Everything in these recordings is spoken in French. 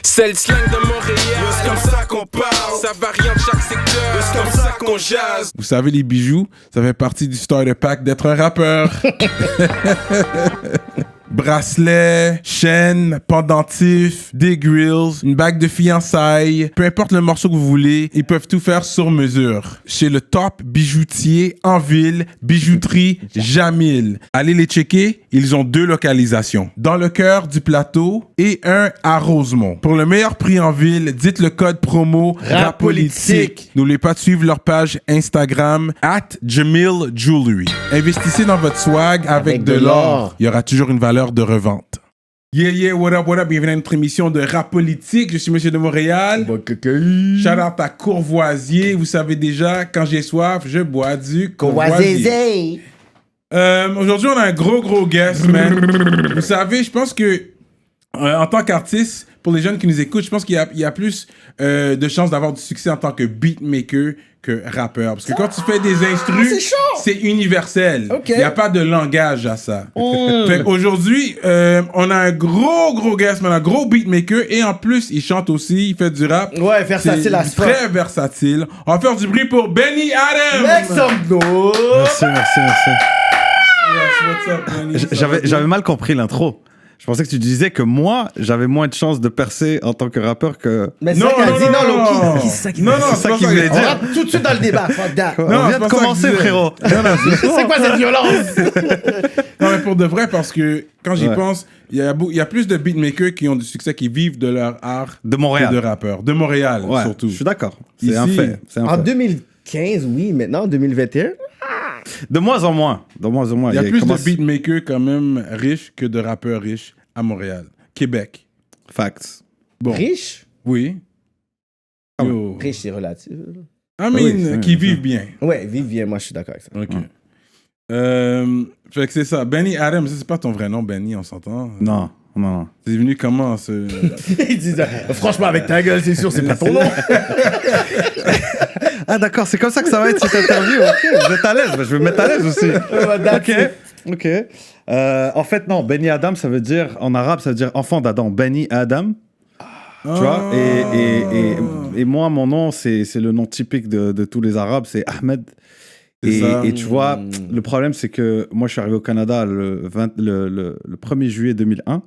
C'est le slang de Montréal, c'est comme ça qu'on parle. Ça varie en chaque secteur, c'est comme ça qu'on jase. Vous savez, les bijoux, ça fait partie du starter pack d'être un rappeur. Bracelet, chaîne, pendentif, des grills, une bague de fiançailles, peu importe le morceau que vous voulez, ils peuvent tout faire sur mesure. Chez le top bijoutier en ville, bijouterie Jamil. Allez les checker, ils ont 2 localisations. Dans le cœur du plateau et un à Rosemont. Pour le meilleur prix en ville, dites le code promo RAPOLITIQUE. N'oubliez pas de suivre leur page Instagram @JamilJewelry. Investissez dans votre swag avec de l'or. Il y aura toujours une valeur de revente. Yeah, what up, bienvenue à notre émission de Rap Politique. Je suis Monsieur de Montréal. Shout out à Courvoisier. Vous savez déjà, quand j'ai soif, je bois du Courvoisier. Aujourd'hui, on a un gros guest, man. Vous savez, je pense que en tant qu'artiste, pour les jeunes qui nous écoutent, je pense qu'il y a plus de chances d'avoir du succès en tant que beatmaker que rappeur. Parce que quand tu fais des instrus, c'est universel. Il n'y a pas de langage à ça. Fait qu'aujourd'hui, on a un gros guest, un gros beatmaker, et en plus, il chante aussi, il fait du rap. Ouais, versatile à ce point. Très versatile. On va faire du bruit pour Benny Adams. Make some noise. Merci. Yes, what's up, Benny? J'avais mal compris l'intro. Je pensais que tu disais que moi, j'avais moins de chances de percer en tant que rappeur que... Mais c'est ça qu'il a dit, non, Loki. C'est ça qu'il voulait On dire. rentre tout de suite dans le débat. Fuck that. On vient de commencer, frérot. C'est quoi cette violence? Non, mais pour de vrai, parce que quand j'y pense, il y a plus de beatmakers qui ont du succès, qui vivent de leur art De Montréal. que de rappeurs. De Montréal, surtout. Je suis d'accord. C'est Ici, un fait. En 2015, oui. Maintenant, en 2021... De moins en moins. Il y a plus de beatmakers quand même riches que de rappeurs riches à Montréal. Québec. Facts. Bon. Riche? Oui. Riche, c'est relatif. Qui vivent bien. Ouais, vive bien. Moi, je suis d'accord avec ça. Ok. Fait que c'est ça. Benny Adams, c'est pas ton vrai nom, Benny, on s'entend? Non. C'est venu comment, ce... Ils disent, franchement, avec ta gueule, c'est sûr, c'est pas ton nom. Ah d'accord, c'est comme ça que ça va être cette interview. Ok, vous êtes à l'aise, je vais me mettre à l'aise aussi. Ok. En fait, non, Benny Adam, ça veut dire, en arabe, ça veut dire enfant d'Adam. Benny Adam. Tu vois, et moi, mon nom, c'est le nom typique de tous les Arabes, c'est Ahmed. Et tu vois, le problème, c'est que moi, je suis arrivé au Canada le 1er juillet 2001.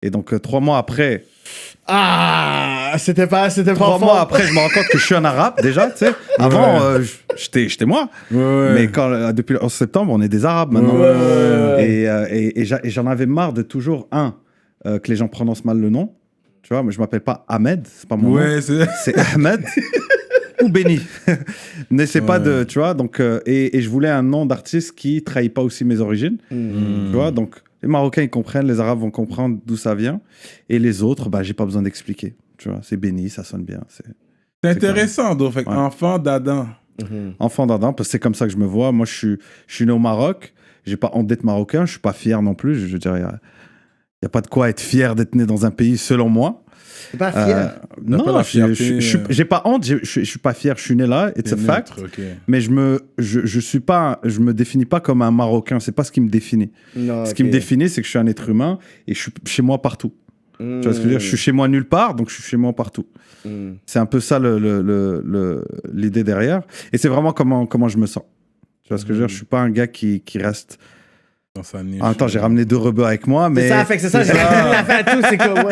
Et donc, 3 mois après... C'était pas 3 mois après, je me rends compte que je suis un arabe, déjà, tu sais. Avant, j'étais moi. Mais depuis le 11 septembre, on est des arabes maintenant. Et j'en avais marre de toujours, que les gens prononcent mal le nom. Tu vois, mais je m'appelle pas Ahmed, c'est pas mon nom. C'est Ahmed ou Benny. N'essaie pas de, tu vois, donc... et je voulais un nom d'artiste qui trahit pas aussi mes origines. Tu vois, donc... Les Marocains, ils comprennent, les Arabes vont comprendre d'où ça vient. Et les autres, j'ai pas besoin d'expliquer. Tu vois, c'est Benny, ça sonne bien. C'est intéressant, donc. Fait enfant d'Adam. Enfant d'Adam, parce que c'est comme ça que je me vois. Moi, je suis né au Maroc. J'ai pas honte d'être marocain. Je suis pas fier non plus. Je veux dire, il y a pas de quoi être fier d'être né dans un pays, selon moi. T'es pas fier? Non, j'ai pas honte, je suis pas fier, je suis né là, it's a fact. Mais je me définis pas comme un Marocain, c'est pas ce qui me définit. Ce qui me définit, c'est que je suis un être humain et je suis chez moi partout. Tu vois ce que je veux dire? Je suis chez moi nulle part, donc je suis chez moi partout. C'est un peu ça l'idée derrière. Et c'est vraiment comment je me sens. Tu vois ce que je veux dire? Je suis pas un gars qui reste... Dans sa niche. En même temps, j'ai ramené 2 rebeux avec moi, mais... C'est ça, j'ai ramené la fin à tout, c'est comme,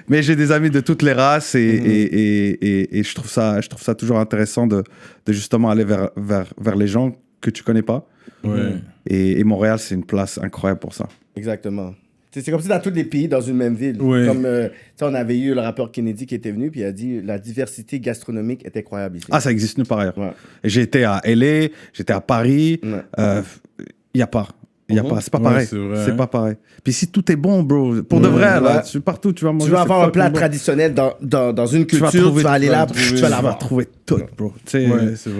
Mais j'ai des amis de toutes les races et je trouve ça toujours intéressant de justement aller vers les gens que tu connais pas. Et Montréal, c'est une place incroyable pour ça. Exactement. C'est comme si dans tous les pays, dans une même ville. Comme, on avait eu le rappeur Kennedy qui était venu, puis il a dit la diversité gastronomique est incroyable ici. Ah, ça existe nulle part ailleurs. Et j'ai été à LA, j'étais à Paris, il y a pas. C'est pas pareil. C'est pas pareil. Puis si tout est bon, bro, pour de vrai, là, tu partout, tu vas manger. Tu vas avoir un plat traditionnel dans une culture, tu vas aller là, tu vas l'avoir. Trouver tout, bro.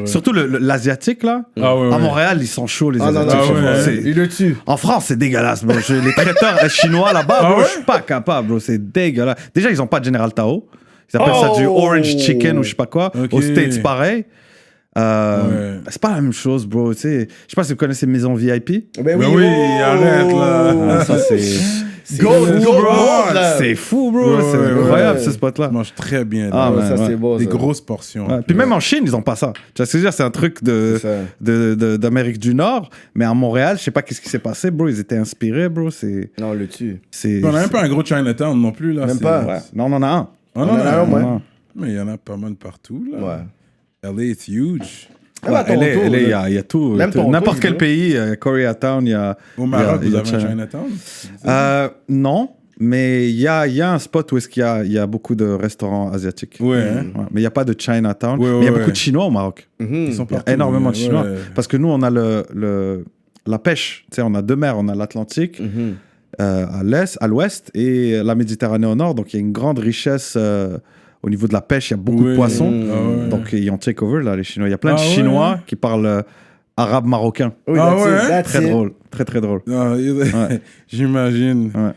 Surtout l'asiatique, là. À Montréal, ils sont chauds, les asiatiques. Ils le tuent. En France, c'est dégueulasse, bro. Les traiteurs chinois là-bas, bro, je suis pas capable, bro. C'est dégueulasse. Déjà, ils ont pas de General Tao. Ils appellent ça du orange chicken ou je sais pas quoi. Aux States, pareil. C'est pas la même chose, bro. Tu sais, je sais pas si vous connaissez Maison VIP. Ben oui, oui, arrête là. Ça, c'est. C'est fou, bro. C'est incroyable, ce spot-là. Je mange très bien. Ah, là. man, ça, c'est beau. Des ça. grosses portions. Ouais. Puis même en Chine, ils ont pas ça. Tu vois ce que je veux dire, c'est un truc d'Amérique du Nord, mais à Montréal, je sais pas qu'est-ce qui s'est passé, bro. Ils étaient inspirés, bro. Non, on le tue. On a même pas un gros Chinatown non plus. Là. Même pas. Ouais. Non, on en a un. On en a un, ouais. Mais il y en a pas mal partout. Là. Ouais. LA, it's huge. Même à Toronto, LA, il y a tout. Même Toronto, N'importe quel il pays, Koreatown, il y a. Au Maroc, il y vous a avez un Chinatown? Non, mais il y a un spot où il y a beaucoup de restaurants asiatiques. Ouais. Ouais, mais il n'y a pas de Chinatown. Ouais, Mais il y a ouais. beaucoup de Chinois au Maroc. Ils sont Il y a partout. énormément de Chinois. Ouais. Parce que nous, on a la pêche. Tu sais, on a deux mers. On a l'Atlantique à l'est, à l'ouest et la Méditerranée au nord. Donc, il y a une grande richesse au niveau de la pêche. Il y a beaucoup de poissons. Ah ouais. Donc, ils ont take over, là, les Chinois. Il y a plein de Ah ouais. Chinois qui parlent arabe marocain. Oui, Ah that's it, ouais? that's Très it. drôle. Très, très drôle. Ah, j'imagine. Ouais.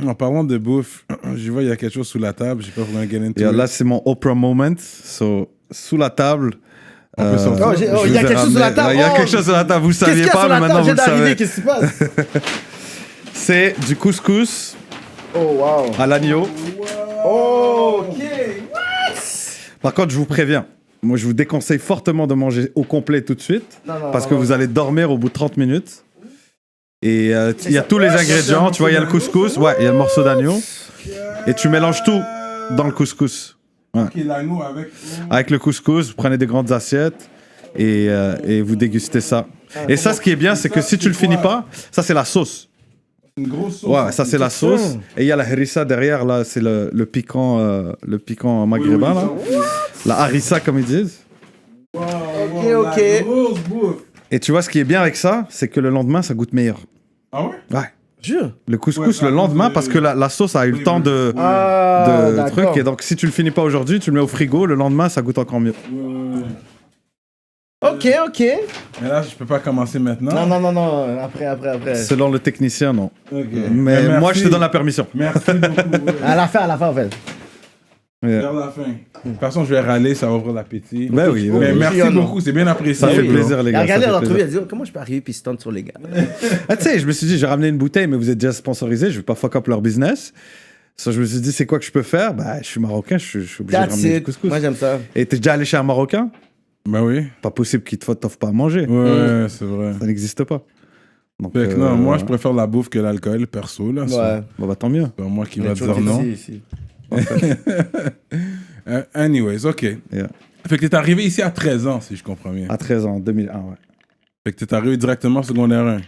En parlant de bouffe, je vois il y a quelque chose sous la table. Je sais pas vous allez get into Et it. là, c'est mon Oprah moment. So, sous la table. On peut sortir. Il y a quelque chose sur la table. Il y a quelque chose sur la table. Vous ne Qu'est-ce qu'il saviez y a pas, sur mais la maintenant table? vous J'ai le d'arriver, savez. qu'est-ce qui se passe? C'est du couscous Oh, wow. à l'agneau. Oh, ok. Par contre, je vous préviens. Moi, je vous déconseille fortement de manger au complet tout de suite. Non, Parce que vous allez dormir au bout de 30 minutes. Et il y a tous les ingrédients. Tu vois, il y a le couscous. Ouais, il y a le morceau d'agneau. Et tu mélanges tout dans le couscous. Ouais. Ok, l'agneau avec. Avec le couscous, vous prenez des grandes assiettes et vous dégustez ça. Et ça, ce qui est bien, c'est que si tu le finis pas, ça, c'est la sauce. Une grosse sauce. Ouais, ça, c'est la sauce. Et il y a la harissa derrière, là, c'est le piquant maghrébin, là. La harissa, comme ils disent. Ok, ok. La grosse bouffe. Et tu vois, ce qui est bien avec ça, c'est que le lendemain, ça goûte meilleur. Ah ouais? Ouais. Jure. Le couscous Ouais, le lendemain, de- parce que la sauce a eu le temps de D'accord. truc. Et donc, si tu le finis pas aujourd'hui, tu le mets au frigo, le lendemain, ça goûte encore mieux. Ok, ok. Mais là, je peux pas commencer maintenant. Non. Après. Selon le technicien, non. Ok. Mais Merci. moi, je te donne la permission. Merci beaucoup. ouais. À la fin, en fait. Vers la fin. De toute façon, je vais râler, ça va ouvrir l'appétit. Ben oui, Mais oui. merci beaucoup, c'est bien apprécié. Ça fait oui. plaisir, les gars. Regardez ça fait l'entrevue, plaisir. elle dit comment je peux arriver puis stunt sur les gars. Ah, tu sais, je me suis dit, j'ai ramené une bouteille, mais vous êtes déjà sponsorisé, je vais pas fuck up leur business. So, je me suis dit, c'est quoi que je peux faire? Bah, je suis marocain, je suis obligé de That's ramener du it. couscous. Moi, j'aime ça. Et t'es déjà allé chez un Marocain? Bah oui. Pas possible qu'il t'offre pas à manger. Ouais, c'est vrai. Ça n'existe pas. Donc, Fait que non, moi, je préfère la bouffe que l'alcool, perso. Là, Ouais. Bon, bah, tant mieux. c'est pas moi qui Il y a va toujours dire non. ici. Anyways, ok. Yeah. Fait que t'es arrivé ici à 13 ans, si je comprends bien. À 13 ans, 2001, ouais. Fait que t'es arrivé directement secondaire 1.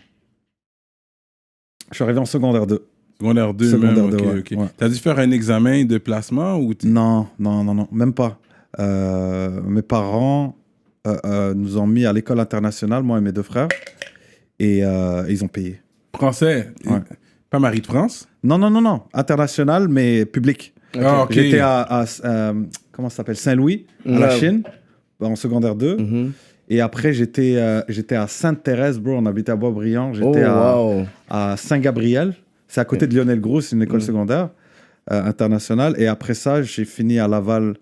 Je suis arrivé en secondaire 2. Secondaire 2 Secondaire même, 2, ok, ouais. ok. Ouais. T'as dû faire un examen de placement ou Non, même pas. Mes parents nous ont mis à l'école internationale, moi et mes deux frères, et ils ont payé. Français? Ouais. Pas Marie de France? Non, international, mais public. Ah, ok. J'étais à comment ça s'appelle, Saint-Louis, à la Ouais. Chine, en secondaire 2. Mhm. Et après, j'étais à Sainte-Thérèse, bro. On habitait à Boisbriand. Oh, J'étais wow. à Saint-Gabriel. C'est à côté de Lionel-Gros, c'est une école secondaire internationale. Et après ça, j'ai fini à Laval,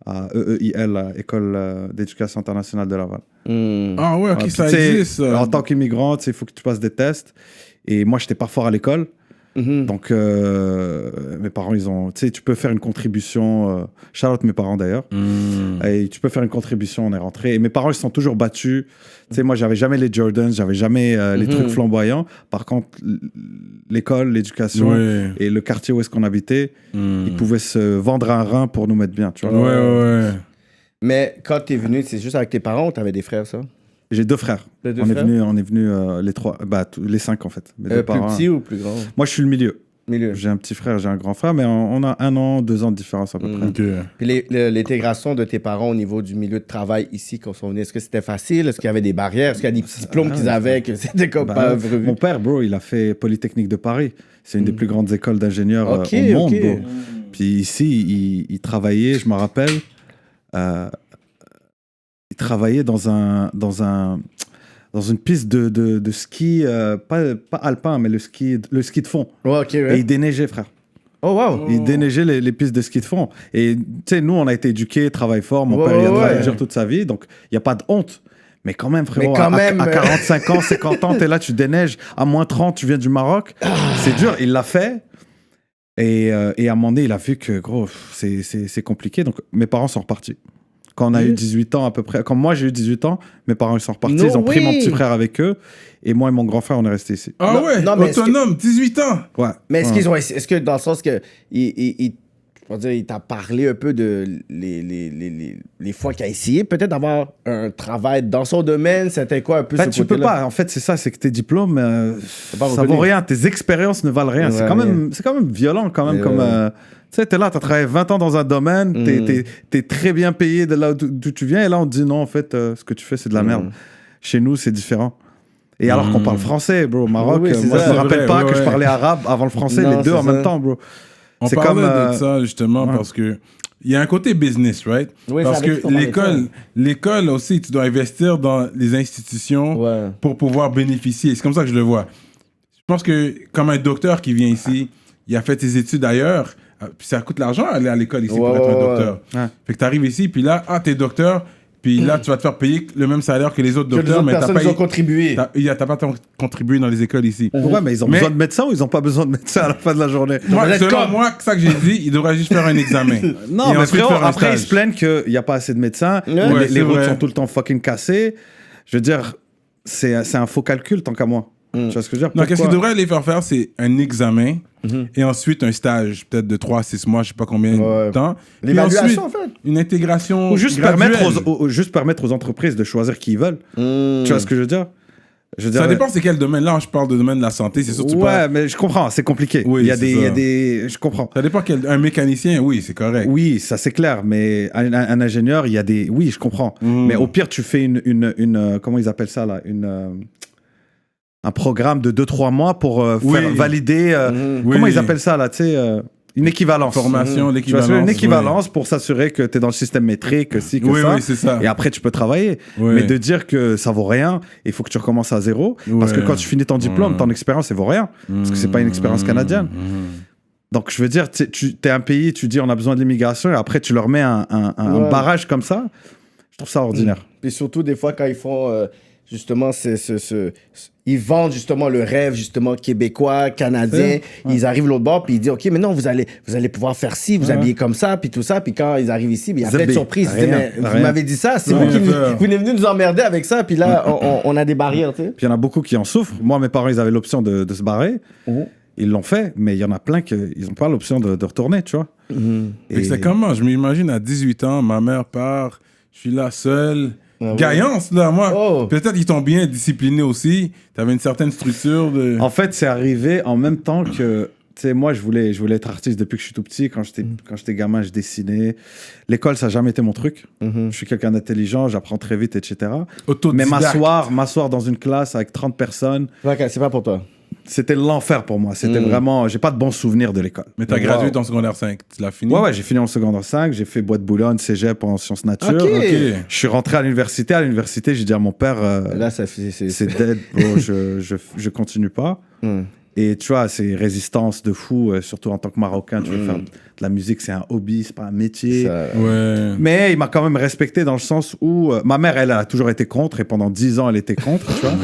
à EEIL, École d'éducation internationale de Laval. Mm. Ah ouais, ok, Ouais, ça puis, tu sais, existe. Ça. En tant qu'immigrant, il faut que tu passes des tests. Et moi, j'étais pas fort à l'école. Mhm. Donc, mes parents, ils ont... Tu sais, tu peux faire une contribution... shout out mes parents, d'ailleurs. Et tu peux faire une contribution, on est rentré. Et mes parents, ils se sont toujours battus. Tu sais, moi, j'avais jamais les Jordans, j'avais jamais les trucs flamboyants. Par contre, l'école, l'éducation Ouais. et le quartier où est-ce qu'on habitait, ils pouvaient se vendre un rein pour nous mettre bien, tu vois. Ouais. Mais quand t'es venu, c'est juste avec tes parents ou t'avais des frères, ça? J'ai deux frères. Les deux on frères? est venu les trois, les cinq en fait. Mes deux Plus parents. petit ou plus grand? Moi, je suis le milieu. Milieu. J'ai un petit frère, j'ai un grand frère, mais on a 1 an, 2 ans de différence à peu près. Ok. Puis l'intégration de tes parents au niveau du milieu de travail ici, quand ils sont venus, est-ce que c'était facile? Est-ce qu'il y avait des barrières? Est-ce qu'il y a des petits diplômes qu'ils avaient que c'était comme Bah, pas revu? mon père, bro, il a fait Polytechnique de Paris. C'est une des plus grandes écoles d'ingénieurs Ok, au monde, ok. bro. Puis ici, il travaillait, je me rappelle, il travaillait dans une piste de ski, pas alpin, mais le ski de fond. Ouais, ok, Et ouais. il déneigeait, frère. Oh, wow. Ils déneigeaient les pistes de ski de fond. Et tu sais, nous, on a été éduqués, travail fort. Mon père, il a travaillé dur toute sa vie. Donc, il n'y a pas de honte. Mais quand même, frérot, à 45 ans, 50 ans, t'es là, tu déneiges. À moins 30, tu viens du Maroc. C'est dur. Il l'a fait. Et à un moment donné, il a vu que, gros, c'est compliqué. Donc, mes parents sont repartis. Quand on a eu 18 ans à peu près, quand moi j'ai eu 18 ans, mes parents ils sont repartis, ils ont pris mon petit frère avec eux, et moi et mon grand frère on est restés ici. Ah ouais, autonome, 18 ans. Ouais. Mais est-ce que dans le sens que il t'a parlé un peu de les fois qu'il a essayé peut-être d'avoir un travail dans son domaine, c'était quoi un peu ce tu peux pas, en fait c'est ça, c'est que tes diplômes, ça vaut rien, tes expériences ne valent rien, c'est quand même violent quand même comme... Tu sais, t'es là, t'as travaillé 20 ans dans un domaine, t'es très bien payé de là d'où tu viens, et là on te dit non, en fait, ce que tu fais c'est de la merde. Chez nous c'est différent. Et alors qu'on parle français, bro, au Maroc, moi je me rappelle pas que je parlais arabe avant le français, les deux en même temps, bro. On parlait de ça justement parce que il y a un côté business, right? Oui, parce que l'école aussi, tu dois investir dans les institutions pour pouvoir bénéficier. C'est comme ça que je le vois. Je pense que comme un docteur qui vient ici, il a fait ses études ailleurs, puis ça coûte l'argent aller à l'école ici pour être un docteur. Fait que tu arrives ici, puis là, t'es docteur, puis là, tu vas te faire payer le même salaire que les autres docteurs, mais t'as pas contribué. T'as pas contribué dans les écoles ici. Ouais, mais ils ont besoin de médecins ou ils ont pas besoin de médecins à la fin de la journée? Selon moi, c'est ça que j'ai dit, ils devraient juste faire un examen. Non, mais frérot, après ils se plaignent qu'il n'y a pas assez de médecins, les routes sont tout le temps fucking cassées. Je veux dire, c'est un faux calcul tant qu'à moi. Tu vois ce que je veux dire? Non, qu'est-ce qu'ils devraient les faire faire, c'est un examen et ensuite un stage, peut-être de 3 à 6 mois, je sais pas combien de temps. L'évaluation, en fait. Une intégration. Ou juste permettre aux entreprises de choisir qui ils veulent. Tu vois ce que je veux dire? Ça dépend c'est quel domaine. Là, je parle de domaine de la santé, c'est sûr. Ouais, mais je comprends, c'est compliqué. Oui, il y a des. Je comprends. Ça dépend un mécanicien, oui, c'est correct. Oui, ça c'est clair, mais un ingénieur, il y a des. Oui, je comprends. Mais au pire, tu fais une comment ils appellent ça là? Un programme de 2-3 mois pour faire valider. Comment ils appellent ça là? Tu sais. Une équivalence. Formation, l'équivalence. Une équivalence pour s'assurer que tu es dans le système métrique, que ça. Oui, c'est ça. Et après, tu peux travailler. Mais de dire que ça vaut rien, il faut que tu recommences à zéro. Parce que quand tu finis ton diplôme, ton expérience, elle vaut rien. Parce que c'est pas une expérience canadienne. Donc, je veux dire, tu es un pays, tu dis on a besoin de l'immigration, et après, tu leur mets un barrage comme ça. Je trouve ça ordinaire. Et surtout, des fois, quand ils font... justement, ils vendent justement le rêve justement québécois, canadien. Ils arrivent l'autre bord, puis ils disent OK, mais non, vous allez pouvoir faire ci, vous habiller comme ça, puis tout ça. Puis quand ils arrivent ici, il y a plein de surprises. Ils disent, mais vous m'avez dit ça, c'est vous qui venez nous emmerder avec ça, puis là, on a des barrières. Tu sais. Puis il y en a beaucoup qui en souffrent. Moi, mes parents, ils avaient l'option de se barrer. Ils l'ont fait, mais il y en a plein qui n'ont pas l'option de retourner, tu vois. Et c'est comment? Je m'imagine à 18 ans, ma mère part, je suis là seul. Gaillance, là, moi. Peut-être qu'ils t'ont bien discipliné aussi. T'avais une certaine structure de... En fait, c'est arrivé en même temps que... Tu sais, moi, je voulais être artiste depuis que je suis tout petit. Quand j'étais gamin, je dessinais. L'école, ça n'a jamais été mon truc. Je suis quelqu'un d'intelligent, j'apprends très vite, etc. Mais m'asseoir dans une classe avec 30 personnes... C'est pas pour toi. C'était l'enfer pour moi. C'était vraiment... J'ai pas de bons souvenirs de l'école. Mais t'as gradué en secondaire 5. Tu l'as fini? Ouais, j'ai fini en secondaire 5. J'ai fait Bois de Boulogne, cégep en sciences nature. Okay. Je suis rentré à l'université. À l'université, j'ai dit à mon père... Là, c'est dead, bro. Je continue pas. Et tu vois, c'est résistance de fou, surtout en tant que Marocain. Tu veux faire de la musique, c'est un hobby, c'est pas un métier. Mais il m'a quand même respecté dans le sens où ma mère, elle a toujours été contre et pendant 10 ans, elle était contre, tu vois.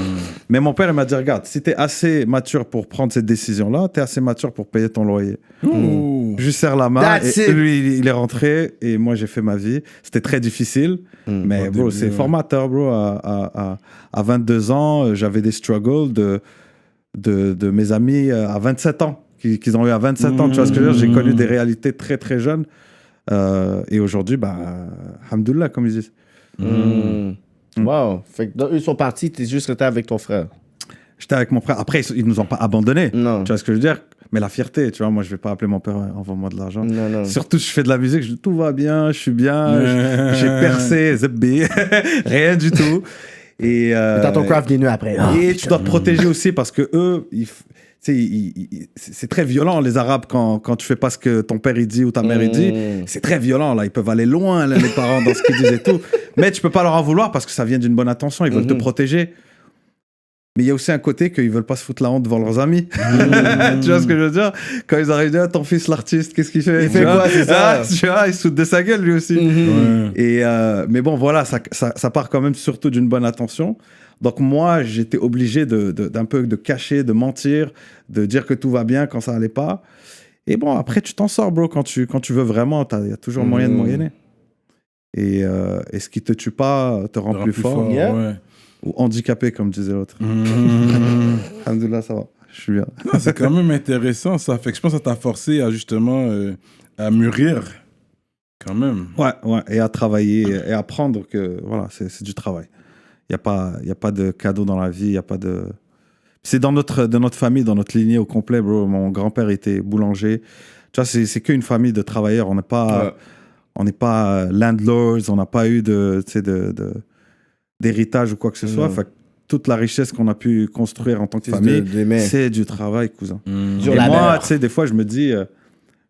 Mais mon père, il m'a dit, regarde, si t'es assez mature pour prendre cette décision-là, t'es assez mature pour payer ton loyer. Je lui serre la main et lui, il est rentré et moi, j'ai fait ma vie. C'était très difficile, mais bro, c'est formateur, bro. À 22 ans, j'avais des struggles de mes amis à 27 ans, qu'ils ont eu à 27 ans, tu vois ce que je veux dire? J'ai connu des réalités très très jeunes et aujourd'hui, alhamdoulilah, comme ils disent. Wow, fait que eux sont partis, t'es juste resté avec ton frère. J'étais avec mon frère, après ils nous ont pas abandonnés, non. Tu vois ce que je veux dire? Mais la fierté, tu vois, moi je vais pas appeler mon père, envoie-moi de l'argent. Non. Surtout je fais de la musique, je dis tout va bien, je suis bien, j'ai percé, zebbi, rien du tout. Et t'as ton craft nu après. Et tu dois te protéger aussi parce que eux, c'est très violent les Arabes quand tu fais pas ce que ton père il dit ou ta mère il dit. C'est très violent là, ils peuvent aller loin là, les parents dans ce qu'ils disent et tout. Mais tu peux pas leur en vouloir parce que ça vient d'une bonne intention, ils veulent te protéger. Mais il y a aussi un côté qu'ils veulent pas se foutre la honte devant leurs amis. Tu vois ce que je veux dire? Quand ils arrivent, ah, ton fils l'artiste, qu'est-ce qu'il fait? Il fait quoi, c'est ça? Tu vois, il se fout de sa gueule lui aussi. Et mais bon, voilà, ça part quand même surtout d'une bonne intention. Donc moi, j'étais obligé d'un peu de cacher, de mentir, de dire que tout va bien quand ça allait pas. Et bon, après, tu t'en sors, bro. Quand tu veux vraiment, il y a toujours moyen de moyenner. Et ce qui te tue pas te rend plus fort. Yeah. Ouais. Ou handicapé, comme disait l'autre. Alhamdoulilah, ça va. Je suis bien. Ah, c'est quand même intéressant, ça. Fait que je pense que ça t'a forcé à justement à mûrir. Quand même. Ouais. Et à travailler et à apprendre que voilà, c'est du travail. Il n'y a pas de cadeau dans la vie. Il y a pas de... C'est de notre famille, dans notre lignée au complet, bro. Mon grand-père était boulanger. Tu vois, c'est qu'une famille de travailleurs. On n'est pas landlords. On n'a pas eu d'héritage ou quoi que ce soit. Fait que toute la richesse qu'on a pu construire en tant que famille, c'est du travail, cousin. Et moi, tu sais, des fois, je me dis,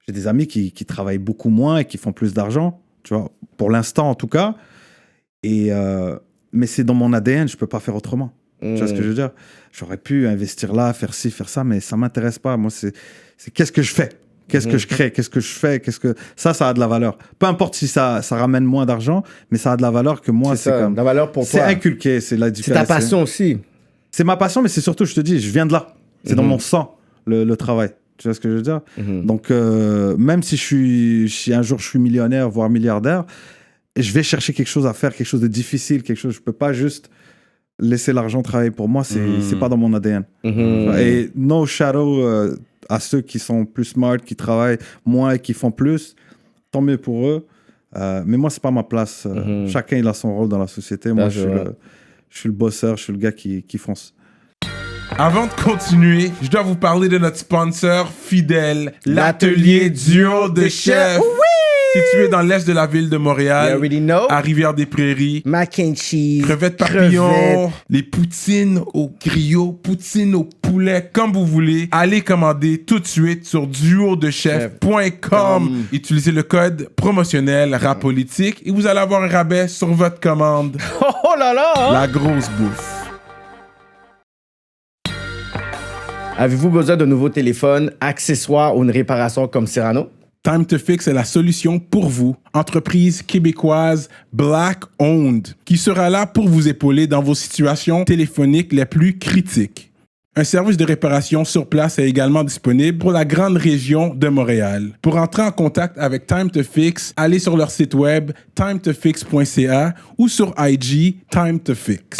j'ai des amis qui travaillent beaucoup moins et qui font plus d'argent, tu vois, pour l'instant en tout cas. Mais c'est dans mon ADN, je peux pas faire autrement. Tu vois ce que je veux dire? J'aurais pu investir là, faire ci, faire ça, mais ça m'intéresse pas. Moi, c'est qu'est-ce que je fais? Qu'est-ce que je crée? Qu'est-ce que je fais? Ça a de la valeur. Peu importe si ça ramène moins d'argent, mais ça a de la valeur que moi. C'est comme la valeur pour toi. C'est inculqué, c'est la différence. C'est ta passion aussi. C'est ma passion, mais c'est surtout, je te dis, je viens de là. C'est dans mon sang, le travail. Tu vois ce que je veux dire? Donc, même si un jour je suis millionnaire, voire milliardaire, je vais chercher quelque chose à faire, quelque chose de difficile, quelque chose. Je peux pas juste laisser l'argent travailler pour moi. C'est pas dans mon ADN. Et no shadow à ceux qui sont plus smart, qui travaillent moins et qui font plus, tant mieux pour eux. Mais moi, c'est pas ma place. Chacun, il a son rôle dans la société. Moi, je suis le bosseur, je suis le gars qui fonce. Avant de continuer, je dois vous parler de notre sponsor fidèle, l'atelier duo de chef. Situé dans l'est de la ville de Montréal, à Rivière-des-Prairies. Mac and cheese, crevettes papillons, les poutines au griot, poutines au poulet, comme vous voulez. Allez commander tout de suite sur duodechef.com. Utilisez le code promotionnel RAPOLITIQUE et vous allez avoir un rabais sur votre commande. Oh là là! La grosse bouffe. Avez-vous besoin de nouveaux téléphones, accessoires ou une réparation comme Cyrano? Time to Fix est la solution pour vous, entreprise québécoise Black-owned, qui sera là pour vous épauler dans vos situations téléphoniques les plus critiques. Un service de réparation sur place est également disponible pour la grande région de Montréal. Pour entrer en contact avec Time to Fix, allez sur leur site web timetofix.ca ou sur IG Time to Fix.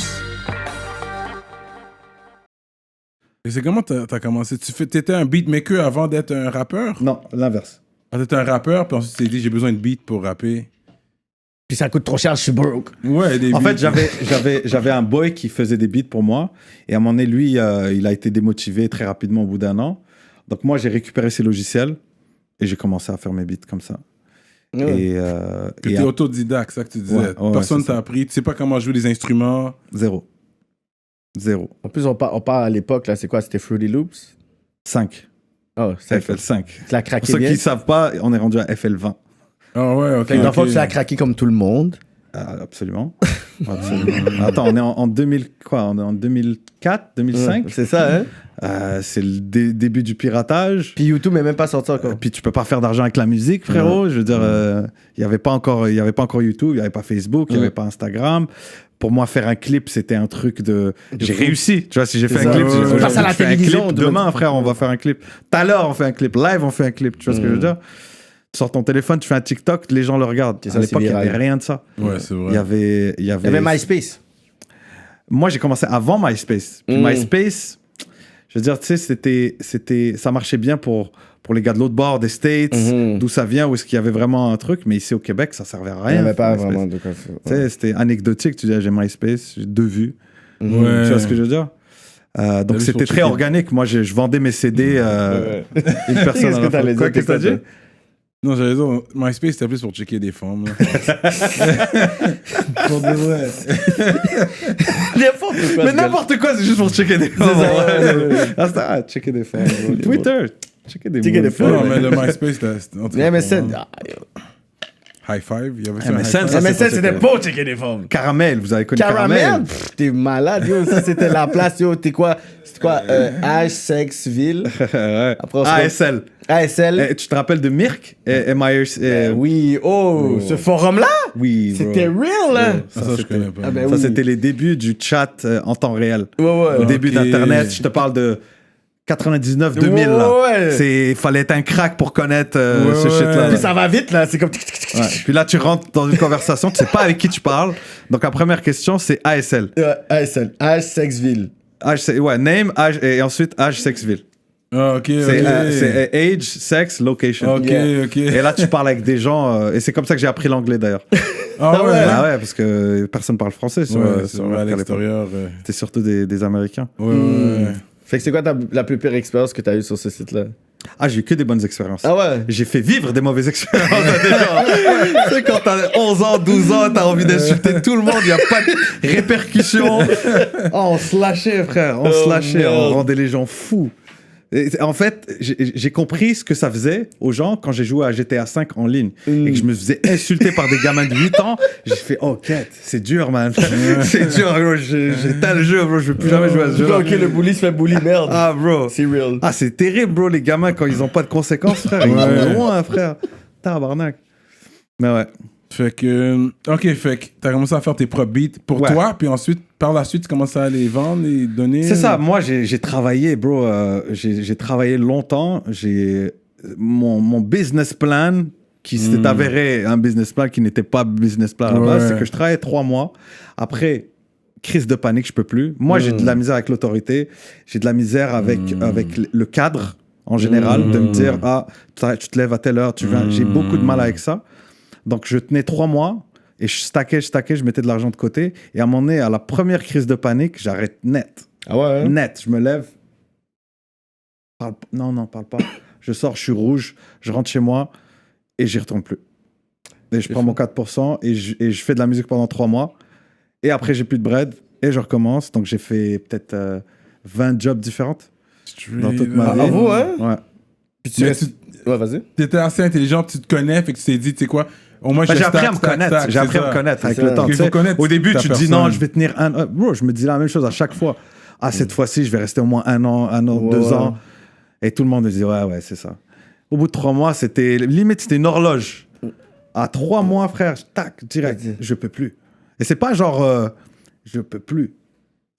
Et c'est comment t'as commencé? T'étais un beatmaker avant d'être un rappeur? Non, l'inverse. T'étais un rappeur, puis ensuite tu t'es dit j'ai besoin de beats pour rapper. Puis ça coûte trop cher, je suis broke. Ouais, des beats. En fait, j'avais un boy qui faisait des beats pour moi. Et à un moment donné, lui, il a été démotivé très rapidement au bout d'un an. Donc moi, j'ai récupéré ses logiciels et j'ai commencé à faire mes beats comme ça. T'es autodidacte, ça que tu disais. Personne t'a appris. Tu sais pas comment jouer des instruments. Zéro. En plus, on parle à l'époque, là, c'est quoi? C'était Fruity Loops? 5. Oh, FL5. Tu l'as craqué Pour ceux bien? qui ne savent pas, on est rendu à FL20. Ah ouais, ok. Fait que dans le fond, tu l'as craqué comme tout le monde. Absolument. Attends, on est en 2000, quoi? On est en 2004, 2005? C'est ça, hein? C'est le début du piratage. Puis YouTube n'est même pas sorti encore. Puis tu peux pas faire d'argent avec la musique, frérot. Je veux dire, il y avait pas encore YouTube, il y avait pas Facebook, il y avait pas Instagram. Pour moi, faire un clip, c'était un truc de... J'ai réussi. Tu vois, si j'ai fait un clip, on passe à la télévision. Demain, frère, on va faire un clip. Tout à l'heure, on fait un clip. Live, on fait un clip. Tu vois ce que je veux dire? Tu sors ton téléphone, tu fais un TikTok, les gens le regardent. À l'époque, il n'y avait rien de ça. Ouais, c'est vrai. Il y avait MySpace. Moi, j'ai commencé avant MySpace. Puis MySpace, je veux dire, tu sais, ça marchait bien pour les gars de l'autre bord des States, d'où ça vient, où est-ce qu'il y avait vraiment un truc, mais ici au Québec, ça servait à rien. Il n'y avait pas vraiment de quoi faire. Tu sais, c'était anecdotique. Tu dis, j'ai MySpace, j'ai 2 vues. Ouais. Tu vois ce que je veux dire? Donc c'était très organique. Moi, je vendais mes CD une personne à la fois. Quoi, qu'est-ce que t'as dit? Non, j'allais dire, MySpace, c'était plus pour checker des formes. Pour de vrai. Mais n'importe quoi, c'est juste pour checker des formes. Checker des formes. Twitter, checker des formes. Non, mais le MySpace, c'était... MSN. High Five. Il y avait ça. MSN, High ça, Five. MSN, c'était pas checker des femmes. Caramel, vous avez connu Caramel, Caramel? t'es malade, yo. Ça, c'était la place, yo. T'es quoi? C'était quoi? H-Sex-Ville. Ouais. Après, on se ASL. ASL. Tu te rappelles de Mirk? Oui, ce forum-là? Oui, bro. C'était real, là. Ça, je connais pas. Ah ben Ça, oui. c'était les débuts du chat en temps réel. Ouais. Le début Ok. d'Internet. Je te parle de 99-2000, Ouais, là. ouais. Fallait être un crack pour connaître Ouais, ce ouais. shit-là. Puis là. ça va vite, là. C'est comme... Ouais. Puis là, tu rentres dans une conversation, tu sais pas avec qui tu parles. Donc, la première question, c'est ASL. ASL. H-Sex-Ville. Ouais, name, âge, et ensuite âge, sexe, ville. Ah, ok, C'est ok. age, sex, location. Ok, Yeah. ok. Et là, tu parles avec des gens, et c'est comme ça que j'ai appris l'anglais d'ailleurs. Ah ouais? Ah ouais, parce que personne parle français sur, Ouais, c'est sur vrai, à Merck à l'époque. l'extérieur. C'était surtout des Américains. Ouais. Fait que c'est quoi la plus pire expérience que t'as eue sur ce site-là? Ah, j'ai eu que des bonnes expériences. Ah ouais? J'ai fait vivre des mauvaises expériences à des gens. Tu sais, quand t'as 11 ans, 12 ans, t'as envie d'insulter tout le monde, il n'y a pas de répercussions. Oh, on se lâchait, frère. On se lâchait, merde. on rendait les gens fous. Et en fait, j'ai compris ce que ça faisait aux gens quand j'ai joué à GTA 5 en ligne et que je me faisais insulter par des gamins de 8 ans. J'ai fait, oh, quête, c'est dur, man. C'est dur, bro. J'éteins le jeu, bro. Je veux plus jamais jouer à ce jeu. Ok, le bully se fait bully, merde. Ah, bro. C'est real. Ah, c'est terrible, bro, les gamins, quand ils ont pas de conséquences, frère. Ils vont loin, frère. Tabarnak. Mais ouais. Fait que. Ok, fait que t'as commencé à faire tes propres beats pour Ouais. toi, puis ensuite, par la suite, tu commences à les vendre et donner. C'est ça, moi j'ai travaillé, bro. J'ai travaillé longtemps. J'ai mon business plan qui s'est avéré un business plan qui n'était pas business plan à la base, Ouais. c'est que je travaillais 3 mois. Après, crise de panique, je peux plus. Moi, j'ai de la misère avec l'autorité. J'ai de la misère avec le cadre en général, de me dire, ah, tu te lèves à telle heure, tu viens. J'ai beaucoup de mal avec ça. Donc, je tenais 3 mois et je stackais, je mettais de l'argent de côté. Et à un moment donné, à la première crise de panique, j'arrête net. Ah ouais? Net, je me lève. Non, parle pas. Je sors, je suis rouge, je rentre chez moi et j'y retourne plus. Et je prends mon 4% et je fais de la musique pendant 3 mois. Et après, j'ai plus de bread et je recommence. Donc, j'ai fait peut-être 20 jobs différentes dans toute ma vie. Ah, vous, hein? Ouais. Puis tu Mais restes... Ouais, vas-y. T'étais assez intelligent, tu te connais, fait que tu t'es dit, tu sais quoi, au moins Bah, je j'ai appris stack, à me stack, connaître. stack, J'ai appris c'est à me ça. connaître avec C'est le ça. temps. Il tu faut sais. connaître Au début, ta tu te dis personne. non, je vais tenir un. Bro, je me dis la même chose à chaque fois. Ah, cette fois-ci, je vais rester au moins 1 an, 2 ans. Et tout le monde me dit ouais, c'est ça. Au bout de 3 mois, c'était limite, c'était une horloge. À 3 mois, frère, tac, direct, je peux plus. Et c'est pas genre, je peux plus.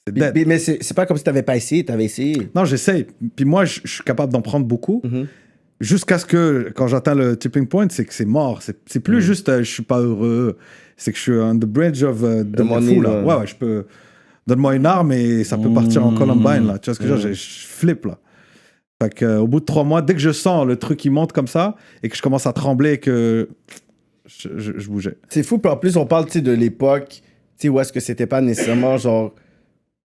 C'est dead. Mais c'est pas comme si t'avais pas essayé, t'avais essayé. Non, j'essaye. Puis moi, je suis capable d'en prendre beaucoup. Jusqu'à ce que, quand j'atteins le tipping point, c'est que c'est mort. C'est plus juste, je suis pas heureux. C'est que je suis on the bridge of the money, fou, là. là. Ouais, je peux. Donne-moi une arme et ça peut partir en Columbine, là. Tu vois ce que je veux dire? Je flippe, là. Fait que, au bout de 3 mois, dès que je sens le truc qui monte comme ça et que je commence à trembler et que je bougeais. C'est fou, puis en plus, on parle, tu sais, de l'époque, tu sais, où est-ce que c'était pas nécessairement, genre,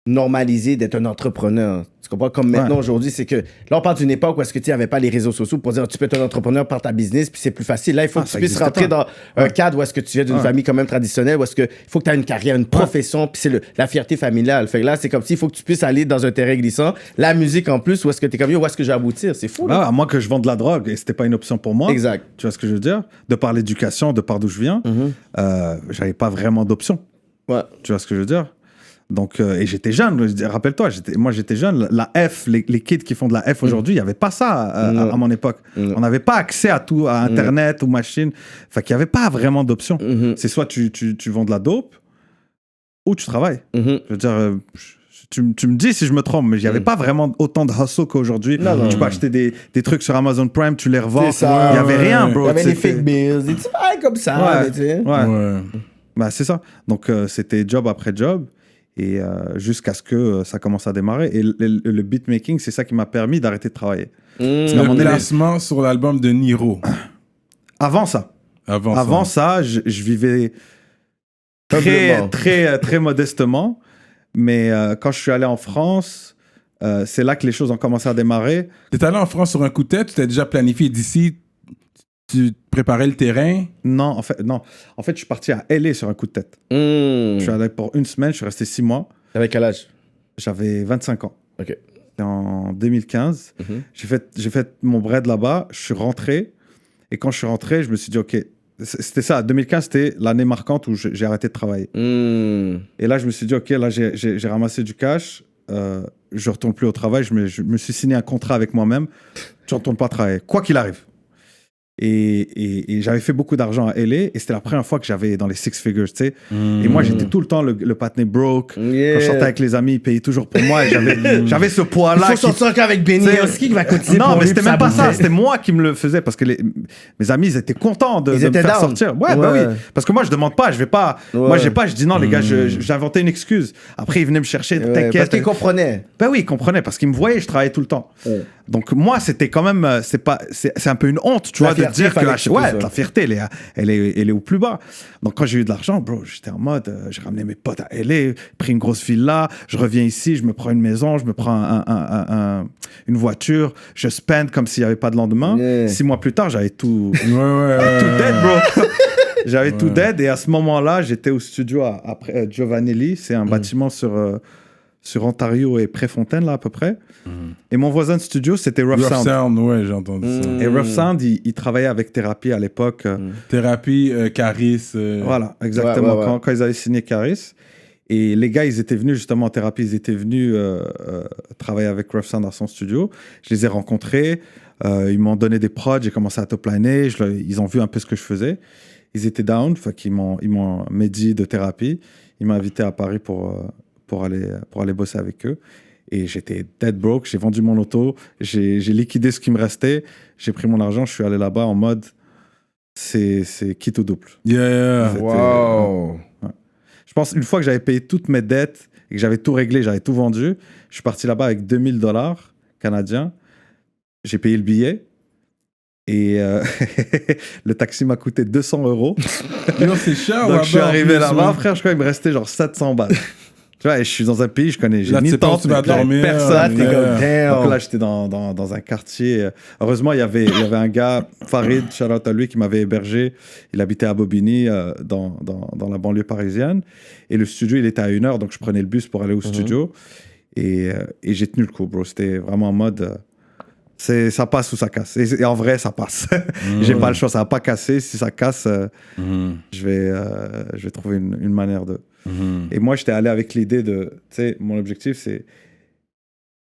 normalisé d'être un entrepreneur. Tu comprends? Comme maintenant, aujourd'hui, c'est que... Là, on parle d'une époque où est-ce que tu n'avais pas les réseaux sociaux pour dire tu peux être un entrepreneur par ta business, puis c'est plus facile. Là, il faut que tu ça puisses existe rentrer pas. dans un cadre où est-ce que tu viens d'une famille quand même traditionnelle, où est-ce que il faut que tu aies une carrière, une profession, puis c'est la fierté familiale. Fait que là, c'est comme s'il faut que tu puisses aller dans un terrain glissant. La musique, en plus, où est-ce que tu es comme, yo, où est-ce que je vais aboutir? C'est fou, là. Ah, à moins que je vende de la drogue et c'était pas une option pour moi. Exact. Tu vois ce que je veux dire? De par l'éducation, de par d'où je viens, j'avais pas vraiment d'option. Ouais. Tu vois ce que je veux dire? Donc, et j'étais jeune, rappelle-toi, moi j'étais jeune. La F, les kids qui font de la F aujourd'hui, il n'y avait pas ça à mon époque. On n'avait pas accès à tout, à Internet ou machine. Fait qu'il n'y avait pas vraiment d'option. C'est soit tu vends de la dope ou tu travailles. Je veux dire, tu me dis si je me trompe, mais il n'y avait pas vraiment autant de hustle qu'aujourd'hui. Tu peux acheter des trucs sur Amazon Prime, tu les revends. C'est ça. Il n'y avait rien, bro. Il y avait des C'était- fake bills, des petits bails comme ça. mais tu sais. Ouais. Bah, c'est ça. Donc, c'était job après job. Et jusqu'à ce que ça commence à démarrer. Et le beatmaking, c'est ça qui m'a permis d'arrêter de travailler. C'est À un moment le donné, placement sur l'album de Niro. Avant ça, Avant ça. je vivais Humblement. très modestement. Mais quand je suis allé en France, c'est là que les choses ont commencé à démarrer. T'es allé en France sur un coup de tête, tu t'es déjà planifié d'ici, tu préparais le terrain. Non, en fait, je suis parti à LA sur un coup de tête. Je suis allé pour 1 semaine, je suis resté 6 mois. Avec quel âge? J'avais 25 ans. Ok. C'était en 2015. J'ai fait mon bread là-bas, je suis rentré. Et quand je suis rentré, je me suis dit, OK, c'était ça. 2015, c'était l'année marquante où j'ai arrêté de travailler. Et là, je me suis dit, OK, là, j'ai ramassé du cash. Je retourne plus au travail. Je me suis signé un contrat avec moi-même. Je retourne pas travailler, quoi qu'il arrive. Et j'avais fait beaucoup d'argent à LA et c'était la première fois que j'avais dans les six figures, tu sais. Et moi, j'étais tout le temps le patiné broke. Quand je sortais avec les amis, ils payaient toujours pour moi et j'avais ce poids-là. Il faut sortir qu'avec Benny Oski qui va cotiser Non, pour mais lui, c'était puis même pas ça. bouffait. C'était moi qui me le faisais parce que mes amis, ils étaient contents de me étaient faire down. sortir. Ouais, bah oui. Parce que moi, je demande pas. Je vais pas. Moi, je dis non, les gars, j'inventais une excuse. Après, ils venaient me chercher. T'inquiète. Parce qu'ils comprenaient. Ben oui, ils comprenaient parce qu'ils me voyaient, je travaillais tout le temps. Donc moi, c'était quand même, c'est un peu une honte, tu La vois, de fierté, dire que fallait que tu ouais, puisses, la fierté, elle est au plus bas. Donc quand j'ai eu de l'argent, bro, j'étais en mode, j'ai ramené mes potes à LA, pris une grosse villa, je reviens ici, je me prends une maison, je me prends une voiture, je spend comme s'il n'y avait pas de lendemain. 6 mois plus tard, j'avais tout, tout dead, bro. J'avais tout dead et à ce moment-là, j'étais au studio après Giovanelli, c'est un bâtiment sur Ontario et Préfontaine, là, à peu près. Et mon voisin de studio, c'était Rough Sound. Ouais, j'ai entendu ça. Et Rough Sound, il travaillait avec Thérapie à l'époque. Thérapie, Caris. Voilà, exactement, Ouais. Quand ils avaient signé Caris. Et les gars, ils étaient venus justement en thérapie, ils étaient venus travailler avec Rough Sound dans son studio. Je les ai rencontrés, ils m'ont donné des prods, j'ai commencé à topliner, ils ont vu un peu ce que je faisais. Ils étaient down, ils m'ont médit de thérapie. Ils m'ont invité à Paris pour aller bosser avec eux. Et j'étais dead broke, j'ai vendu mon auto, j'ai liquidé ce qui me restait, j'ai pris mon argent, je suis allé là-bas en mode, c'est quitte ou double. Yeah. Wow. Ouais. Je pense, une fois que j'avais payé toutes mes dettes et que j'avais tout réglé, j'avais tout vendu, je suis parti là-bas avec $2000 canadiens, j'ai payé le billet. Et le taxi m'a coûté 200 €. Yo, c'est cher. Donc je suis arrivé là-bas, ouais. frère, je crois qu'il me restait genre 700 balles. Tu vois, et je suis dans un pays, j'ai Là, tu ni sais pas où tante, tu vas ni dormir. personne. T'es comme, Donc damn. là, j'étais dans un quartier. Heureusement, il y avait un gars, Farid, shout out à lui, qui m'avait hébergé. Il habitait à Bobigny, dans la banlieue parisienne. Et le studio, il était à 1 heure, donc je prenais le bus pour aller au studio. Et j'ai tenu le coup, bro. C'était vraiment en mode... ça passe ou ça casse. Et en vrai, ça passe. J'ai pas le choix, ça va pas casser. Si ça casse, je vais trouver une manière de... Et moi, j'étais allé avec l'idée de... Tu sais, mon objectif, c'est...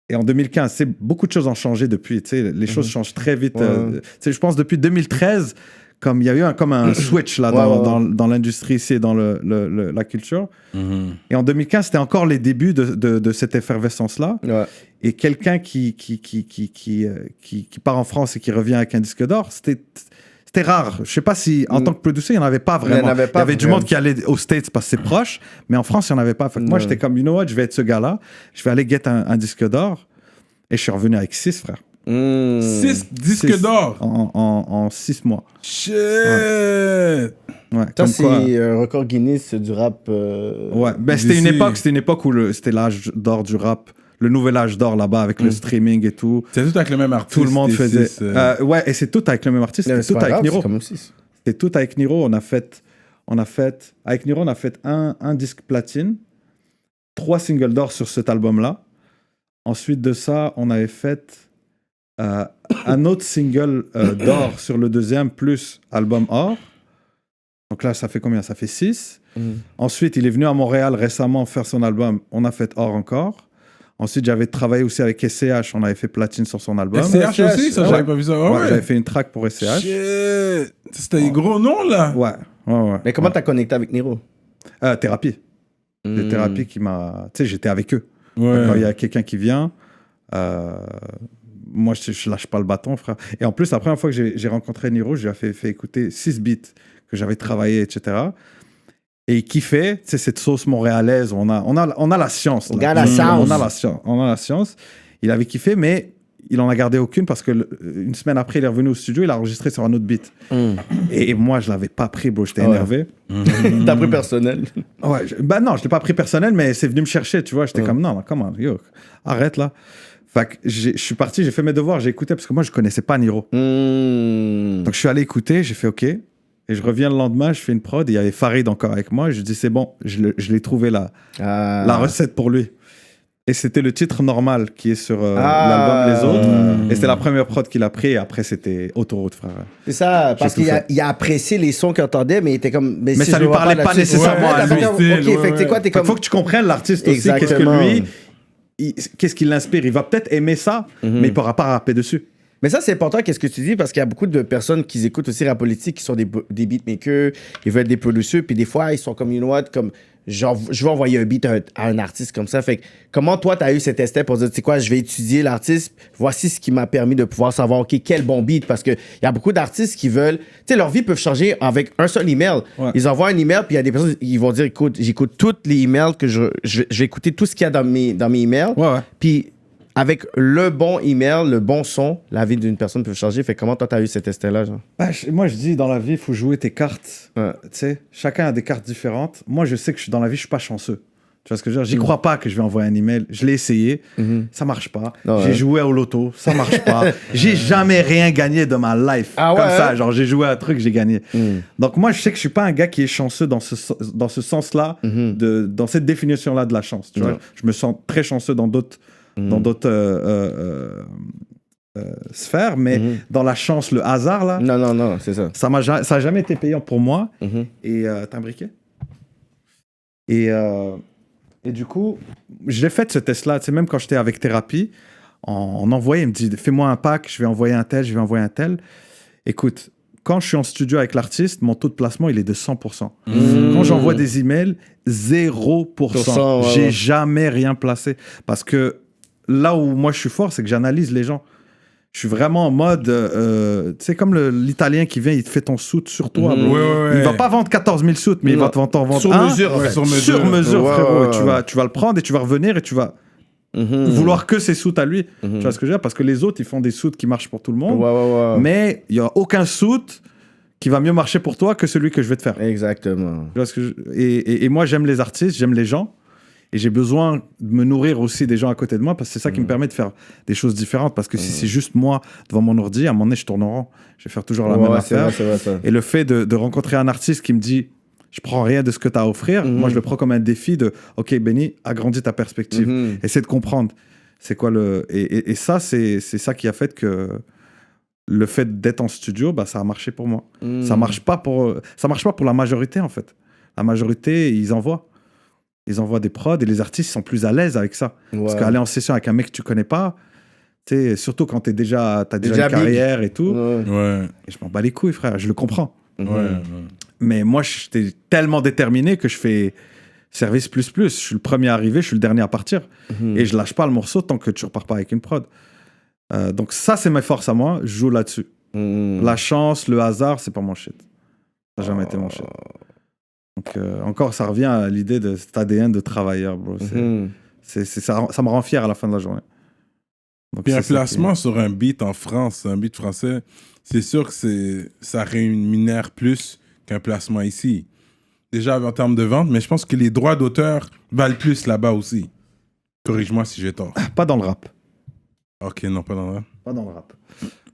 Et en 2015, beaucoup de choses ont changé depuis. Tu sais, les choses changent très vite. Tu sais, je pense depuis 2013, comme il y a eu comme un switch là, dans l'industrie ici et dans la culture. Et en 2015, c'était encore les débuts de cette effervescence-là. Ouais. Et quelqu'un qui part en France et qui revient avec un disque d'or, c'était rare. Je sais pas si, en tant que producer, il n'y en avait pas vraiment. Il y avait du monde qui allait aux States parce que c'est proche, mais en France, il n'y en avait pas. Fait que moi, j'étais comme, you know what, je vais être ce gars-là, je vais aller get un disque d'or. Et je suis revenu avec 6 frères. 6 disques d'or en 6 mois. Shit. Ouais, ça, c'est un record Guinness du rap. Ouais, ben, c'était une époque où c'était l'âge d'or du rap. Le nouvel âge d'or là-bas avec le streaming et tout. C'est tout avec le même artiste. Tout le monde faisait. Ouais, et c'est tout avec le même artiste. C'est tout avec Niro. C'est tout avec Niro. Avec Niro, on a fait un disque platine, 3 singles d'or sur cet album-là. Ensuite de ça, on avait fait un autre single d'or sur le deuxième, plus album or. Donc là, ça fait combien? Ça fait 6. Ensuite, il est venu à Montréal récemment faire son album. On a fait or encore. Ensuite, j'avais travaillé aussi avec SCH. On avait fait platine sur son album. SCH aussi? Ça, j'avais pas vu ça. Ouais, j'avais fait une track pour SCH. Shit. C'était des gros noms, là. Ouais. Mais comment t'as connecté avec Niro? Thérapie. C'est Thérapie qui m'a... Tu sais, j'étais avec eux. Ouais. Quand il y a quelqu'un qui vient, moi, je lâche pas le bâton, frère. Et en plus, la première fois que j'ai rencontré Niro, je lui ai fait écouter 6 beats que j'avais travaillé, etc. Et il kiffait, tu sais, cette sauce montréalaise. On a la science. On a la science. Il avait kiffé, mais il en a gardé aucune parce que une semaine après, il est revenu au studio, il a enregistré sur un autre beat. Et moi, je l'avais pas pris, bro. J'étais énervé. T'as pris personnel? Ouais. Non, je l'ai pas pris personnel, mais c'est venu me chercher, tu vois. J'étais comme, non, comment, yo, arrête là. Fait que je suis parti, j'ai fait mes devoirs, j'ai écouté parce que moi, je connaissais pas Niro. Donc, je suis allé écouter, j'ai fait OK. Et je reviens le lendemain, je fais une prod, et il y avait Farid encore avec moi. Et je dis, c'est bon, je l'ai trouvé la recette pour lui. Et c'était le titre normal qui est sur l'album Les Autres. Et c'était la première prod qu'il a pris. Et après, c'était Autoroute, frère. C'est ça, parce J'ai tout qu'il a apprécié les sons qu'il entendait, mais il était comme. Mais si ça je lui le vois parlait pas là-dessus- nécessairement à lui. Ok, fait que t'es quoi, t'es comme. Il faut que tu comprennes l'artiste aussi. Qu'est-ce Exactement. que lui, qu'est-ce qui l'inspire? Il va peut-être aimer ça, mais il pourra pas rapper dessus. Mais ça, c'est important, qu'est-ce que tu dis, parce qu'il y a beaucoup de personnes qui écoutent aussi rap politique, qui sont des beatmakers, ils veulent être des producers, puis des fois, ils sont comme, you know what, comme, genre, je veux envoyer un beat à un artiste comme ça. Fait que, comment toi, t'as eu cet instinct pour dire, tu sais quoi, je vais étudier l'artiste, voici ce qui m'a permis de pouvoir savoir, OK, quel bon beat, parce qu'il y a beaucoup d'artistes qui veulent, tu sais, leur vie peut changer avec un seul email. Ouais. Ils envoient un email, puis il y a des personnes, ils vont dire, écoute, j'écoute tous les emails que je vais écouter tout ce qu'il y a dans mes emails. Ouais. Puis, avec le bon email, le bon son, la vie d'une personne peut changer. Fait comment toi, t'as eu cet instinct-là, genre? Moi, je dis, dans la vie, il faut jouer tes cartes. Ouais. Tu sais, chacun a des cartes différentes. Moi, je sais que dans la vie, je suis pas chanceux. Tu vois ce que je veux dire? J'y crois pas que je vais envoyer un email. Je l'ai essayé, ça marche pas. Ah ouais. J'ai joué au loto, ça marche pas. J'ai jamais rien gagné de ma life. Ah comme ouais, ça, hein? genre j'ai joué à un truc, j'ai gagné. Donc moi, je sais que je suis pas un gars qui est chanceux dans ce sens-là, dans cette définition-là de la chance. Tu vois? Je me sens très chanceux dans d'autres sphères, mais dans la chance, le hasard, là, Non, c'est ça. ça a jamais été payant pour moi. Et t'as un briquet? Et du coup, j'ai fait ce test-là. Tu sais, même quand j'étais avec Thérapie, on envoyait, il me dit, fais-moi un pack, je vais envoyer un tel, je vais envoyer un tel. Écoute, quand je suis en studio avec l'artiste, mon taux de placement, il est de 100%. Quand j'envoie des emails, 0%. J'ai jamais rien placé. Parce que là où moi je suis fort, c'est que j'analyse les gens. Je suis vraiment en mode, tu sais, comme l'Italien qui vient, il te fait ton soute sur toi. bro. Il va pas vendre 14 000 soutes, mais il va t'en vendre Sur un. mesure, en fait. Sur mesure, frérot. Ouais. Tu vas le prendre et tu vas revenir et tu vas vouloir que ses soutes à lui. Tu vois ce que je veux dire? Parce que les autres, ils font des soutes qui marchent pour tout le monde. Mais il n'y a aucun soute qui va mieux marcher pour toi que celui que je vais te faire. Exactement. Tu vois ce que et moi, j'aime les artistes, j'aime les gens. Et j'ai besoin de me nourrir aussi des gens à côté de moi parce que c'est ça qui me permet de faire des choses différentes. Parce que si c'est juste moi devant mon ordi, à un moment donné, je tourne en rond. Je vais faire toujours la même affaire. C'est vrai, ça. Et le fait de rencontrer un artiste qui me dit je prends rien de ce que tu as à offrir, moi je le prends comme un défi de OK, Benny, agrandis ta perspective. Essaie de comprendre. C'est quoi le. Et ça, c'est ça qui a fait que le fait d'être en studio, bah, ça a marché pour moi. Ça marche pas pour la majorité, en fait. La majorité, ils envoient. Ils envoient des prods et les artistes sont plus à l'aise avec ça. Parce qu'aller en session avec un mec que tu connais pas, surtout quand t'as déjà une carrière et tout, je m'en bats les couilles, frère, je le comprends. Mais moi, j'étais tellement déterminé que je fais service plus. Je suis le premier à arriver, je suis le dernier à partir. Et je lâche pas le morceau tant que tu repars pas avec une prod. Donc ça, c'est mes forces à moi, je joue là-dessus. La chance, le hasard, c'est pas mon shit. Ça n'a jamais été mon shit. Donc, encore, ça revient à l'idée de cet ADN de travailleur, bro. Ça me rend fier à la fin de la journée. Donc, puis un placement sur un beat en France, un beat français, c'est sûr que ça rémunère plus qu'un placement ici. Déjà en termes de vente, mais je pense que les droits d'auteur valent plus là-bas aussi. Corrige-moi si j'ai tort. Pas dans le rap. Ok, non, pas dans le rap. Pas dans le rap.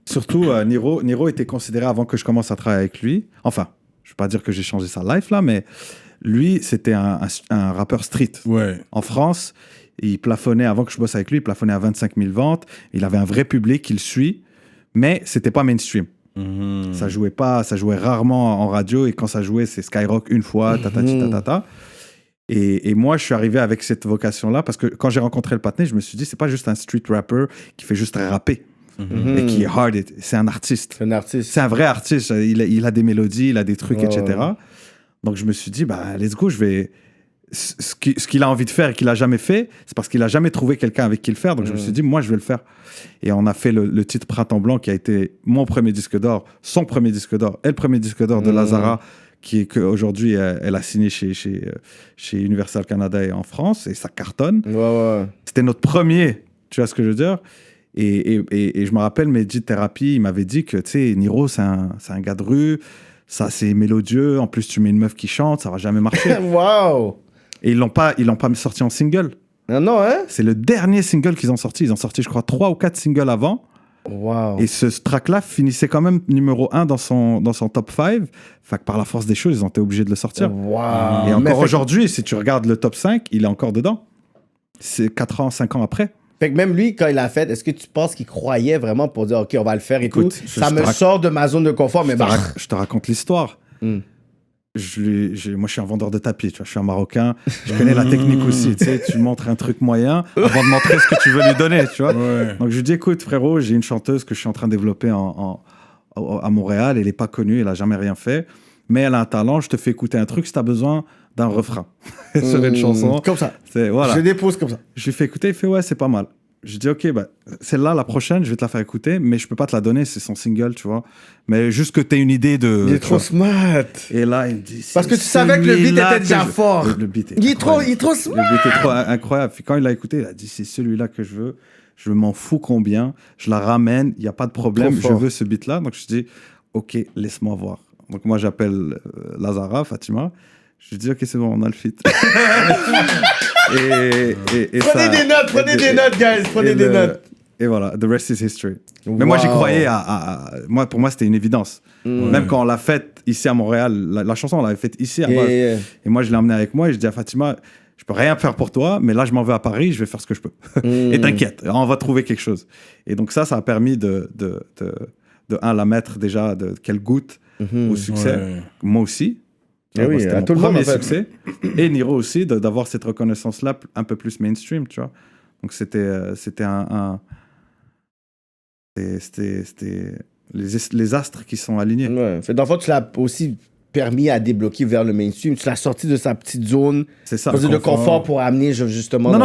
Surtout, Niro était considéré avant que je commence à travailler avec lui. Enfin, je ne vais pas dire que j'ai changé sa life là, mais lui, c'était un rappeur street. Ouais. En France, il plafonnait, avant que je bosse avec lui, il plafonnait à 25 000 ventes. Il avait un vrai public qui le suit, mais c'était pas mainstream. Ça jouait rarement en radio, et quand ça jouait, c'est Skyrock une fois, tatata. Et moi, je suis arrivé avec cette vocation-là, parce que quand j'ai rencontré le Patiné, je me suis dit, c'est pas juste un street rapper qui fait juste rapper. Et qui est hard, c'est un artiste. C'est un vrai artiste. Il a des mélodies, il a des trucs, etc. Donc je me suis dit, bah, let's go, ce qu'il a envie de faire et qu'il a jamais fait, c'est parce qu'il a jamais trouvé quelqu'un avec qui le faire. Donc je me suis dit, moi, je vais le faire. Et on a fait le titre Printemps Blanc, qui a été mon premier disque d'or, son premier disque d'or, et le premier disque d'or de Lazara, qu'aujourd'hui, elle a signé chez Universal Canada et en France, et ça cartonne. C'était notre premier, tu vois ce que je veux dire? Et je me rappelle, Mehdi de Thérapie, il m'avait dit que, tu sais, Niro, c'est un gars de rue, ça, c'est mélodieux, en plus, tu mets une meuf qui chante, ça va jamais marcher. Et ils l'ont pas sorti en single. Non, hein? C'est le dernier single qu'ils ont sorti. Ils ont sorti, je crois, 3 ou 4 singles avant. Et ce track-là finissait quand même numéro 1 dans son top 5. Fait que par la force des choses, ils ont été obligés de le sortir. Et encore aujourd'hui, si tu regardes le top 5, il est encore dedans. C'est 4 ans, 5 ans après. Fait que même lui, quand il l'a fait, est-ce que tu penses qu'il croyait vraiment pour dire, OK, on va le faire et Écoute, tout? Ça me sort de ma zone de confort, mais je te raconte l'histoire. Moi, je suis un vendeur de tapis, tu vois, je suis un Marocain, je connais la technique aussi, tu sais, tu montres un truc moyen avant de montrer ce que tu veux lui donner, tu vois. Ouais. Donc je lui dis, écoute, frérot, j'ai une chanteuse que je suis en train de développer à Montréal, elle n'est pas connue, elle n'a jamais rien fait, mais elle a un talent, je te fais écouter un truc si tu as besoin d'un refrain sur une chanson. Comme ça. Voilà. Je dépose comme ça. Je lui fais écouter, il fait, ouais, c'est pas mal. Je dis, ok, bah, celle-là, la prochaine, je vais te la faire écouter, mais je peux pas te la donner, c'est son single, tu vois. Mais juste que tu aies une idée de. Il est trop smart. Et là, il me dit. Parce que tu savais que le beat celui-là était déjà que fort. Le beat est Il est trop incroyable. smart. Le beat est trop incroyable. Puis quand il l'a écouté, il a dit, c'est celui-là que je veux. Je m'en fous combien. Je la ramène, il n'y a pas de problème. Trop Je fort. veux ce beat-là. Donc je dis, ok, laisse-moi voir. Donc moi, j'appelle Lazara, Fatima. Je lui dis, ok, c'est bon, on a le feat. et Prenez des notes, guys. Prenez des notes. Et voilà, the rest is history. Mais moi, j'y croyais moi, pour moi, c'était une évidence. Même quand on l'a faite ici à Montréal, la chanson, on l'avait faite ici à base. Et moi, je l'ai emmenée avec moi et je dis à Fatima, je peux rien faire pour toi, mais là, je m'en vais à Paris, je vais faire ce que je peux. Et t'inquiète, on va trouver quelque chose. Et donc ça a permis de la mettre déjà, qu'elle goûte au succès. Ouais. Moi aussi. Oui, c'était à mon tout le monde, premier en fait. succès. Et Niro aussi, d'avoir cette reconnaissance-là un peu plus mainstream, tu vois. Donc c'était les astres qui sont alignés. Ouais. Fait, dans le fond, tu l'as aussi permis à débloquer vers le mainstream. Tu l'as sorti de sa petite zone C'est ça. de confort pour amener justement...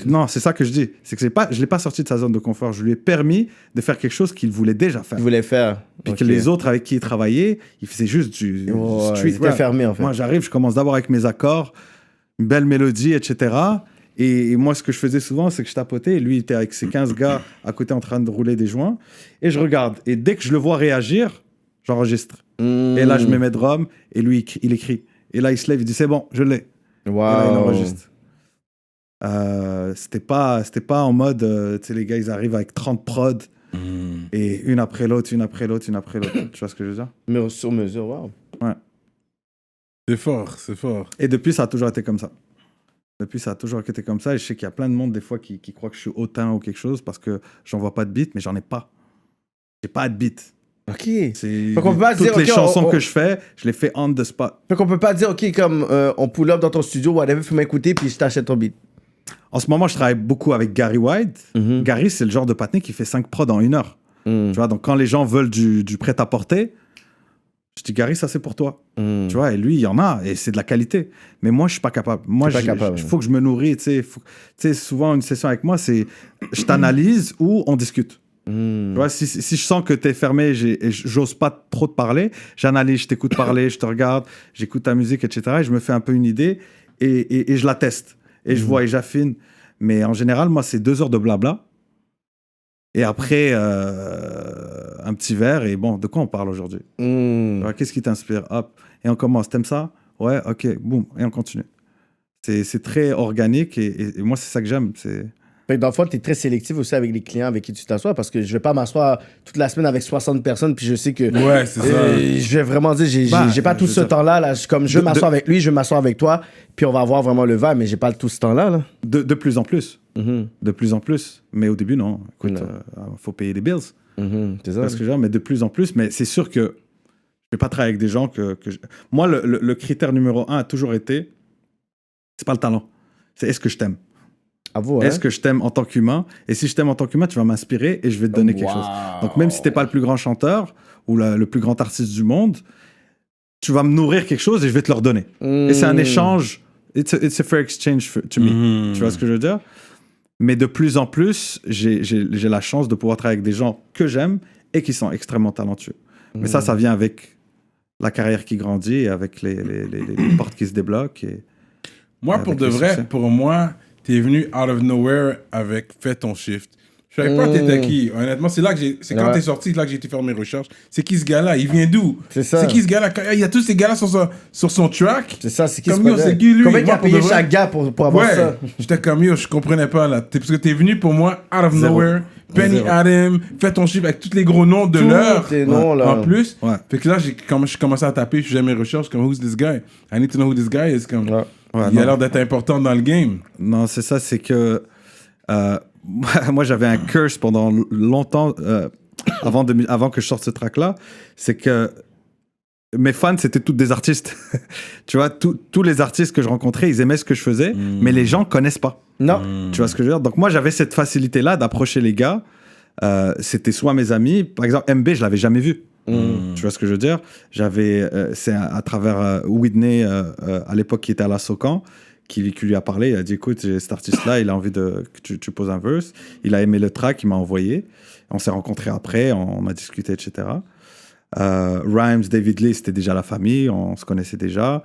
Non, c'est ça que je dis. C'est que je l'ai pas sorti de sa zone de confort. Je lui ai permis de faire quelque chose qu'il voulait déjà faire. Tu voulais faire. Puis que les autres avec qui il travaillait, il faisait juste du street C'était rap. fermé, en fait. Moi, j'arrive, je commence d'abord avec mes accords, une belle mélodie, etc. Et moi, ce que je faisais souvent, c'est que je tapotais. Et lui, il était avec ses 15 gars à côté en train de rouler des joints. Et je regarde. Et dès que je le vois réagir, j'enregistre. Et là, je mets mes drums. Et lui, il écrit. Et là, il se lève, il dit, c'est bon, je l'ai. Et là, il enregistre. C'était pas en mode, tu sais, les gars, ils arrivent avec 30 prods. Et une après l'autre. Tu vois ce que je veux dire? Mais sur mesure, wow. Ouais. C'est fort. Et depuis, ça a toujours été comme ça. Et je sais qu'il y a plein de monde, des fois, qui croient que je suis hautain ou quelque chose parce que j'envoie pas de beat, mais j'en ai pas. J'ai pas de beat. OK. C'est Fait qu'on peut pas toutes dire, les OK, chansons que je fais, je les fais on the spot. Fait qu'on peut pas dire, OK, comme on pull up dans ton studio, whatever, fais-moi écouter, puis je t'achète ton beat. En ce moment, je travaille beaucoup avec Gary White. Gary, c'est le genre de patiné qui fait 5 prods en 1 heure. Tu vois, donc quand les gens veulent du prêt-à-porter, je dis, Gary, ça c'est pour toi. Tu vois, et lui, il y en a, et c'est de la qualité. Mais moi, je suis pas capable. Moi, il faut que je me nourris. Tu sais, souvent, une session avec moi, c'est je t'analyse ou on discute. Tu vois, si je sens que t'es fermé et j'ose pas trop te parler, j'analyse, je t'écoute parler, je te regarde, j'écoute ta musique, etc. Et je me fais un peu une idée et je la teste. Et je vois et j'affine. Mais en général, moi, c'est 2 heures de blabla. Et après, un petit verre. Et bon, de quoi on parle aujourd'hui? Qu'est-ce qui t'inspire? Hop. Et on commence. T'aimes ça? Ouais, ok, boum. Et on continue. C'est très organique. Et moi, c'est ça que j'aime. Fait que dans le fond, tu es très sélectif aussi avec les clients avec qui tu t'assois parce que je vais pas m'asseoir toute la semaine avec 60 personnes puis je sais que Ouais, c'est ça. je vais vraiment dire j'ai pas tout ce temps-là là, comme je m'assois avec lui, je m'assois avec toi puis on va avoir vraiment le vibe mais j'ai pas tout ce temps-là là. De plus en plus. De plus en plus. Mais au début, non. Écoute, faut payer les bills. C'est ça. Parce que mais de plus en plus. Mais c'est sûr que je vais pas travailler avec des gens Moi, le critère numéro 1 a toujours été, c'est pas le talent. C'est est-ce que je t'aime? Est-ce que je t'aime en tant qu'humain? Et si je t'aime en tant qu'humain, tu vas m'inspirer et je vais te donner quelque chose. Donc même si t'es pas le plus grand chanteur ou le plus grand artiste du monde, tu vas me nourrir quelque chose et je vais te le redonner. Et c'est un échange. It's a fair exchange to me. Tu vois ce que je veux dire? Mais de plus en plus, j'ai la chance de pouvoir travailler avec des gens que j'aime et qui sont extrêmement talentueux. Mais ça vient avec la carrière qui grandit et avec les portes qui se débloquent. Moi, pour de vrai, succès. pour moi, t'es venu out of nowhere avec Fais ton shift. Je savais pas t'étais qui. Honnêtement, c'est quand t'es sorti là que j'ai été faire mes recherches. C'est qui ce gars-là? Il vient d'où? C'est ça. C'est qui ce gars-là? Il y a tous ces gars-là sur son track. C'est ça, c'est qui Comme ce c'est qui lui? Combien il Moi, a pour de payé vrai, chaque gars pour avoir ouais, ça? j'étais comme je comprenais pas là. Parce que t'es venu pour moi out of nowhere. Penny Adam, Fais ton shift avec tous les gros noms de l'heure. Tes noms, là. En plus. Ouais. Fait que là, j'ai commencé à taper, je faisais mes recherches comme who's this guy? I need to know who this guy is. Comme. Ouais. Ouais, Il a non. l'air d'être important dans le game. Non, c'est ça, c'est que moi j'avais un curse pendant longtemps avant que je sorte ce track-là. C'est que mes fans, c'était tous des artistes. Tu vois, tous les artistes que je rencontrais, ils aimaient ce que je faisais, mais les gens connaissent pas. Non. Tu vois ce que je veux dire? Donc moi j'avais cette facilité-là d'approcher les gars. C'était soit mes amis, par exemple MB, je l'avais jamais vu. Tu vois ce que je veux dire? C'est à travers Whitney, à l'époque, qui était à la Socan, qui lui a parlé. Il a dit, écoute, j'ai cet artiste-là, il a envie que tu poses un verse. Il a aimé le track, il m'a envoyé. On s'est rencontrés après, on a discuté, etc. Rhymes, David Lee, c'était déjà la famille, on se connaissait déjà.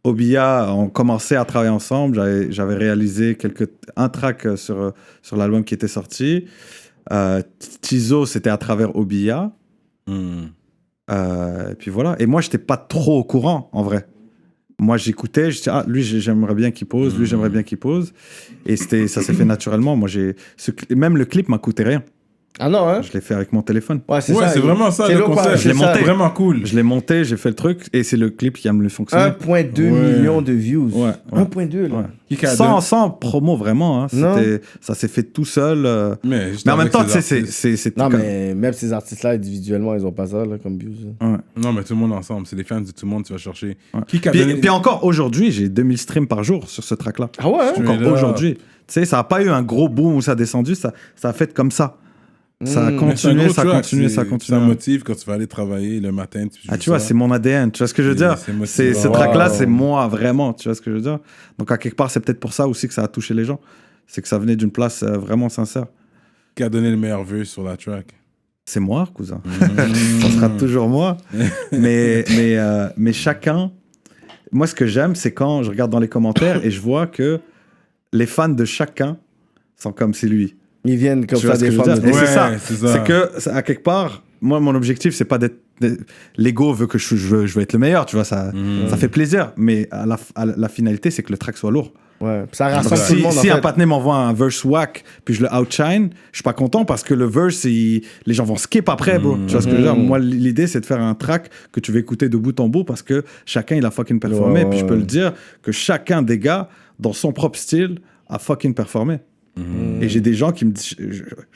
Obia, on commençait à travailler ensemble. J'avais réalisé un track sur l'album qui était sorti. Tizo, c'était à travers Obia. Et puis voilà. Et moi, j'étais pas trop au courant, en vrai. Moi, j'écoutais, je disais, lui, j'aimerais bien qu'il pose, lui, j'aimerais bien qu'il pose. Et ça s'est fait naturellement. Moi, même le clip m'a coûté rien. Ah non, hein? Je l'ai fait avec mon téléphone. Ouais, c'est Ouais, ça. c'est vraiment ça, le concept. Je l'ai monté. Vraiment cool. Je l'ai monté, j'ai fait le truc, et c'est le clip qui a me fonctionné. 1,2 million de views. Ouais, ouais. 1,2 là. Ouais. Sans promo, vraiment. Hein. Ça s'est fait tout seul. Mais en même temps, tu sais, c'est Non, tout mais même ces artistes-là, individuellement, ils ont pas ça là, comme views. Ouais. Non, mais tout le monde ensemble. C'est des fans de tout le monde, tu vas chercher. Ouais. Puis encore aujourd'hui, j'ai 2000 streams par jour sur ce track-là. Ah ouais? Hein? Encore aujourd'hui. Tu sais, ça n'a pas eu un gros boom où ça a descendu, ça a fait comme ça. Ça a continué, ça a continué, ça a continué. Ça motive quand tu vas aller travailler le matin. Tu vois, c'est mon ADN. Tu vois ce que je veux dire? Ce track-là, c'est moi, vraiment. Tu vois ce que je veux dire? Donc, à quelque part, c'est peut-être pour ça aussi que ça a touché les gens. C'est que ça venait d'une place vraiment sincère. Qui a donné le meilleur vœu sur la track? C'est moi, cousin. Ça sera toujours moi. Mais chacun... Moi, ce que j'aime, c'est quand je regarde dans les commentaires et je vois que les fans de chacun sont comme c'est lui. Ils viennent comme Tu ça vois ce des que je veux fois. dire? Et Ouais, c'est c'est ça. C'est que, à quelque part, moi, mon objectif, c'est pas d'être... L'ego veut que je veux être le meilleur, tu vois, ça fait plaisir. Mais à la finalité, c'est que le track soit lourd. Ouais. Ça rassemble tout le monde. Si un partenaire m'envoie un verse whack, puis je le outshine, je suis pas content parce que le verse, les gens vont skip après, bro. Tu vois ce que je veux dire? Moi, l'idée, c'est de faire un track que tu vas écouter de bout en bout parce que chacun, il a fucking performé. Puis je peux le dire que chacun des gars, dans son propre style, a fucking performé. Et j'ai des gens qui me disent...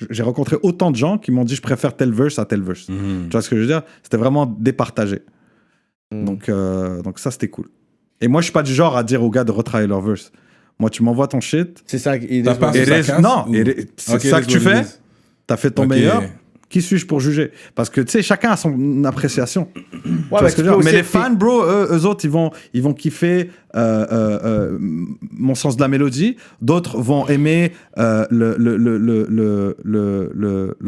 J'ai rencontré autant de gens qui m'ont dit je préfère tel verse à tel verse. Tu vois ce que je veux dire? C'était vraiment départagé. Donc ça, c'était cool. Et moi, je suis pas du genre à dire aux gars de retravailler leur verse. Moi, tu m'envoies ton shit. C'est ça. T'as pas Et ça casse, non, ou- c'est Ok, ça que tu let's go, fais. let's- T'as fait ton Ok. meilleur. Qui suis-je pour juger? Parce que, tu sais, chacun a son appréciation. Tu vois mais ce que tu je veux peux dire? Mais aussi les être- fans, bro, eux autres, ils vont kiffer mon sens de la mélodie. D'autres vont aimer le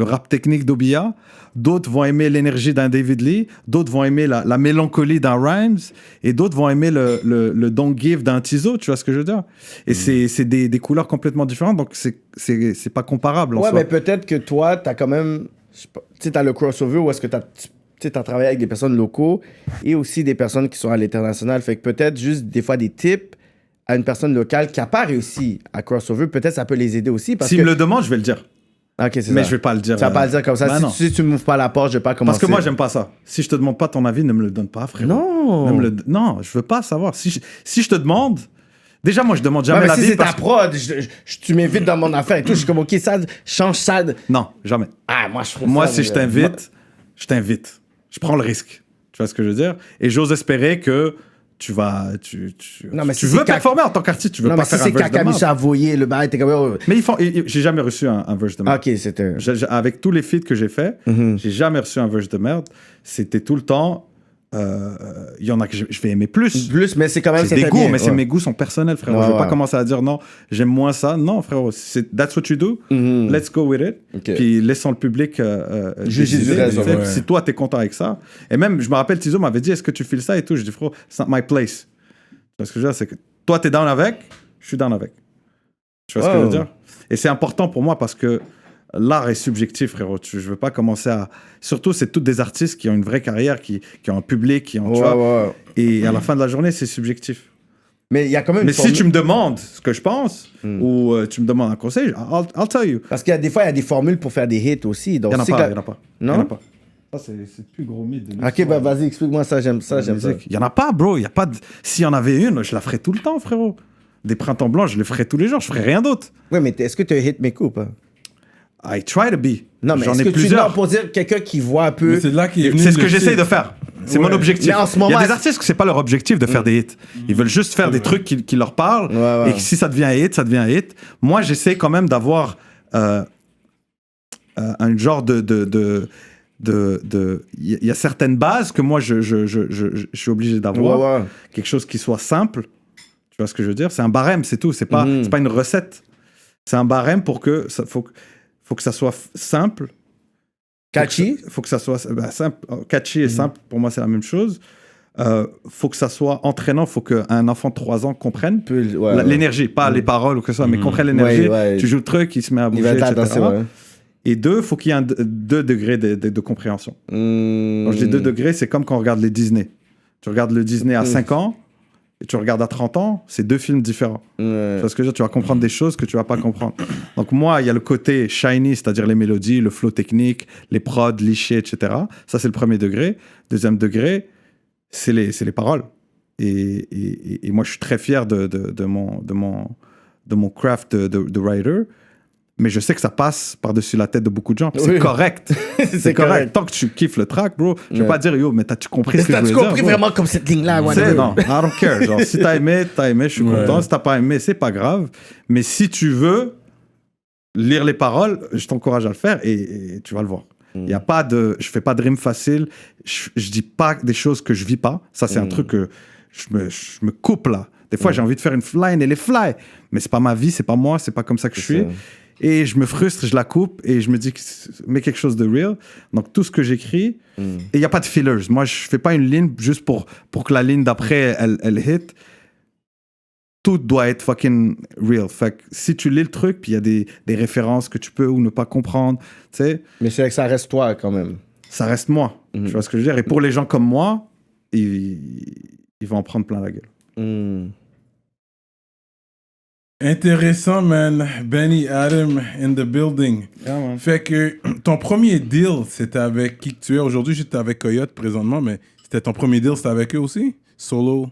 rap technique d'Obia. D'autres vont aimer l'énergie d'un David Lee. D'autres vont aimer la mélancolie d'un Rhymes. Et d'autres vont aimer le don't give d'un Tizo. Tu vois ce que je veux dire? Et c'est des couleurs complètement différentes. Donc, c'est pas comparable en Ouais, soi. mais peut-être que toi, t'as quand même. Tu sais, t'as le crossover où est-ce que t'as travaillé avec des personnes locaux et aussi des personnes qui sont à l'international. Fait que peut-être juste des fois des tips à une personne locale qui n'a pas réussi à crossover, peut-être ça peut les aider aussi. Parce S'il que... me le demande, je vais le dire. Ok, c'est Mais ça. je vais pas le dire. Tu vas pas le dire comme ça. Bah non. Si tu m'ouvres pas la porte, je vais pas commencer. Parce que moi, j'aime pas ça. Si je te demande pas ton avis, ne me le donne pas, frère. Non. Non, je veux pas savoir. Si je te demande... Déjà, moi, je demande Ouais, jamais mais l'avis. si c'est ta parce que- prod, tu m'invites dans mon affaire et tout, je suis comme, ok, ça, change ça. Non, jamais. Ah, moi, je trouve Moi, ça, si je t'invite, je t'invite. Je prends le risque. Tu vois ce que je veux dire? Et j'ose espérer que tu vas... Non, mais tu si veux c'est performer en tant qu'artiste, tu veux Non, pas mais si faire un c'est verse de Kakami merde. Savoyer, le bail, t'es comme, oh. Mais j'ai jamais reçu un verse de merde. Ok, c'était. Avec tous les feats que j'ai fait, j'ai jamais reçu un verse de merde. C'était tout le temps... Il y en a que je vais aimer plus. Plus, mais c'est quand même. C'est des c'était goûts, bien, mais ouais. mes goûts sont personnels, frérot. Ouais, Je vais pas ouais. commencer à dire non, j'aime moins ça. Non, frérot, that's what you do. Let's go with it. Ok. Puis laissons le public Juger du décider, reste, tu sais. ouais. Puis si toi, t'es content avec ça. Et même, je me rappelle, Tizo m'avait dit, est-ce que tu files ça et tout? Je dis, frérot, it's not my place. Tu vois ce que je veux dire? C'est que toi, t'es down avec, je suis down avec. Tu vois ce que je veux dire? Et c'est important pour moi parce que l'art est subjectif, frérot. Je veux pas commencer à... Surtout, c'est tous des artistes qui ont une vraie carrière, qui ont un public, qui ont... tu vois. Ouais. Et à la fin de la journée, c'est subjectif. Mais il y a quand même Mais une si formule- tu me demandes ce que je pense, ou tu me demandes un conseil, I'll tell you. Parce qu'il y a des fois, il y a des formules pour faire des hits aussi. Donc, Il n'y en a c'est pas, que- il n'y en a pas. Non? Il y en a pas. Ça, c'est le plus gros mythe de Ok, bah vas-y, explique-moi ça, j'aime ça. Il y en a pas, bro. Il y a pas de... S'il y en avait une, je la ferais tout le temps, frérot. Des printemps blancs, je les ferais tous les jours. Je ferais rien d'autre. Ouais, mais est-ce que tu as hit mes coups, pas? I try to be. Non, mais j'en est-ce ai que plusieurs. tu pour dire quelqu'un qui voit un peu... Mais c'est de là qu'il est venu C'est ce le que j'essaye shit. de faire. C'est mon Ouais. objectif. Mais en ce moment, il y a des est-ce- artistes que c'est pas leur objectif de faire des hits. Ils veulent juste faire des trucs qui leur parlent. Ouais. Et que si ça devient un hit, ça devient un hit. Moi, j'essaie quand même d'avoir un genre de il y a certaines bases que moi je suis obligé d'avoir. Ouais. Quelque chose qui soit simple. Tu vois ce que je veux dire? C'est un barème, c'est tout. C'est pas une recette. C'est un barème pour que ça faut que ça soit simple. Catchy? Faut que ça soit simple. Catchy et simple, pour moi, c'est la même chose. Faut que ça soit entraînant. Faut qu'un enfant de 3 ans comprenne l'énergie, pas les paroles ou que ça, mais comprenne l'énergie. Ouais. Tu joues le truc, il se met à Il bouger, va etc. danser, ouais. Et 2, faut qu'il y ait 2 degrés de compréhension. Quand je dis 2 degrés, c'est comme quand on regarde les Disney. Tu regardes le Disney à 5 ans et tu regardes à 30 ans, c'est 2 films différents. Tu vois ce que je veux dire? Tu vas comprendre des choses que tu vas pas comprendre. Donc moi, il y a le côté shiny, c'est-à-dire les mélodies, le flow technique, les prods, lichés, etc. Ça, c'est le premier degré. Deuxième degré, c'est les paroles. Et moi, je suis très fier de mon craft de writer. Mais je sais que ça passe par-dessus la tête de beaucoup de gens. C'est correct. C'est correct. Tant que tu kiffes le track, bro, je vais pas dire, yo, mais t'as-tu compris ce que je veux dire? T'as-tu compris vraiment comme cette ligne-là? Non, I don't care. Genre, si t'as aimé, je suis content. Si t'as pas aimé, c'est pas grave. Mais si tu veux lire les paroles, je t'encourage à le faire et tu vas le voir. Il y a pas de... Je fais pas de rime facile. Je dis pas des choses que je vis pas. Ça, c'est un truc que je me coupe, là. Des fois, j'ai envie de faire une line, elle est fly. Mais c'est pas ma vie, c'est pas moi, c'est pas comme ça que je suis. Et je me frustre, je la coupe et je me dis, mets quelque chose de real. Donc, tout ce que j'écris, et il n'y a pas de fillers. Moi, je fais pas une ligne juste pour que la ligne d'après, elle hit. Tout doit être fucking real. Fait que si tu lis le truc, puis il y a des références que tu peux ou ne pas comprendre, tu sais. Mais c'est que ça reste toi, quand même. Ça reste moi. Tu vois ce que je veux dire? Et pour les gens comme moi, ils vont en prendre plein la gueule. Intéressant, man. Benny Adam in the building. Yeah, man. Fait que ton premier deal, c'était avec qui que tu es? Aujourd'hui, j'étais avec Coyote présentement, mais c'était ton premier deal, c'était avec eux aussi? Solo?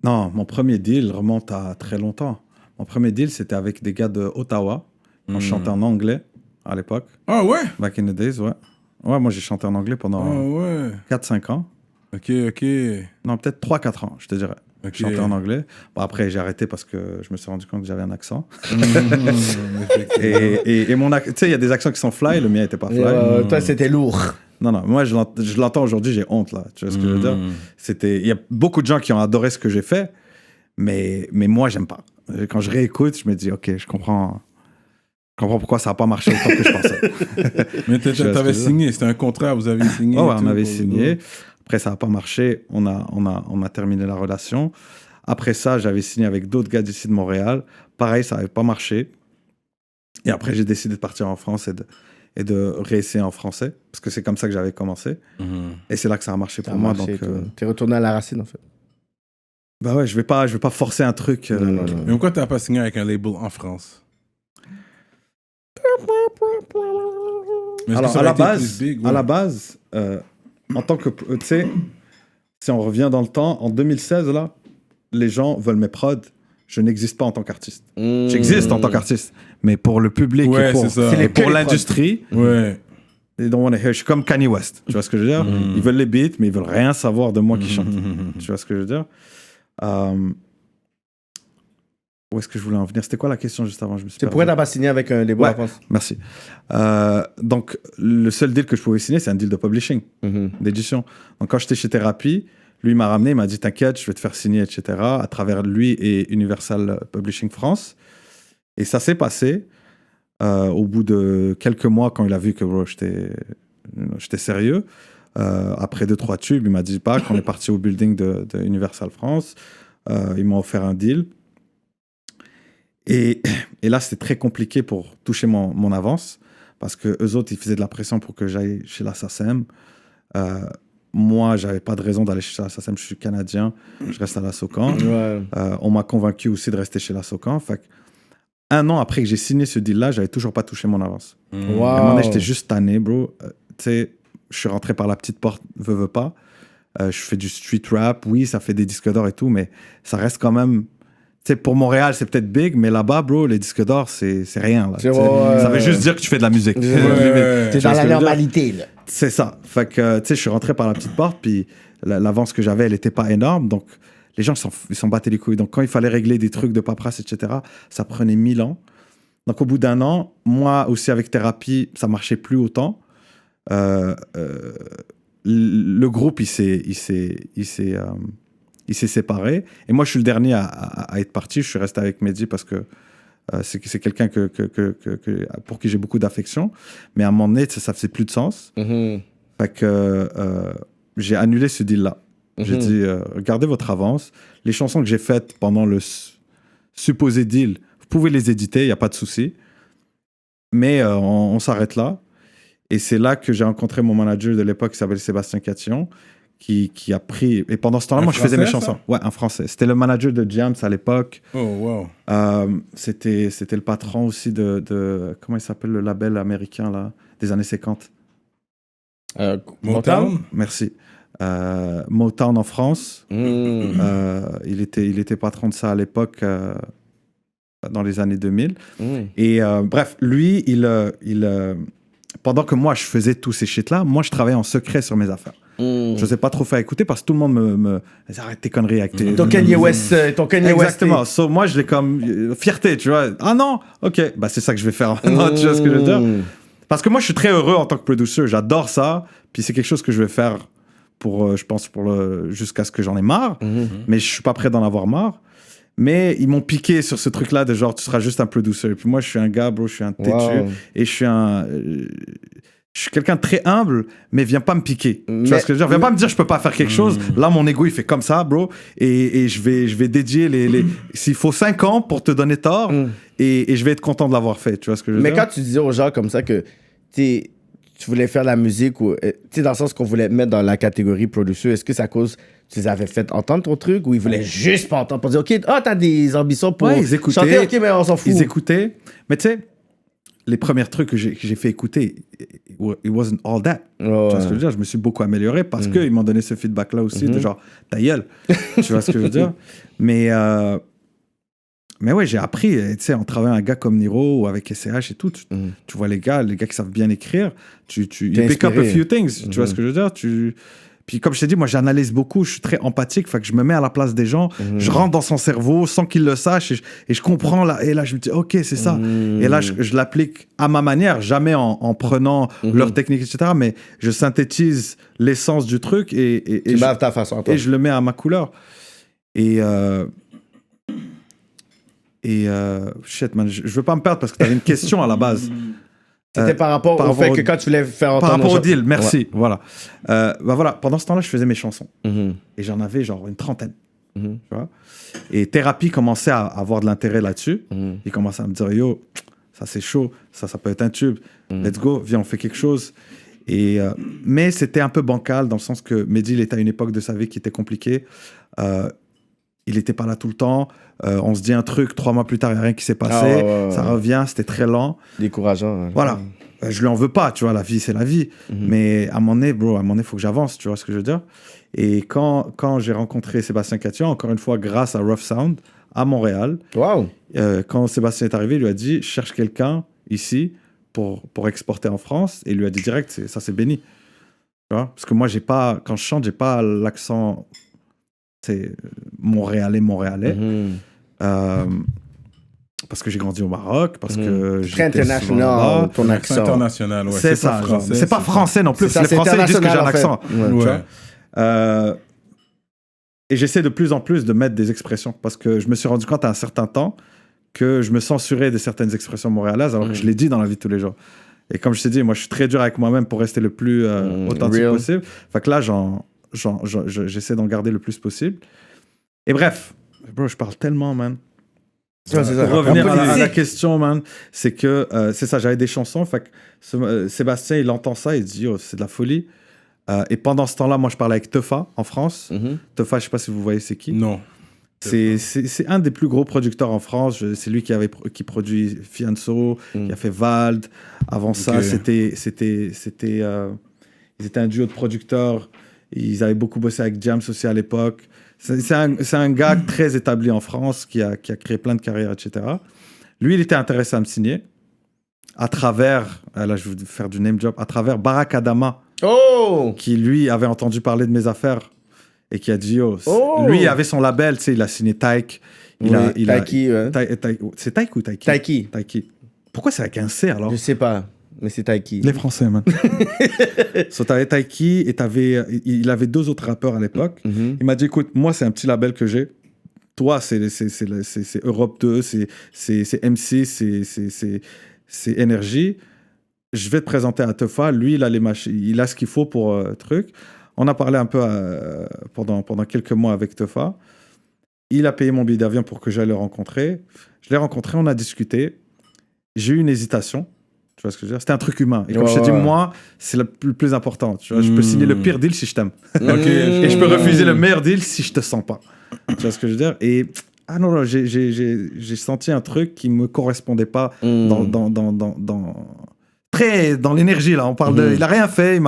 Non, mon premier deal remonte à très longtemps. Mon premier deal, c'était avec des gars de Ottawa. On chantait en anglais à l'époque. Ah ouais? Back in the days, ouais. Ouais, moi, j'ai chanté en anglais pendant Ah ouais. 4-5 ans. Ok. Non, peut-être 3-4 ans, je te dirais. Ok. Chanter en anglais. Bon, après, j'ai arrêté parce que je me suis rendu compte que j'avais un accent. et mon tu sais, il y a des accents qui sont fly, le mien n'était pas fly. Toi, c'était lourd. Non, moi, je l'entends aujourd'hui, j'ai honte, là. Tu vois ce que je veux dire? Il y a beaucoup de gens qui ont adoré ce que j'ai fait, mais moi, j'aime pas. Quand je réécoute, je me dis, OK, je comprends pourquoi ça n'a pas marché autant que je pensais. Mais t'avais signé, c'était un contrat, vous avez signé. Ouais, on avait signé. Après, ça n'a pas marché. On a terminé la relation. Après ça, j'avais signé avec d'autres gars d'ici de Montréal. Pareil, ça n'avait pas marché. Et après, j'ai décidé de partir en France et de réessayer en français. Parce que c'est comme ça que j'avais commencé. Et c'est là que ça a marché pour moi. Donc, t'es retourné à la racine, en fait. Bah ouais, je vais pas forcer un truc. Mais pourquoi t'as pas signé avec un label en France? Alors, à la base, en tant que... Tu sais, si on revient dans le temps, en 2016, là, les gens veulent mes prods. Je n'existe pas en tant qu'artiste. J'existe en tant qu'artiste. Mais pour le public et pour l'industrie... Ouais. They don't wanna hear. Je suis comme Kanye West. Tu vois ce que je veux dire? Ils veulent les beats, mais ils veulent rien savoir de moi qui chante. Tu vois ce que je veux dire? Où est-ce que je voulais en venir? C'était quoi la question juste avant? C'est pourquoi t'as pas signé avec un label en France? Merci. Donc, le seul deal que je pouvais signer, c'est un deal de publishing, d'édition. Donc, quand j'étais chez Thérapie, lui, il m'a ramené, il m'a dit, t'inquiète, je vais te faire signer, etc., à travers lui et Universal Publishing France. Et ça s'est passé au bout de quelques mois, quand il a vu que bro, j'étais sérieux. Après 2-3 tubes, il m'a dit, pas, quand on est parti au building de Universal France, il m'a offert un deal. Et là, c'était très compliqué pour toucher mon avance, parce que eux autres, ils faisaient de la pression pour que j'aille chez la SACEM. Moi, j'avais pas de raison d'aller chez la SACEM. Je suis canadien, je reste à la SOCAN. On m'a convaincu aussi de rester chez la SOCAN. Fait un an après que j'ai signé ce deal-là, j'avais toujours pas touché mon avance. À un moment donné, j'étais juste tanné, bro. Tu sais, je suis rentré par la petite porte, veux pas. Je fais du street rap, oui, ça fait des disques d'or et tout, mais ça reste quand même... Tu sais, pour Montréal, c'est peut-être big, mais là-bas, bro, les disques d'or, c'est rien. Là, ça veut juste dire que tu fais de la musique. T'es dans la normalité, là. C'est ça. Fait que, tu sais, je suis rentré par la petite porte, puis l'avance que j'avais, elle n'était pas énorme, donc les gens, ils s'en battaient les couilles. Donc, quand il fallait régler des trucs de paperasse, etc., ça prenait 1000 ans. Donc, au bout d'1 an, moi aussi, avec thérapie, ça marchait plus autant. Le groupe, il s'est séparé. Et moi, je suis le dernier à être parti. Je suis resté avec Mehdi parce que c'est quelqu'un pour qui j'ai beaucoup d'affection. Mais à un moment donné, ça faisait plus de sens. Fait que j'ai annulé ce deal-là. J'ai dit, regardez votre avance. Les chansons que j'ai faites pendant le supposé deal, vous pouvez les éditer, il n'y a pas de souci. Mais on s'arrête là. Et c'est là que j'ai rencontré mon manager de l'époque qui s'appelle Sébastien Catillon, qui a pris... Et pendant ce temps-là, moi, je faisais mes chansons. Ouais, un Français. C'était le manager de Jams à l'époque. Oh, wow. C'était le patron aussi de... Comment il s'appelle le label américain, là, des années 50 Motown. Merci. Motown en France. Il était patron de ça à l'époque, dans les années 2000. Et bref, lui, pendant que moi, je faisais tous ces shit-là, moi, je travaillais en secret sur mes affaires. Je ne sais pas trop faire écouter parce que tout le monde me arrête tes conneries avec tes... Ton Kanye West. Exactement. So, moi, je l'ai comme fierté, tu vois. Ah non, ok, bah, c'est ça que je vais faire. Non, tu vois ce que je veux dire? Parce que moi, je suis très heureux en tant que producer. J'adore ça. Puis c'est quelque chose que je vais faire je pense, jusqu'à ce que j'en ai marre. Mais je ne suis pas prêt d'en avoir marre. Mais ils m'ont piqué sur ce truc-là de genre, tu seras juste un producer. Et puis moi, je suis un gars, bro, je suis un têtu. Wow. Et je suis quelqu'un de très humble, mais viens pas me piquer. Tu vois ce que je veux dire? Viens pas me dire je peux pas faire quelque chose. Là, mon ego, il fait comme ça, bro. Et je vais dédier s'il faut 5 ans pour te donner tort. Et je vais être content de l'avoir fait. Tu vois ce que je veux dire? Mais quand tu disais aux gens comme ça que tu voulais faire de la musique, ou dans le sens qu'on voulait te mettre dans la catégorie producer, est-ce que c'est à cause tu les avais fait entendre ton truc ou ils voulaient juste pas entendre pour dire OK, t'as des ambitions pour chanter, OK, mais on s'en fout. Ils écoutaient. Mais tu sais, les premiers trucs que j'ai fait écouter, it wasn't all that. Tu vois ce que je veux dire? Je me suis beaucoup amélioré parce qu'ils m'ont donné ce feedback-là aussi, de genre, ta gueule. Tu vois ce que je veux dire? Mais ouais, j'ai appris, tu sais, en travaillant avec un gars comme Niro ou avec SCH et tout, tu vois les gars qui savent bien écrire, you pick up a few things, tu vois ce que je veux dire? Puis comme je t'ai dit, moi j'analyse beaucoup, je suis très empathique, fait que je me mets à la place des gens, je rentre dans son cerveau sans qu'il le sache et je comprends là, et là je me dis ok c'est ça, et là je l'applique à ma manière, jamais en prenant leur technique etc, mais je synthétise l'essence du truc et ta façon, et je le mets à ma couleur et shit man, je veux pas me perdre parce que t'avais une question à la base. C'était par rapport au fait que quand tu voulais faire entendre... Par rapport au deal, merci. Voilà. Voilà. Pendant ce temps-là, je faisais mes chansons. Et j'en avais genre une 30aine. Tu vois? Et Thérapie commençait à avoir de l'intérêt là-dessus. Il commençait à me dire, yo, ça c'est chaud, ça peut être un tube. Let's go, viens, on fait quelque chose. Mais c'était un peu bancal dans le sens que Mehdi, il était à une époque de sa vie qui était compliquée. Il n'était pas là tout le temps. On se dit un truc, 3 mois plus tard, il n'y a rien qui s'est passé. Ça revient, c'était très lent. Décourageant. Voilà. Je lui en veux pas, tu vois, la vie, c'est la vie. Mais à un moment donné, bro, il faut que j'avance, tu vois ce que je veux dire? Et quand j'ai rencontré Sébastien Catillon, encore une fois, grâce à Rough Sound, à Montréal, quand Sébastien est arrivé, il lui a dit, je cherche quelqu'un ici pour exporter en France. Et il lui a dit direct, ça c'est béni. Tu vois? Parce que moi, quand je chante, j'ai pas l'accent... C'est montréalais. Parce que j'ai grandi au Maroc, parce que très international, ton accent. International, ouais. C'est ça. C'est pas français non plus. Les Français ils disent que j'ai un accent. Et j'essaie de plus en plus de mettre des expressions parce que je me suis rendu compte à un certain temps que je me censurais de certaines expressions montréalaises alors que je l'ai dit dans la vie de tous les jours. Et comme je t'ai dit, moi je suis très dur avec moi-même pour rester le plus authentique possible. Fait que là, j'essaie d'en garder le plus possible. Et bref, bro, je parle tellement, man. Pour revenir à la question, man, c'est que, c'est ça, j'avais des chansons, fait que Sébastien, il entend ça, il dit, oh, c'est de la folie. Et pendant ce temps-là, moi, je parlais avec Teufa, en France. Teufa, je sais pas si vous voyez c'est qui. Non. C'est un des plus gros producteurs en France. C'est lui qui produit Fianso, qui a fait Vald. Avant ça, c'était ils Ils étaient un duo de producteurs. Ils avaient beaucoup bossé avec James aussi à l'époque. C'est un gars très établi en France qui a créé plein de carrières, etc. Lui, il était intéressé à me signer à travers, là je vais faire du name drop, à travers Barack Adama, qui lui avait entendu parler de mes affaires et qui a dit, lui il avait son label, tu sais, il a signé Taïk. Taiki, ouais. C'est Taïk ou Taiki? Taiki. Pourquoi c'est avec un C alors? Je sais pas, mais c'est Taiki. Les Français, man. So, t'avais Taiki et il avait 2 autres rappeurs à l'époque. Il m'a dit, écoute, moi, c'est un petit label que j'ai. Toi, c'est Europe 2, c'est MC, c'est Énergie. Je vais te présenter à Tefa. Lui, il a ce qu'il faut pour truc. On a parlé un peu pendant quelques mois avec Tefa. Il a payé mon billet d'avion pour que j'aille le rencontrer. Je l'ai rencontré, on a discuté. J'ai eu une hésitation. Tu vois ce que je veux dire? C'était un truc humain. Et comme je t'ai dit, moi, c'est le plus important. Tu vois, je peux signer le pire deal si je t'aime. Et je peux refuser le meilleur deal si je te sens pas. Tu vois ce que je veux dire? Et non, j'ai senti un truc qui me correspondait pas très dans l'énergie là. On parle de, il a rien fait.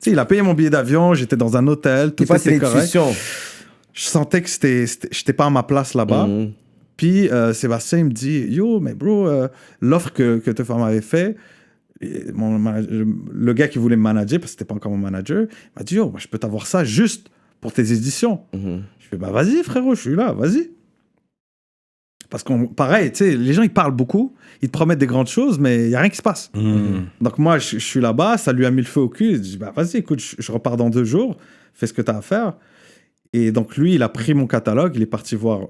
Il a payé mon billet d'avion. J'étais dans un hôtel. Tout était correct. Je sentais que j'étais pas à ma place là-bas. Puis Sébastien, il me dit, yo, mais bro, l'offre que Tefa m'avait fait, le gars qui voulait me manager, parce que c'était pas encore mon manager, il m'a dit, yo, moi, je peux t'avoir ça juste pour tes éditions. Je fais, bah vas-y, frérot, je suis là, vas-y. Parce qu'on, pareil, tu sais, les gens, ils parlent beaucoup, ils te promettent des grandes choses, mais il n'y a rien qui se passe. Donc moi, je suis là-bas, ça lui a mis le feu au cul. Il dit, bah vas-y, écoute, je repars dans 2 jours, fais ce que tu as à faire. Et donc lui, il a pris mon catalogue, il est parti voir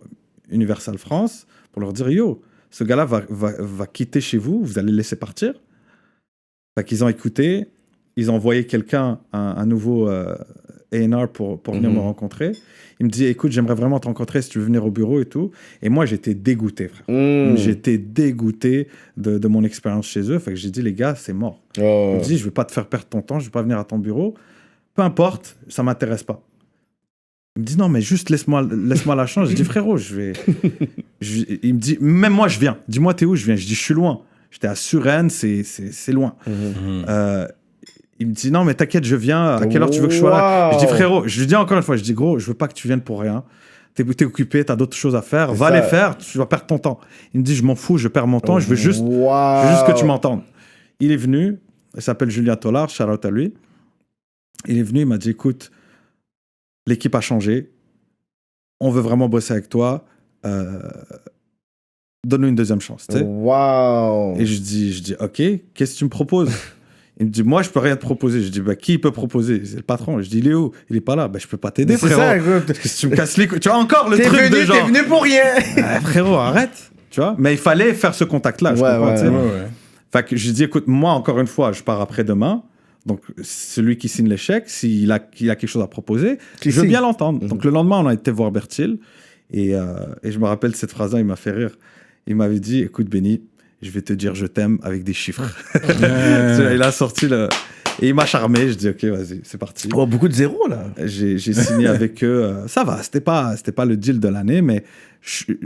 Universal France pour leur dire, yo, ce gars-là va quitter chez vous, vous allez le laisser partir. Fait qu'ils ont écouté, ils ont envoyé quelqu'un, un nouveau A&R pour venir me rencontrer. Il me dit, écoute, j'aimerais vraiment te rencontrer si tu veux venir au bureau et tout. Et moi, j'étais dégoûté, frère. J'étais dégoûté de mon expérience chez eux. Fait que j'ai dit, les gars, c'est mort. Il me dit, je ne vais pas te faire perdre ton temps, je ne vais pas venir à ton bureau. Peu importe, ça ne m'intéresse pas. Il me dit, non, mais juste laisse-moi la chance. Je dis, frérot, il me dit, même moi, je viens. Dis-moi, t'es où? Je viens. Je dis, je suis loin. J'étais à Suresnes, c'est loin. Il me dit, non, mais t'inquiète, je viens. À quelle heure tu veux que je sois là? Je dis, frérot, je lui dis encore une fois, je dis, gros, je veux pas que tu viennes pour rien. T'es occupé, t'as d'autres choses à faire. Va les faire, tu vas perdre ton temps. Il me dit, je m'en fous, je perds mon temps, je veux juste que tu m'entendes. Il est venu, il s'appelle Julien Tollard, shout out à lui. Il est venu, il m'a dit, écoute, l'équipe a changé. On veut vraiment bosser avec toi. Donne-nous une deuxième chance. Tu sais. Et je dis, OK, qu'est-ce que tu me proposes? Il me dit, moi, je peux rien te proposer. Je dis, bah, qui peut proposer? C'est le patron. Je dis, il est où? Il est pas là. Bah, je peux pas t'aider, frérot. C'est ça, que tu me casses les couilles. Tu vois, encore le truc de genre... T'es venu pour rien. Frérot, arrête. Tu vois? Mais il fallait faire ce contact-là. Je comprends, Fait que je dis, écoute, moi, encore une fois, je pars après-demain. Donc, celui qui signe l'échec, s'il a quelque chose à proposer, je veux bien l'entendre. Donc, le lendemain, on a été voir Bertil. Et je me rappelle cette phrase-là, il m'a fait rire. Il m'avait dit, écoute, Benny, je vais te dire je t'aime avec des chiffres. Il a sorti le... Et il m'a charmé. Je dis, OK, vas-y, c'est parti. Oh, beaucoup de zéros, là. J'ai signé avec eux. Ça va, c'était pas le deal de l'année, mais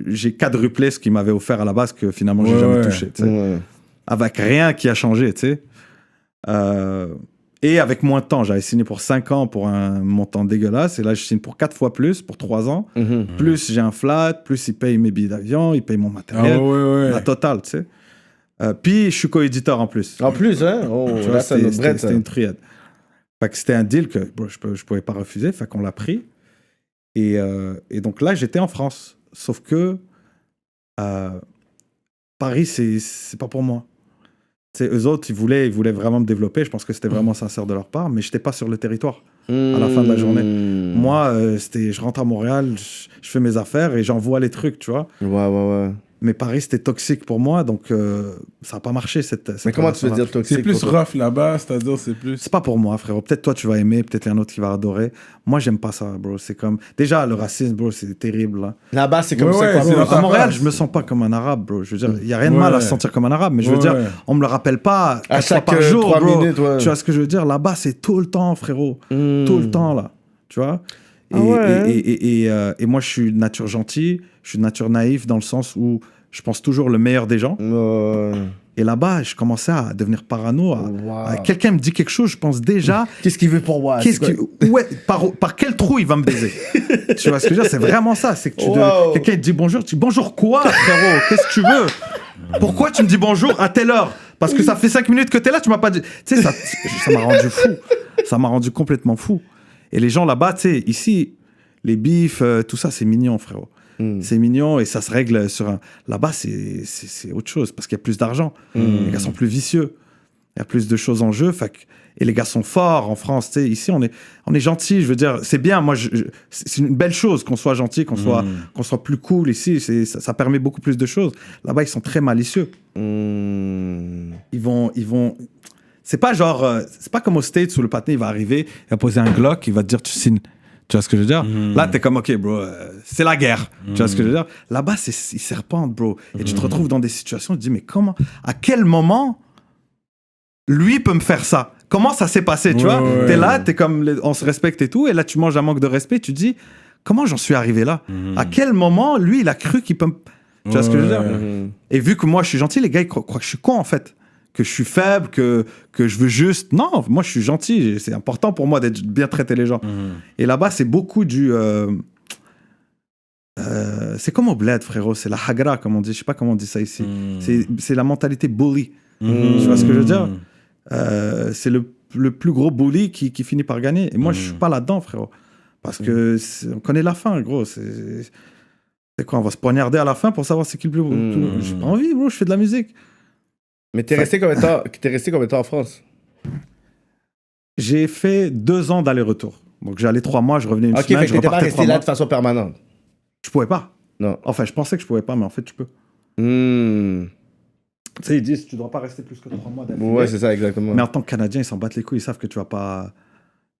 j'ai quadruplé ce qu'ils m'avaient offert à la base que finalement, j'ai jamais touché. Avec rien qui a changé, tu sais. Et avec moins de temps, j'avais signé pour 5 ans pour un montant dégueulasse. Et là, je signe pour 4 fois plus, pour 3 ans. Plus j'ai un flat, plus ils payent mes billets d'avion, ils payent mon matériel. La totale, tu sais. Puis, je suis co-éditeur en plus. En plus, hein? Tu vois, c'était une triade. Fait que c'était un deal que je pouvais pas refuser. Fait qu'on l'a pris. Et donc là, j'étais en France. Sauf que Paris, c'est pas pour moi. T'sais, eux autres, ils voulaient vraiment me développer. Je pense que c'était vraiment sincère de leur part, mais je n'étais pas sur le territoire à la fin de la journée. Moi, je rentre à Montréal, je fais mes affaires et j'envoie les trucs, tu vois. Ouais. Mais Paris, c'était toxique pour moi, donc ça n'a pas marché. Mais comment tu veux dire toxique? C'est plus rough là-bas, c'est-à-dire c'est plus... C'est pas pour moi, frérot. Peut-être toi, tu vas aimer, peut-être un autre qui va adorer. Moi, j'aime pas ça, bro. C'est comme... Déjà, le racisme, bro, c'est terrible, là. Là-bas, c'est comme ça. À Montréal, je me sens pas comme un arabe, bro. Je veux dire, il n'y a rien de mal à se sentir comme un arabe, mais je veux dire, on me le rappelle pas à chaque fois par jour, 3 bro. minutes, Tu vois ce que je veux dire? Là-bas, c'est tout le temps, frérot. Tout le temps, là. Tu vois? Et moi, je suis de nature gentille, je suis de nature naïve dans le sens où je pense toujours le meilleur des gens. Et là-bas, je commençais à devenir parano. Quelqu'un me dit quelque chose, je pense déjà... Qu'est-ce qu'il veut pour moi? Ouais, par quel trou il va me baiser? Tu vois ce que je veux dire? C'est vraiment ça. C'est que quelqu'un te dit bonjour, tu dis bonjour quoi, frérot? Qu'est-ce que tu veux? Pourquoi tu me dis bonjour à telle heure? Parce que ça fait 5 minutes que t'es là, tu m'as pas dit... Tu sais, ça m'a rendu fou. Ça m'a rendu complètement fou. Et les gens là-bas, tu sais, ici, les bifs, tout ça, c'est mignon, frérot. C'est mignon et ça se règle sur un... Là-bas, c'est autre chose parce qu'il y a plus d'argent. Les gars sont plus vicieux. Il y a plus de choses en jeu. Et les gars sont forts en France. Tu sais, ici, on est gentil. Je veux dire, c'est bien. Moi, c'est une belle chose qu'on soit gentil, qu'on soit plus cool ici. Ça permet beaucoup plus de choses. Là-bas, ils sont très malicieux. Ils vont... C'est pas genre... c'est pas comme aux States où le patin, il va arriver, il va poser un Glock, il va te dire, tu signes. Tu vois ce que je veux dire? Là, t'es comme, OK, bro, c'est la guerre. Tu vois ce que je veux dire? Là-bas, ils serpentent, bro. Et tu te retrouves dans des situations, tu te dis, mais comment, à quel moment, lui peut me faire ça? Comment ça s'est passé, tu vois? T'es là, t'es comme, on se respecte et tout, et là, tu manges un manque de respect, tu te dis, comment j'en suis arrivé là? À quel moment, lui, il a cru qu'il peut me... Tu vois ce que je veux dire? Et vu que moi, je suis gentil, les gars, ils croient que je suis con, en fait. Que je suis faible, que je veux juste... Non, moi, je suis gentil. C'est important pour moi d'être bien traiter les gens. Et là-bas, c'est beaucoup du... c'est comme au bled, frérot. C'est la hagra, comme on dit. Je sais pas comment on dit ça ici. C'est la mentalité bully. Tu vois ce que je veux dire? C'est le plus gros bully qui finit par gagner. Et moi, je suis pas là-dedans, frérot. Parce que on connaît la fin, gros. C'est quoi? On va se poignarder à la fin pour savoir c'est qui le plus... J'ai pas envie, bro. Je fais de la musique. Mais t'es resté combien de temps en France? J'ai fait 2 ans d'aller-retour. Donc j'allais 3 mois, je revenais une semaine, Ok, je fait que t'étais pas repartais resté 3 là mois. de façon permanente? Je pouvais pas. Non. Enfin, je pensais que je pouvais pas, mais en fait, tu peux. Tu sais, ils disent, tu dois pas rester plus que 3 mois d'affilée. Ouais, c'est ça, exactement. Mais en tant que Canadien, ils s'en battent les couilles, ils savent que tu vas pas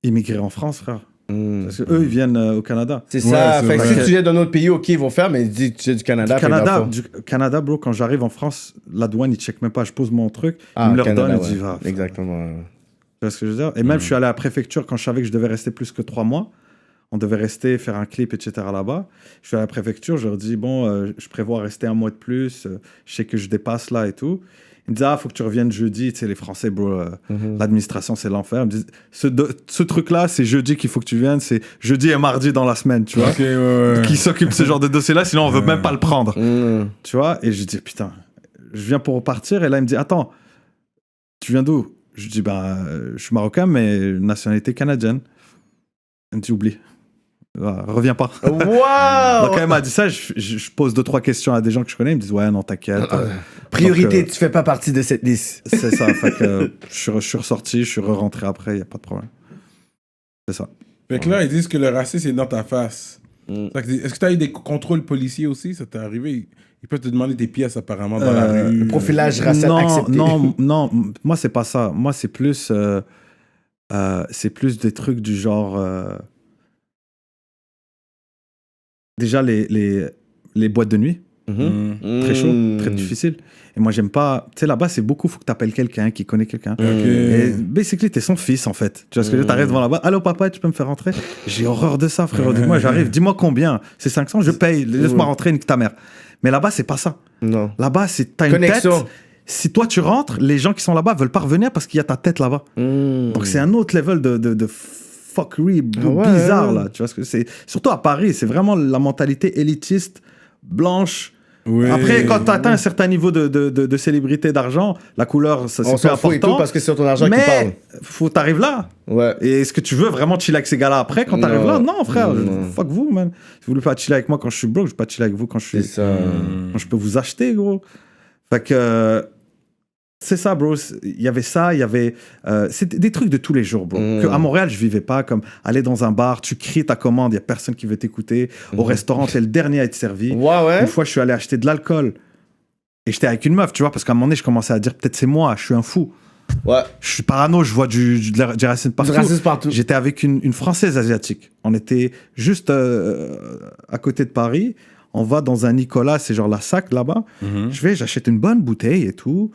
immigrer en France, frère. Parce que eux, ils viennent au Canada. C'est ça. Fait que vrai. si tu viens d'un autre pays, ok, ils vont faire, mais dis que tu es du Canada. Du Canada, bro, quand j'arrive en France, la douane, ils checkent même pas. Je pose mon truc, ils me le Canada, donnent, ils disent, va. Exactement. Tu vois ce que je veux dire? Et même, je suis allé à la préfecture quand je savais que je devais rester plus que 3 mois. On devait rester, faire un clip, etc. là-bas. Je suis à la préfecture, je leur dis, bon, je prévois rester 1 mois de plus. Je sais que je dépasse là et tout. Ils me disent, faut que tu reviennes jeudi. Tu sais, les Français, bro, l'administration, c'est l'enfer. Ils me disent, ce truc-là, c'est jeudi qu'il faut que tu viennes. C'est jeudi et mardi dans la semaine, tu vois. Qui s'occupe de ce genre de dossier-là, sinon on veut même pas le prendre. Tu vois? Et je dis, putain, je viens pour repartir. Et là, il me dit, attends, tu viens d'où? Je dis, je suis marocain, mais nationalité canadienne. Il me dit, oublie. Reviens pas. Wow! Donc quand elle m'a dit ça, je pose 2-3 questions à des gens que je connais, ils me disent ouais non t'inquiète. Priorité, tu fais pas partie de cette liste. C'est ça, fait que je suis ressorti, je suis rentré après, y a pas de problème. C'est ça. Fait que là, ils disent que le racisme est dans ta face. Est-ce que tu as eu des contrôles policiers aussi? Ça t'est arrivé? Ils peuvent te demander tes pièces apparemment dans la rue. Le profilage racial accepté. Non, moi c'est pas ça. Moi c'est plus des trucs du genre... Déjà, les boîtes de nuit, très chaud, très difficile. Et moi, j'aime pas... Tu sais, là-bas, c'est beaucoup, faut que tu appelles quelqu'un qui connaît quelqu'un. Et basically, t'es son fils, en fait. Tu vois ce que je veux dire? T'arrives devant là-bas. Allô, papa, tu peux me faire rentrer? J'ai horreur de ça, frérot. Dis-moi, j'arrive. Dis-moi combien? C'est 500, je paye. Laisse-moi rentrer, nique ta mère. Mais là-bas, c'est pas ça. Non. Là-bas, t'as une tête. Si toi, tu rentres, les gens qui sont là-bas veulent pas revenir parce qu'il y a ta tête là-bas. Donc, c'est un autre level de fuckery bizarre, là. Tu vois ce que c'est? Surtout à Paris, c'est vraiment la mentalité élitiste, blanche. Oui. Après, quand tu atteins un certain niveau de célébrité, d'argent, la couleur, c'est plus important. Et tout parce que c'est ton argent qui parle. Mais faut t'arrives là. Ouais. Et est-ce que tu veux vraiment chiller avec ces gars-là après quand t'arrives là? Non, frère. Fuck vous, man. Si vous voulez pas chiller avec moi quand je suis broke, je vais pas chiller avec vous quand je suis... Quand je peux vous acheter, gros. Fait que... C'est ça, bro. Il y avait ça, il y avait... c'est des trucs de tous les jours, bro. À Montréal, je vivais pas comme aller dans un bar, tu cries ta commande, il y a personne qui veut t'écouter. Au restaurant, t'es le dernier à être servi. Une fois, je suis allé acheter de l'alcool. Et j'étais avec une meuf, tu vois, parce qu'à un moment donné, je commençais à dire, peut-être c'est moi, je suis un fou. Ouais. Je suis parano, je vois du racisme partout. J'étais avec une Française asiatique. On était juste à côté de Paris. On va dans un Nicolas, c'est genre la SAC, là-bas. J'achète une bonne bouteille et tout.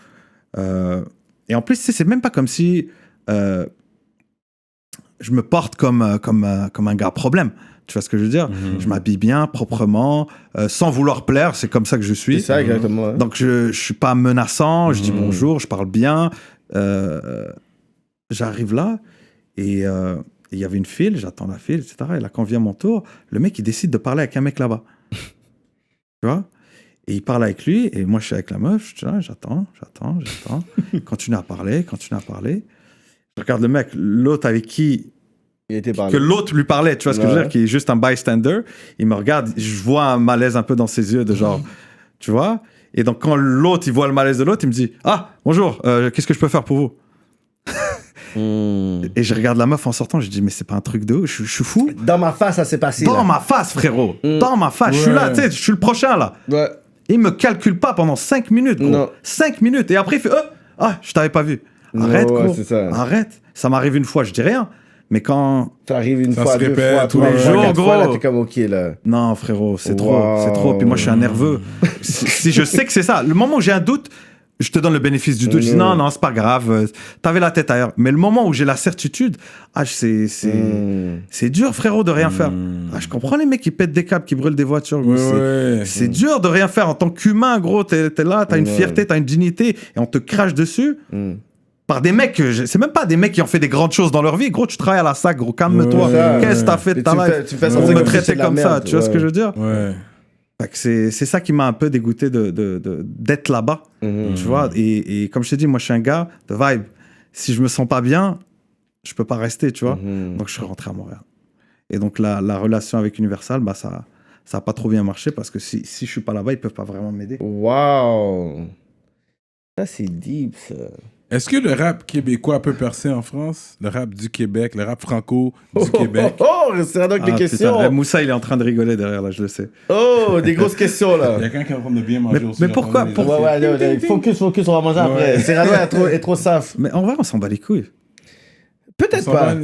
Et en plus, c'est même pas comme si je me porte comme un gars problème. Tu vois ce que je veux dire? Je m'habille bien, proprement, sans vouloir plaire. C'est comme ça que je suis. C'est ça, exactement. Donc, je suis pas menaçant. Je dis bonjour, je parle bien. J'arrive là et il y avait une file. J'attends la file, etc. Et là, quand vient mon tour, le mec, il décide de parler avec un mec là-bas. Tu vois? Et il parle avec lui. Et moi, je suis avec la meuf. Je suis là, j'attends. Continue à parler. Je regarde le mec, l'autre avec qui... que l'autre lui parlait, tu vois ce que je veux dire, qui est juste un bystander. Il me regarde, je vois un malaise un peu dans ses yeux, de genre, tu vois. Et donc, quand l'autre, il voit le malaise de l'autre, il me dit, ah, bonjour, qu'est-ce que je peux faire pour vous? Et je regarde la meuf en sortant, je dis, mais c'est pas un truc de ouf, je suis fou. Dans ma face, ça s'est passé. Dans ma face, frérot. Dans ma face. Je suis là, tu sais, je suis le prochain, là. Ouais. Il me calcule pas pendant 5 minutes, gros. Non. 5 minutes. Et après, il fait, ah, je t'avais pas vu. Arrête, ouais, gros. c'est ça. Arrête. Ça m'arrive une fois, je dis rien. Mais quand... T'arrives une Ça fois, se deux répète, fois, tous trois les fois, jours, quatre fois, là, gros. t'es comme OK, là. Non, frérot, c'est Wow. trop, c'est trop. Puis moi, je suis un nerveux. Si je sais que c'est ça, le moment où j'ai un doute, je te donne le bénéfice du doute. Je dis non, c'est pas grave. T'avais la tête ailleurs. Mais le moment où j'ai la certitude, c'est dur, frérot, de rien faire. Je comprends les mecs qui pètent des câbles, qui brûlent des voitures. C'est dur de rien faire en tant qu'humain, gros. T'es là, t'as une fierté, t'as une dignité, et on te crache dessus. Par des mecs, c'est même pas des mecs qui ont fait des grandes choses dans leur vie. Gros, tu travailles à la SAC, gros, calme-toi. Qu'est-ce que t'as fait de ta life Tu fais pour sentir me comme si traiter c'est de la comme ça? merde, Tu vois ce que je veux dire? Ouais. Fait que c'est ça qui m'a un peu dégoûté d'être là-bas. Tu vois, et comme je t'ai dit, moi, je suis un gars de vibe. Si je me sens pas bien, je peux pas rester, tu vois. Donc, je suis rentré à Montréal. Et donc, la relation avec Universal, bah, ça a pas trop bien marché parce que si je suis pas là-bas, ils peuvent pas vraiment m'aider. Wow. Ça, c'est deep, ça. Est-ce que le rap québécois peut percer en France? Le rap du Québec, le rap franco du Québec? C'est donc les Ah, questions. putain. Moussa, il est en train de rigoler derrière, là, je le sais. Oh, des grosses questions, là. Il y a quelqu'un qui est en train de bien manger aussi. mais pourquoi- j'entends les Ouais, autres. ouais, focus, on va manger après. Cyrano est trop saf. Mais en vrai, on s'en bat les couilles. Peut-être Ça pas. va-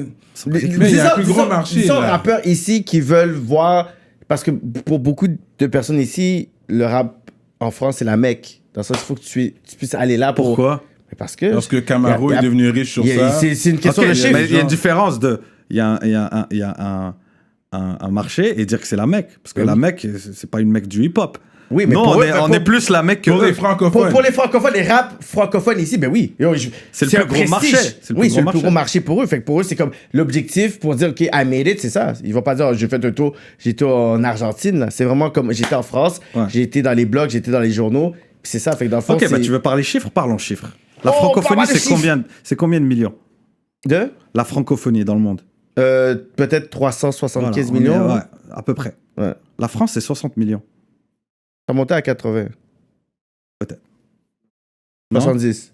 Mais il y a un plus gros marché. Disons là. rappeurs ici qui veulent voir... Parce que pour beaucoup de personnes ici, le rap en France, c'est la Mecque. Dans le sens, il faut que tu puisses aller là pour... Pourquoi? Mais parce que... Parce que Camaro est devenu riche sur ça. C'est une question Ok, de chiffre. mais il y a une différence de... Il y a un marché et dire que c'est la Mecque. Parce que la Mecque, c'est pas une Mecque du hip-hop. Oui, mais non, pour on eux, est plus la Mecque que Pour eux. les francophones. Pour les francophones, les rap francophones ici, ben oui. C'est le un plus gros marché. C'est le Oui, plus c'est gros le plus gros marché. marché pour eux. Fait que pour eux, c'est comme l'objectif pour dire, OK, I made it, c'est ça. Ils vont pas dire, j'ai fait un tour, j'étais en Argentine. Là. C'est vraiment comme, j'étais en France, Ouais. j'ai été dans les blogs, j'étais dans les journaux. Puis c'est ça. Fait que dans le fond, Ok, bah c'est... tu veux parler chiffres? Parlons chiffres. La Oh, francophonie, parle de c'est combien de millions? De La francophonie dans le monde. peut-être 375 Voilà, on millions. est- ouais, à peu près. Ouais. La France, c'est 60 millions. Ça montait à 80. Peut-être. Non, 70.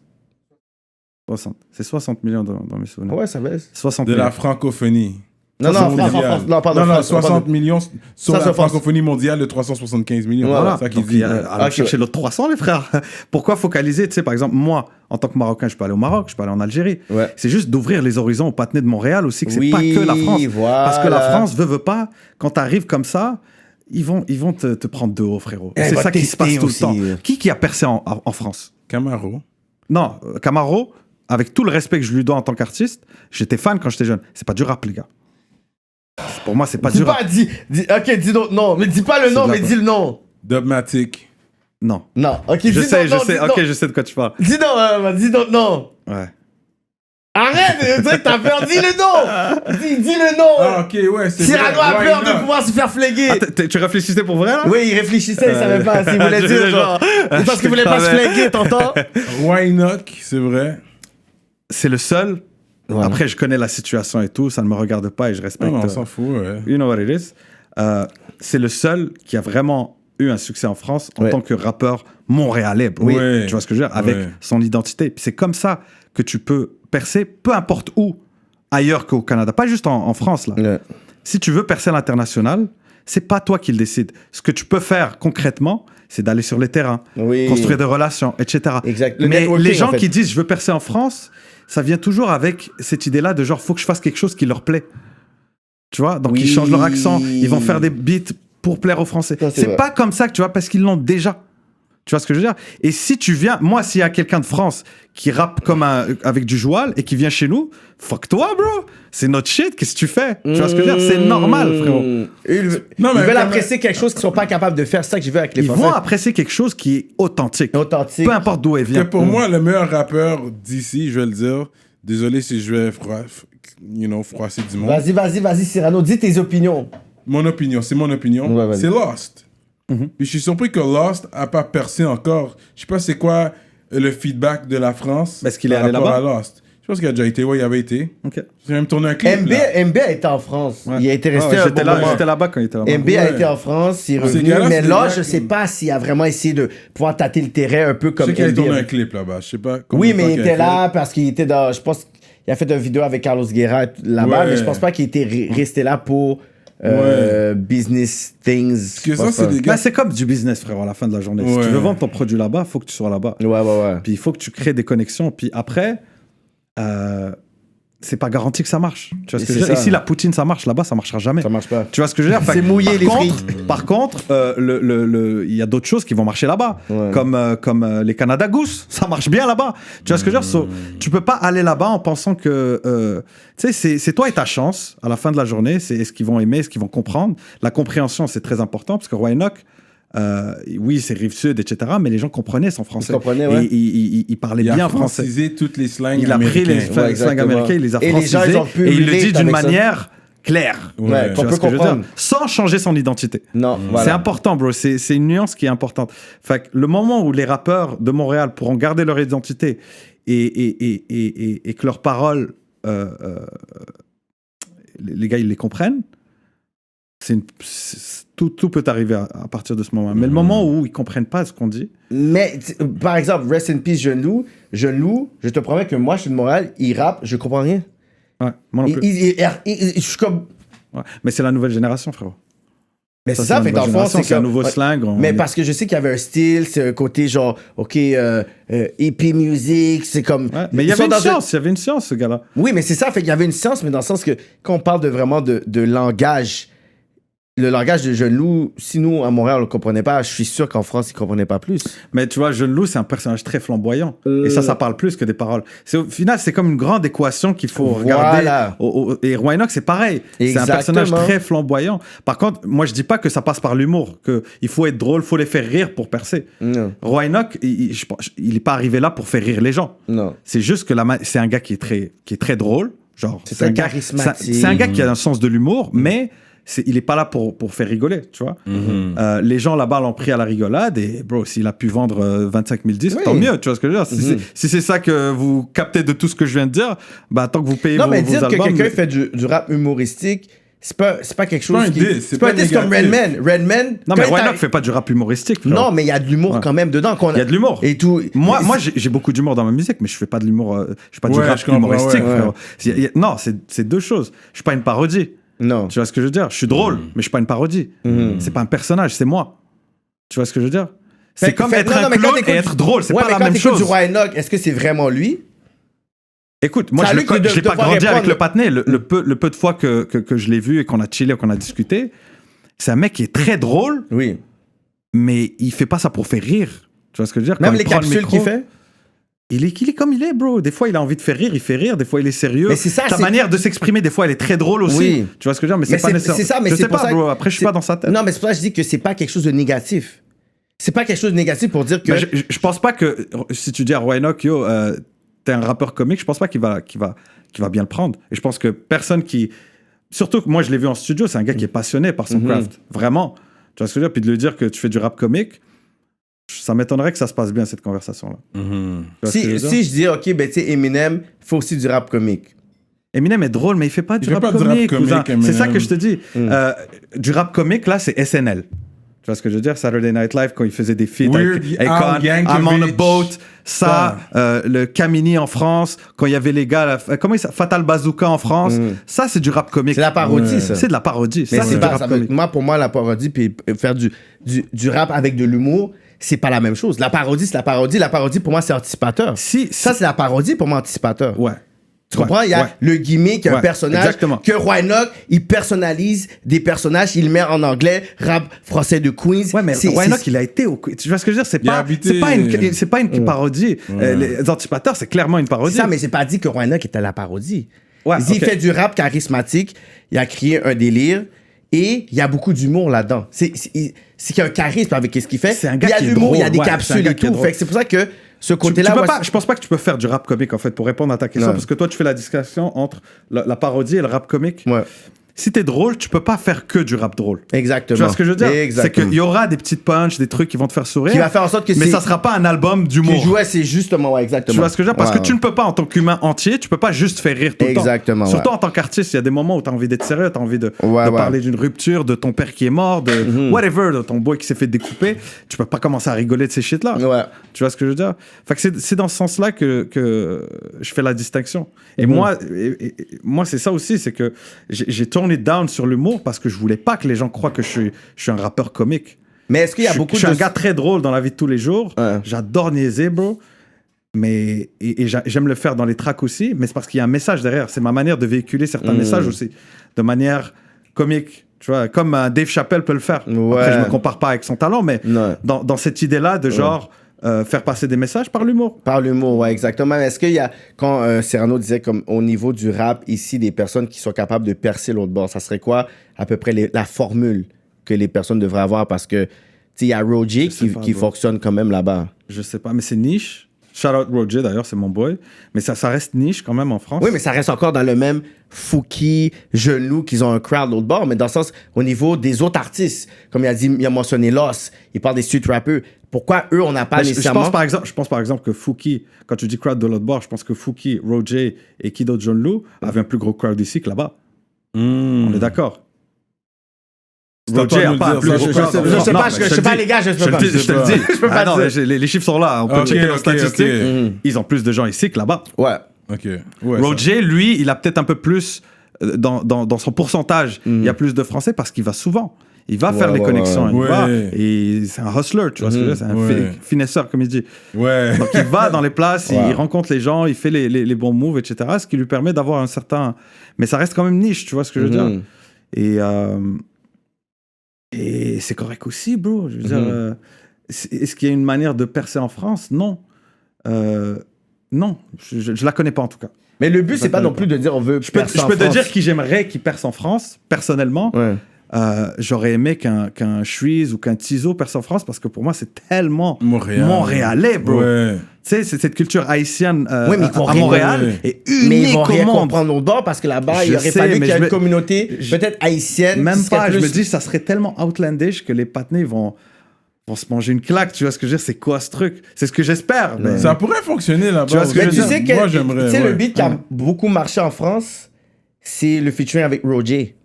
60. C'est 60 millions dans mes Ah souvenirs. ouais, ça baisse. 60 De millions. la francophonie. Non, Ça, non, c'est France, mondial. France. Non, pardon. Non, France, 60 pardon. millions sur Ça, la c'est France. francophonie mondiale de 375 millions. Voilà. Voilà, ça qu'il Donc, dit. allons Ok, chercher l'autre 300, les frères. Pourquoi focaliser? Tu sais, par exemple, moi, en tant que Marocain, je peux aller au Maroc, je peux aller en Algérie. Ouais. C'est juste d'ouvrir les horizons au Patinet de Montréal aussi, que c'est Oui, pas que la France. voilà. Parce que la France veut pas, quand tu arrives comme ça, ils vont te prendre de haut, frérot. Elle C'est va ça qui se passe tester tout aussi. le temps. Qui a percé en France? Camaro. Non, Camaro, avec tout le respect que je lui dois en tant qu'artiste, j'étais fan quand j'étais jeune. C'est pas du rap, les gars. Pour moi, c'est pas Dis du rap. pas, ok, dis donc, non, mais dis pas le nom, de la mais dis le nom. Dubmatic. Non. Non, ok, Je dis sais, donc, non, je sais. dis Ok, donc. je sais de quoi tu parles. Dis donc, dis donc non. Ouais. Arrête, tu sais que t'as peur, dis le nom. Dis le nom. Ah, ok, ouais, c'est Cyrano a vrai. peur Why de not? pouvoir se faire fléguer. Ah, tu réfléchissais pour vrai, là? Oui, il réfléchissait, il savait pas s'il voulait dire, genre. C'est parce qu'il voulait pas se fléguer, t'entends? Why not? C'est vrai. C'est le seul. Ouais. Après, je connais la situation et tout, ça ne me regarde pas et je respecte. Non, on s'en fout, ouais. You know what it is. C'est le seul qui a vraiment eu un succès en France en Ouais. tant que rappeur montréalais. bro. Oui. Tu vois ce que je veux dire? Avec Ouais. son identité. Puis c'est comme ça que tu peux percer, peu importe où, ailleurs qu'au Canada. Pas juste en France, là. Ouais. Si tu veux percer à l'international, c'est pas toi qui le décide. Ce que tu peux faire concrètement, c'est d'aller sur les terrains, Oui. construire des relations, etc. Exact. Le Mais networking, les gens en fait. qui disent je veux percer en France, ça vient toujours avec cette idée-là de genre faut que je fasse quelque chose qui leur plaît. Tu vois? Donc Oui. ils changent leur accent, ils vont faire des beats pour plaire aux Français. Ça, c'est C'est vrai. pas comme ça que tu vois parce qu'ils l'ont déjà. Tu vois ce que je veux dire? Et si tu viens, moi, s'il y a quelqu'un de France qui rappe avec du joual et qui vient chez nous, fuck toi, bro. C'est notre shit. Qu'est-ce que tu fais? Tu vois ce que je veux dire? C'est normal, frérot. Ils veulent apprécier quelque chose qu'ils sont pas capables de faire. C'est ça que j'ai vu avec les Français. Ils vont apprécier quelque chose qui est authentique. Peu importe d'où elle vient. Pour moi, le meilleur rappeur d'ici, je vais le dire. Désolé si je vais froisser du monde. Vas-y, Cyrano, dis tes opinions. Mon opinion, c'est mon opinion. Ouais, c'est Lost. Puis je suis surpris que Lost a pas percé encore. Je sais pas c'est quoi le feedback de la France. Est-ce qu'il est allé là-bas? À Lost. Je pense qu'il a déjà été. Ouais, il avait été. Ok. J'ai même tourné un clip. MB a été en France. Ouais. Il a été resté J'étais là-bas quand il était là-bas. MB a été en France, il est revenu. Mais là, je sais pas s'il a vraiment essayé de pouvoir tâter le terrain un peu comme je sais qu'il a MB. tourné un clip là-bas. Je sais pas. Oui, mais il était là parce qu'il était dans. Je pense qu'il a fait une vidéo avec Carlos Guerra là-bas, mais je pense pas qu'il était resté là pour. Business things. Que ça, c'est des gars. C'est comme du business, frère, à la fin de la journée. Si tu veux vendre ton produit là-bas, il faut que tu sois là-bas. Ouais. Puis il faut que tu crées des connexions. Puis après, c'est pas garanti que ça marche. Tu vois ce que je veux dire? Ici, la poutine, ça marche. Là-bas, ça marchera jamais. Ça marche pas. Tu vois ce que je veux dire? C'est mouillé les frites. Par contre, il y a d'autres choses qui vont marcher là-bas. Ouais. Comme les Canada Goose. Ça marche bien là-bas. Tu vois ce que je veux dire? Tu peux pas aller là-bas en pensant que... tu sais, c'est toi et ta chance à la fin de la journée. C'est ce qu'ils vont aimer, ce qu'ils vont comprendre. La compréhension, c'est très important parce que Roy Enoch, oui, c'est Rive-Sud, etc. Mais les gens comprenaient son français. Ils comprenaient, ouais. Et il parlait bien français. Il a francisé toutes les slangs américains. Il a pris les slangs américains, il les a francisés. Et il le dit d'une manière claire. Ouais, qu'on peut comprendre. Sans changer son identité. Non, voilà. C'est important, bro. C'est une nuance qui est importante. Fait que le moment où les rappeurs de Montréal pourront garder leur identité et que leurs paroles, les gars, ils les comprennent, tout peut arriver à partir de ce moment. Mais le moment où ils comprennent pas ce qu'on dit. Mais par exemple, Rest in Peace, Jeune Loup, je te promets que moi, je suis de Montréal, il rappe, je comprends rien. Ouais, moi non plus. Je suis comme. Ouais, mais c'est la nouvelle génération, frérot. Mais c'est ça, fait dans le fond, c'est un nouveau slang. Mais parce que je sais qu'il y avait un style, c'est un côté genre, OK, hippie music, c'est comme. Ouais, mais il y avait une science, ce gars-là. Oui, mais c'est ça, fait qu'il y avait une science, mais dans le sens que quand on parle vraiment de langage, le langage de Jeune Loup, si nous, à Montréal, on ne le comprenait pas, je suis sûr qu'en France, ils ne comprenaient pas plus. Mais tu vois, Jeune Loup, c'est un personnage très flamboyant. Et ça parle plus que des paroles. Au final, c'est comme une grande équation qu'il faut regarder. Et Roy Enoch, c'est pareil. Exactement. C'est un personnage très flamboyant. Par contre, moi, je ne dis pas que ça passe par l'humour, qu'il faut être drôle, il faut les faire rire pour percer. Non. Roy Enoch, il n'est pas arrivé là pour faire rire les gens. Non. C'est juste que c'est un gars qui est très drôle. Genre, c'est un charismatique. C'est un gars qui a un sens de l'humour, mais... il est pas là pour faire rigoler, tu vois. Les gens là-bas l'ont pris à la rigolade et bro, s'il a pu vendre 25 000 disques, tant mieux, tu vois ce que je veux dire. Si c'est ça que vous captez de tout ce que je viens de dire, bah tant que vous payez vos albums... Non, mais dire que quelqu'un fait du rap humoristique, c'est pas quelque chose qui... C'est pas un disque comme Redman. Non, mais Roy Enoch fait pas du rap humoristique. Non, mais il y a de l'humour quand même dedans. Il y a de l'humour. Et tout. Moi j'ai beaucoup d'humour dans ma musique, mais je fais pas de l'humour... je fais pas du rap humoristique, frérot. Non, c'est deux choses. Je suis pas une parodie. Non. Tu vois ce que je veux dire? Je suis drôle, mais je suis pas une parodie. C'est pas un personnage, c'est moi. Tu vois ce que je veux dire? C'est comme être un clown et être drôle, c'est pas la même chose. Du Roy Enoch, est-ce que c'est vraiment lui? Écoute, moi je l'ai pas grandi avec le patinet. Le peu de fois que je l'ai vu et qu'on a chillé, qu'on a discuté, c'est un mec qui est très drôle. Oui. Mais il fait pas ça pour faire rire. Tu vois ce que je veux dire? Même les capsules qu'il fait? Il est comme il est, bro. Des fois, il a envie de faire rire, il fait rire. Des fois, il est sérieux. Mais c'est ça, sa manière de s'exprimer, des fois, elle est très drôle aussi. Oui. Tu vois ce que je veux dire? Mais c'est pas nécessaire. C'est ça, mais je c'est sais pour pas, ça bro. Après, je suis pas dans sa tête. Non, mais c'est pour ça que je dis que c'est pas quelque chose de négatif. C'est pas quelque chose de négatif pour dire que... Mais je pense pas que... Si tu dis à Roy Enoch, yo, t'es un rappeur comique, je pense pas qu'il va bien le prendre. Et je pense que personne qui... Surtout que moi, je l'ai vu en studio, c'est un gars qui est passionné par son craft. Vraiment. Tu vois ce que je veux dire? Puis de lui dire que tu fais du rap comique... Ça m'étonnerait que ça se passe bien, cette conversation-là. Si je dis, OK, ben tu sais, Eminem fait aussi du rap comique. Eminem est drôle, mais il fait pas du rap comique. C'est ça que je te dis. Du rap comique, là, c'est SNL. Tu vois ce que je veux dire? Saturday Night Live, quand il faisait des feats avec Akon, I'm on a boat, le Kamini en France, quand il y avait les gars, comment il s'appelle? Fatal Bazooka en France. Ça, c'est du rap comique. C'est la parodie, ça. C'est de la parodie. Mais ça, c'est du rap comique. Pour moi, la parodie, puis faire du rap avec de l'humour, c'est pas la même chose. La parodie, c'est la parodie. La parodie, pour moi, c'est anticipateur. Ça, c'est la parodie, pour moi, anticipateur. Ouais. Tu comprends? Il y a le gimmick, un personnage. Exactement. Que Roy Enoch, il personnalise des personnages, il met en anglais, rap français de Queens. Ouais, mais Roy Enoch, il a été au... Tu vois ce que je veux dire? C'est pas une parodie. Les Antipateurs, c'est clairement une parodie. C'est ça, mais c'est pas dit que Roy Enoch était la parodie. Ouais, Il fait du rap charismatique, il a créé un délire, et il y a beaucoup d'humour là-dedans. C'est qu'il y a un charisme avec ce qu'il fait. C'est un gars il y a qui de est l'humour, il y a drôle. des Ouais, capsules et tout. Fait que c'est pour ça que ce côté-là... Je pense pas que tu peux faire du rap comique, en fait, pour répondre à ta question, parce que toi, tu fais la distinction entre la parodie et le rap comique. Ouais. Si t'es drôle, tu peux pas faire que du rap drôle. Exactement. Tu vois ce que je veux dire? Exactement. C'est qu'il y aura des petites punches, des trucs qui vont te faire sourire. Qui va faire en sorte que mais ça sera pas un album d'humour. Ouais, c'est justement, ouais, exactement. Tu vois ce que je veux dire? Parce que tu ne peux pas, en tant qu'humain entier, tu peux pas juste faire rire tout le temps. Exactement. Surtout en tant qu'artiste, il y a des moments où tu as envie d'être sérieux, tu as envie de parler d'une rupture, de ton père qui est mort, de whatever, de ton boy qui s'est fait découper. Tu peux pas commencer à rigoler de ces shit-là. Ouais. Tu vois ce que je veux dire? Fait que c'est dans ce sens-là que je fais la distinction. Et moi, c'est ça aussi, c'est que j'ai tourné down sur l'humour parce que je voulais pas que les gens croient que je suis un rappeur comique. Mais est-ce qu'il y a beaucoup de... Je suis un gars très drôle dans la vie de tous les jours. Ouais. J'adore niaiser, bro. Mais j'aime le faire dans les tracks aussi, mais c'est parce qu'il y a un message derrière. C'est ma manière de véhiculer certains messages aussi, de manière comique. Tu vois, comme Dave Chappelle peut le faire. Ouais. Après, je me compare pas avec son talent, mais dans cette idée-là de genre faire passer des messages par l'humour. Par l'humour, ouais, exactement. Mais est-ce qu'il y a, quand Cyrano disait comme au niveau du rap, ici, des personnes qui sont capables de percer l'autre bord, ça serait quoi à peu près la formule que les personnes devraient avoir? Parce que, tu sais, il y a Roger qui fonctionne quand même là-bas. Je sais pas, mais c'est niche. Shout out Roger, d'ailleurs, c'est mon boy. Mais ça reste niche quand même en France. Oui, mais ça reste encore dans le même Fouki, Genoux, qu'ils ont un crowd l'autre bord. Mais dans le sens, au niveau des autres artistes, comme il a mentionné Loss, il parle des street rappers. Pourquoi eux, on n'a pas nécessairement... Je pense par exemple que Fouki, quand tu dis crowd de l'autre bord, je pense que Fouki, Roger et qui d'autre, John Lou, avaient un plus gros crowd ici que là-bas. On est d'accord. Roger a pas un plus gros crowd. Je sais pas, les gars, je peux pas. Je te le dis. Je peux pas non, dire. les chiffres sont là. On peut checker nos statistiques. Ils ont plus de gens ici que là-bas. Ouais. Ok. Ouais, Roger, lui, il a peut-être un peu plus dans son pourcentage. Il y a plus de Français parce qu'il va souvent. Il va faire les connexions. Il va, et c'est un hustler, tu vois ce que je veux dire? C'est un finesseur, comme il dit. Ouais. Donc il va dans les places, il rencontre les gens, il fait les bons moves, etc. Ce qui lui permet d'avoir un certain... Mais ça reste quand même niche, tu vois ce que je veux dire? Et c'est correct aussi, bro. Je veux dire, est-ce qu'il y a une manière de percer en France? Non. Non, je la connais pas en tout cas. Mais le but, c'est pas non plus de dire on veut percer en France. Je peux te dire qui j'aimerais qui perce en France, personnellement. Ouais. J'aurais aimé qu'un Shreeze ou qu'un Tizo perce en France parce que pour moi, c'est tellement montréalais, bro. Ouais. Tu sais, c'est cette culture haïtienne à Montréal et unique mais ils vont rien au monde. comprendre l'autre bord parce que là-bas, il aurait fallu qu'il y ait une communauté peut-être haïtienne. Même pas, je me dis, ça serait tellement outlandish que les patinés vont se manger une claque, tu vois ce que je veux dire? C'est quoi ce truc? C'est ce que j'espère. Mais... Ça pourrait fonctionner là-bas. Tu vois ce que je veux dire? sais que, moi, j'aimerais. Tu sais, le beat qui a beaucoup marché en France, c'est le featuring avec Roger.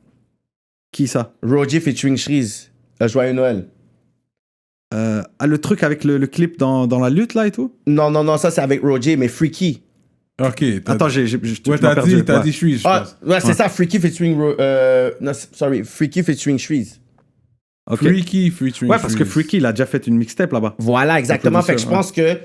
Qui ça? Roger featuring Shreeze. Joyeux Noël. Le truc avec le clip dans la lutte là et tout? Non, ça c'est avec Roger, mais Freaky. Ok. Attends, t'as dit Shreeze, je pense. Ouais, c'est ça, Freaky featuring... Freaky featuring Shreeze. Okay. Freaky featuring Ouais, parce que Freaky, il a déjà fait une mixtape là-bas. Voilà, exactement. Fait que je pense que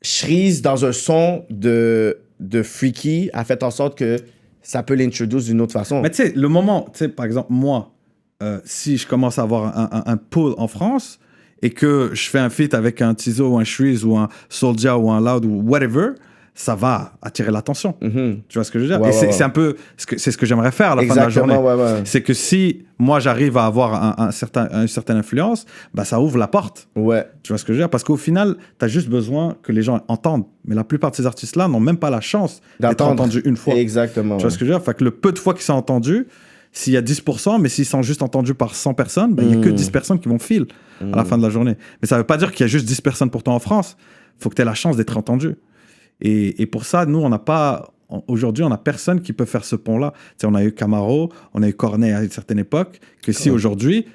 Shreeze, dans un son de Freaky, a fait en sorte que ça peut l'introduire d'une autre façon. Mais tu sais, le moment, tu sais, par exemple, moi, si je commence à avoir un pull en France et que je fais un feat avec un Tizo ou un Shreeze ou un Soulja ou un Loud ou whatever, ça va attirer l'attention. Tu vois ce que je veux dire? C'est un peu c'est ce que j'aimerais faire à la fin de la journée. C'est que si moi j'arrive à avoir une certaine influence, bah ça ouvre la porte. Ouais. Tu vois ce que je veux dire? Parce qu'au final, tu as juste besoin que les gens entendent. Mais la plupart de ces artistes-là n'ont même pas la chance d'être entendus une fois. Exactement. Tu vois ce que je veux dire? Fait que le peu de fois qu'ils sont entendus, s'il y a 10%, mais s'ils sont juste entendus par 100 personnes, il n'y a que 10 personnes qui vont fil à la fin de la journée. Mais ça ne veut pas dire qu'il y a juste 10 personnes pour toi en France. Il faut que tu aies la chance d'être entendu. Et pour ça, nous, on n'a pas... Aujourd'hui, on n'a personne qui peut faire ce pont-là. Tu sais, on a eu Camaro, on a eu Corneille à une certaine époque, que si aujourd'hui,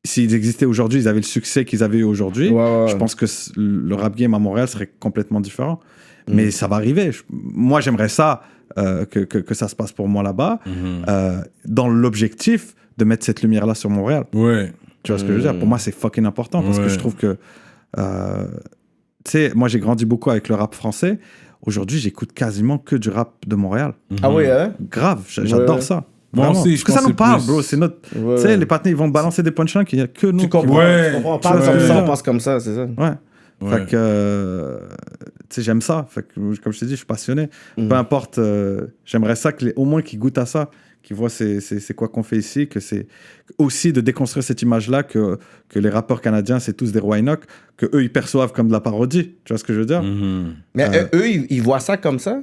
s'ils existaient aujourd'hui, ils avaient le succès qu'ils avaient eu aujourd'hui, je pense que le rap game à Montréal serait complètement différent. Mais ça va arriver. Moi, j'aimerais ça, que ça se passe pour moi là-bas, dans l'objectif de mettre cette lumière-là sur Montréal. Ouais. Tu vois ce que je veux dire? Pour moi, c'est fucking important, parce que je trouve que... tu sais, moi, j'ai grandi beaucoup avec le rap français. Aujourd'hui, j'écoute quasiment que du rap de Montréal. Ah oui, hein? Grave, j'adore Ouais. ça. Moi Vraiment. aussi, Parce je que ça pense nous que c'est parle, plus- bro. C'est notre. Ouais. Tu sais, les partenaires, ils vont balancer des punchlines qu'il n'y a que nous. Tu comprends? Ouais. Tu comprends? On parle Ouais. comme ça, on pense comme ça, c'est ça? Ouais. Ouais. Fait que, tu sais, j'aime ça. Fait que, comme je t'ai dit, je suis passionné. Peu importe, j'aimerais ça au moins qu'ils goûtent à ça, qu'ils voient c'est quoi qu'on fait ici, que c'est aussi de déconstruire cette image-là que les rappeurs canadiens, c'est tous des rois Enoch, que eux ils perçoivent comme de la parodie. Tu vois ce que je veux dire? Mais eux, ils voient ça comme ça?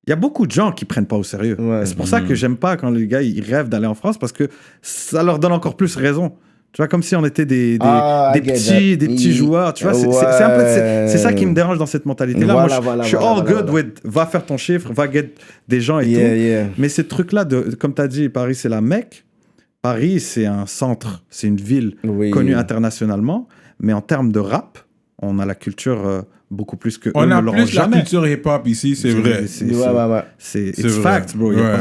Il y a beaucoup de gens qui prennent pas au sérieux. Ouais. Et c'est pour ça que j'aime pas quand les gars ils rêvent d'aller en France parce que ça leur donne encore plus raison. Tu vois, comme si on était des petits joueurs. Tu vois, c'est un peu c'est ça qui me dérange dans cette mentalité-là. Voilà, Moi, je suis all good with va faire ton chiffre, va get des gens et tout. Mais ces trucs-là, comme tu as dit, Paris, c'est la Mecque. Paris, c'est un centre, c'est une ville connue internationalement. Mais en termes de rap, on a la culture beaucoup plus que On eux a ne l'auront plus la jamais. culture hip-hop ici, c'est vrai. C'est C'est it's vrai. fact, bro. Il Ouais.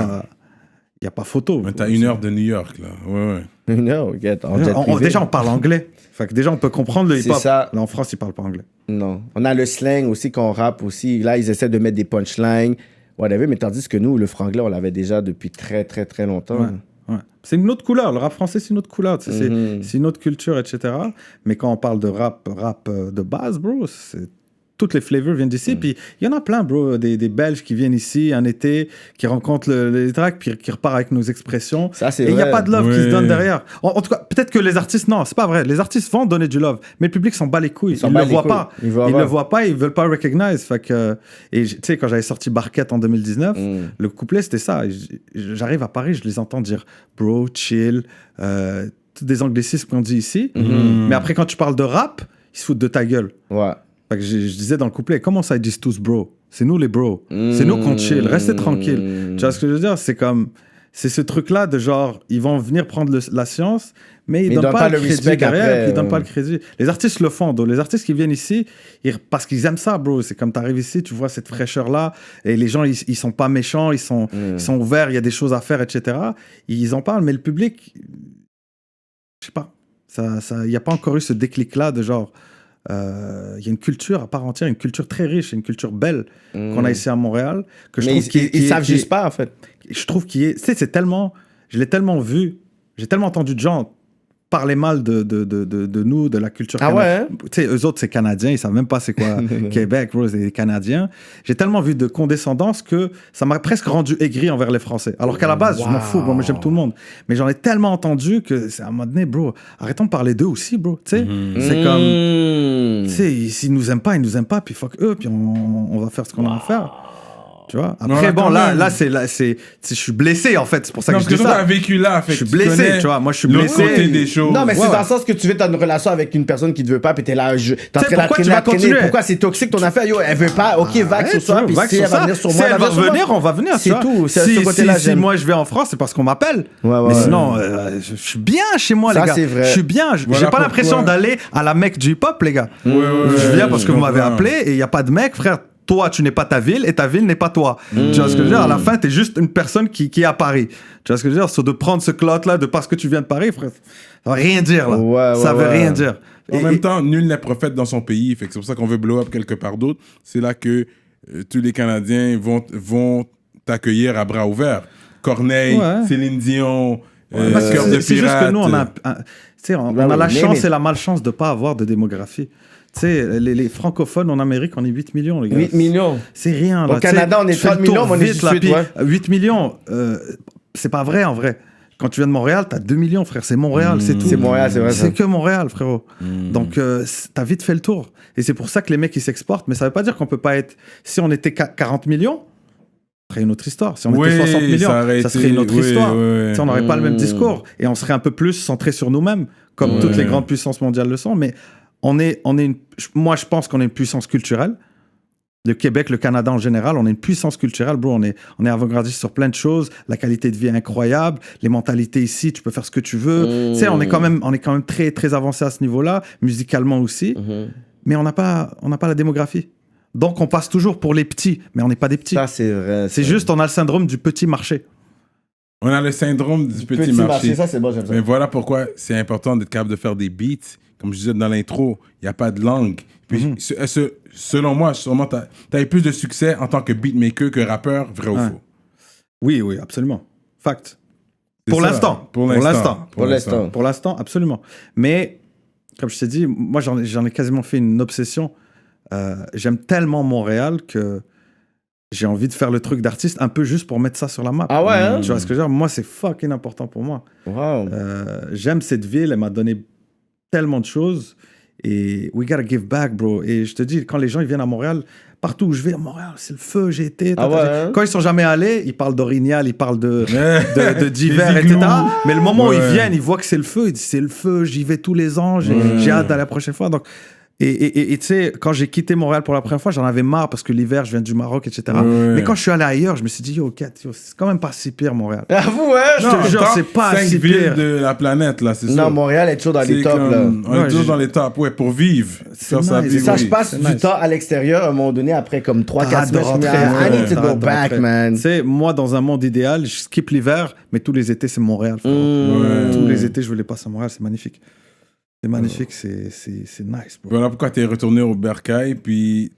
n'y a pas photo. Mais t'as 1 heure de New York, là. Ouais. Non, get, en jet privé. Déjà, on parle anglais. Fait que déjà, on peut comprendre le C'est hip-hop. ça. Là, en France, ils parlent pas anglais. Non. On a le slang aussi qu'on rappe aussi. Là, ils essaient de mettre des punchlines, whatever, mais tandis que nous, le franglais, on l'avait déjà depuis très, très, très longtemps. Ouais. C'est une autre couleur. Le rap français, c'est une autre couleur. Tu sais, c'est une autre culture, etc. Mais quand on parle de rap de base, bro, toutes les flavors viennent d'ici. Puis il y en a plein, bro. Des Belges qui viennent ici un été, qui rencontrent les tracks, puis qui repartent avec nos expressions. Ça, c'est Et il n'y a vrai. pas de love qui se Ouais. donne derrière. En tout cas, peut-être que les artistes, non, c'est pas vrai. Les artistes vont donner du love, mais le public s'en bat les couilles. Ils ne le voient pas. Ils le voient pas, ils veulent pas recognize. Fait que, et tu sais, quand j'avais sorti Barquette en 2019, le couplet, c'était ça. J'arrive à Paris, je les entends dire bro, chill, tous des anglicismes qu'on dit ici. Mais après, quand tu parles de rap, ils se foutent de ta gueule. Ouais. Fait que je disais dans le couplet, comment ça ils disent tous bro? C'est nous les bros. C'est nous qu'on chill. Restez tranquille. Tu vois ce que je veux dire? C'est ce truc-là de genre, ils vont venir prendre la science, mais ils donnent pas le crédit derrière, puis ils donnent pas le crédit. Les artistes le font, donc les artistes qui viennent ici, parce qu'ils aiment ça, bro. C'est comme t'arrives ici, tu vois cette fraîcheur-là, et les gens, ils sont pas méchants, ils sont ouverts, il y a des choses à faire, etc. Ils en parlent, mais le public, je sais pas, il y a pas encore eu ce déclic-là de genre, il y a une culture à part entière, une culture très riche, une culture belle qu'on a ici à Montréal. Que je Mais trouve ils savent juste pas, en fait. Je trouve qu'il est. Tu sais, c'est tellement. Je l'ai tellement vu. J'ai tellement entendu de gens parler mal de nous, de la culture canadienne. Tu sais, eux autres, c'est Canadiens. Ils savent même pas c'est quoi Québec, bro, c'est des Canadiens. J'ai tellement vu de condescendance que ça m'a presque rendu aigri envers les Français. Alors qu'à la base, je m'en fous. Moi, j'aime tout le monde. Mais j'en ai tellement entendu que, à un moment donné, bro, arrêtons de parler d'eux aussi, bro. Tu sais, c'est comme. Tu sais, s'ils nous aiment pas, ils nous aiment pas. Puis fuck eux. Puis on va faire ce qu'on a à faire. Tu vois? Après, bon, là, je suis blessé, en fait. C'est pour ça que je dis ça. Parce que tu as vécu là, fait je suis blessé, tu vois. Moi, je suis blessé. Côté des choses. Non, mais c'est dans le sens que tu veux être dans une relation avec une personne qui te veut pas, puis t'es là, t'es en train de traîner. Pourquoi c'est toxique ton affaire? Yo, elle veut pas. Ok, vague sur toi, puis si elle va venir sur moi, elle va revenir, on va venir. C'est tout. Si moi je vais en France, c'est parce qu'on m'appelle. Mais sinon, je suis bien chez moi, les gars. C'est vrai. Je suis bien. J'ai pas l'impression d'aller à la Mecque du hip-hop, les gars. Je viens parce que vous m'avez appelé et il y a pas de mec, frère. Toi, tu n'es pas ta ville et ta ville n'est pas toi. Tu vois ce que je veux dire? À la fin, tu es juste une personne qui est à Paris. Tu vois ce que je veux dire? So, de prendre ce clout-là de parce que tu viens de Paris, frère, ça veut rien dire, là. Ça veut rien dire. En même temps, nul n'est prophète dans son pays. Fait que c'est pour ça qu'on veut blow up quelque part d'autre. C'est là que tous les Canadiens vont t'accueillir à bras ouverts. Corneille, Céline Dion, Cœur de Pirate. C'est juste que nous, on a la chance et la malchance de ne pas avoir de démographie. Tu sais, les francophones en Amérique, on est 8 millions, les gars. 8 millions. C'est rien, là. Au Canada, on est 30 millions, mais on est 18, ouais. 8 millions, c'est pas vrai, en vrai. Quand tu viens de Montréal, t'as 2 millions, frère. C'est Montréal, c'est tout. C'est Montréal, c'est vrai. C'est que Montréal, frérot. Donc, t'as vite fait le tour. Et c'est pour ça que les mecs, ils s'exportent. Mais ça veut pas dire qu'on peut pas être... Si on était 40 millions, ça serait une autre histoire. Si on était 60 millions, ça serait une autre histoire. On n'aurait pas le même discours. Et on serait un peu plus centré sur nous-mêmes, comme toutes les grandes puissances mondiales le sont. Mais moi, je pense qu'on est une puissance culturelle. Le Québec, le Canada en général, on est une puissance culturelle, bro. On est avant-gardiste sur plein de choses. La qualité de vie est incroyable. Les mentalités ici, tu peux faire ce que tu veux. Tu sais, on est quand même très, très avancé à ce niveau-là, musicalement aussi. Mais on n'a pas la démographie. Donc, on passe toujours pour les petits, mais on n'est pas des petits. Ça, c'est vrai. C'est juste, on a le syndrome du petit marché. On a le syndrome du petit marché. Ça, c'est bon, j'aime ça. Mais voilà pourquoi c'est important d'être capable de faire des beats comme je disais dans l'intro, il n'y a pas de langue. Puis, selon moi, sûrement, tu as eu plus de succès en tant que beatmaker que rappeur, vrai ou faux? Oui, absolument. Fact. C'est Pour ça. l'instant. Pour l'instant, absolument. Mais, comme je t'ai dit, moi, j'en ai quasiment fait une obsession. J'aime tellement Montréal que j'ai envie de faire le truc d'artiste un peu juste pour mettre ça sur la map. Ah ouais, hein? Tu vois ce que je veux dire? Moi, c'est fucking important pour moi. Wow. J'aime cette ville, elle m'a donné tellement de choses. Et we gotta give back, bro. Et je te dis, quand les gens ils viennent à Montréal, partout où je vais à Montréal, c'est le feu, j'ai été. Quand ils sont jamais allés, ils parlent d'Orignal, ils parlent de d'hiver, etc. Mais le moment où ils viennent, ils voient que c'est le feu. Ils disent, c'est le feu, j'y vais tous les ans, j'ai hâte d'aller la prochaine fois. Donc, et tu sais, quand j'ai quitté Montréal pour la première fois, j'en avais marre parce que l'hiver, je viens du Maroc, etc. Mais quand je suis allé ailleurs, je me suis dit, yo, c'est quand même pas si pire, Montréal. Avoue, hein? Je te jure, c'est pas si villes pire. de la planète, là, c'est ça. Non, Montréal est toujours dans les tops, là. On est toujours dans les tops, ouais, pour vivre. C'est Faire nice. vivre, Ça, oui. je passe du temps à l'extérieur à un moment donné, après comme 3-4 semaines. Je me dis, I need to go back, man. Tu sais, moi, dans un monde idéal, je skip l'hiver, mais tous les étés, c'est Montréal. Tous les étés, je veux les passer à Montréal, c'est magnifique. C'est magnifique, c'est nice, bro. Voilà pourquoi tu es retourné au Bercail, puis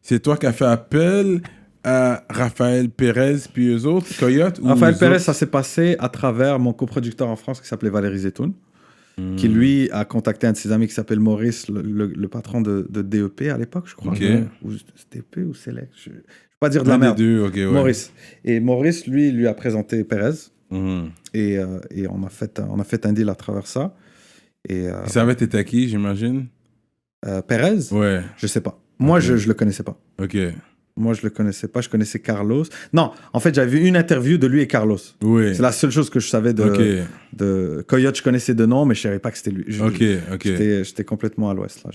c'est toi qui as fait appel à Raphaël Pérez, puis eux autres, Coyote ou Raphaël eux Pérez, autres? ça s'est passé à travers mon coproducteur en France qui s'appelait Valérie Zetoun, qui lui a contacté un de ses amis qui s'appelle Maurice, le patron de DEP à l'époque, je crois. Ok. Ou DEP ou Select, je ne vais pas dire de la L'un des merde. deux, ok, ouais. Maurice. Et Maurice, lui a présenté Pérez, Mhm. et on a fait un deal à travers ça. Et Il savait t'étais qui, j'imagine? Pérez, Ouais, je sais pas. Moi, je le connaissais pas. ok. Moi, je le connaissais pas. Je connaissais Carlos. Non, en fait, j'avais vu une interview de lui et Carlos. Oui. C'est la seule chose que je savais de Coyote. Je connaissais de nom, mais je savais pas que c'était lui. Ok. J'étais complètement à l'ouest là.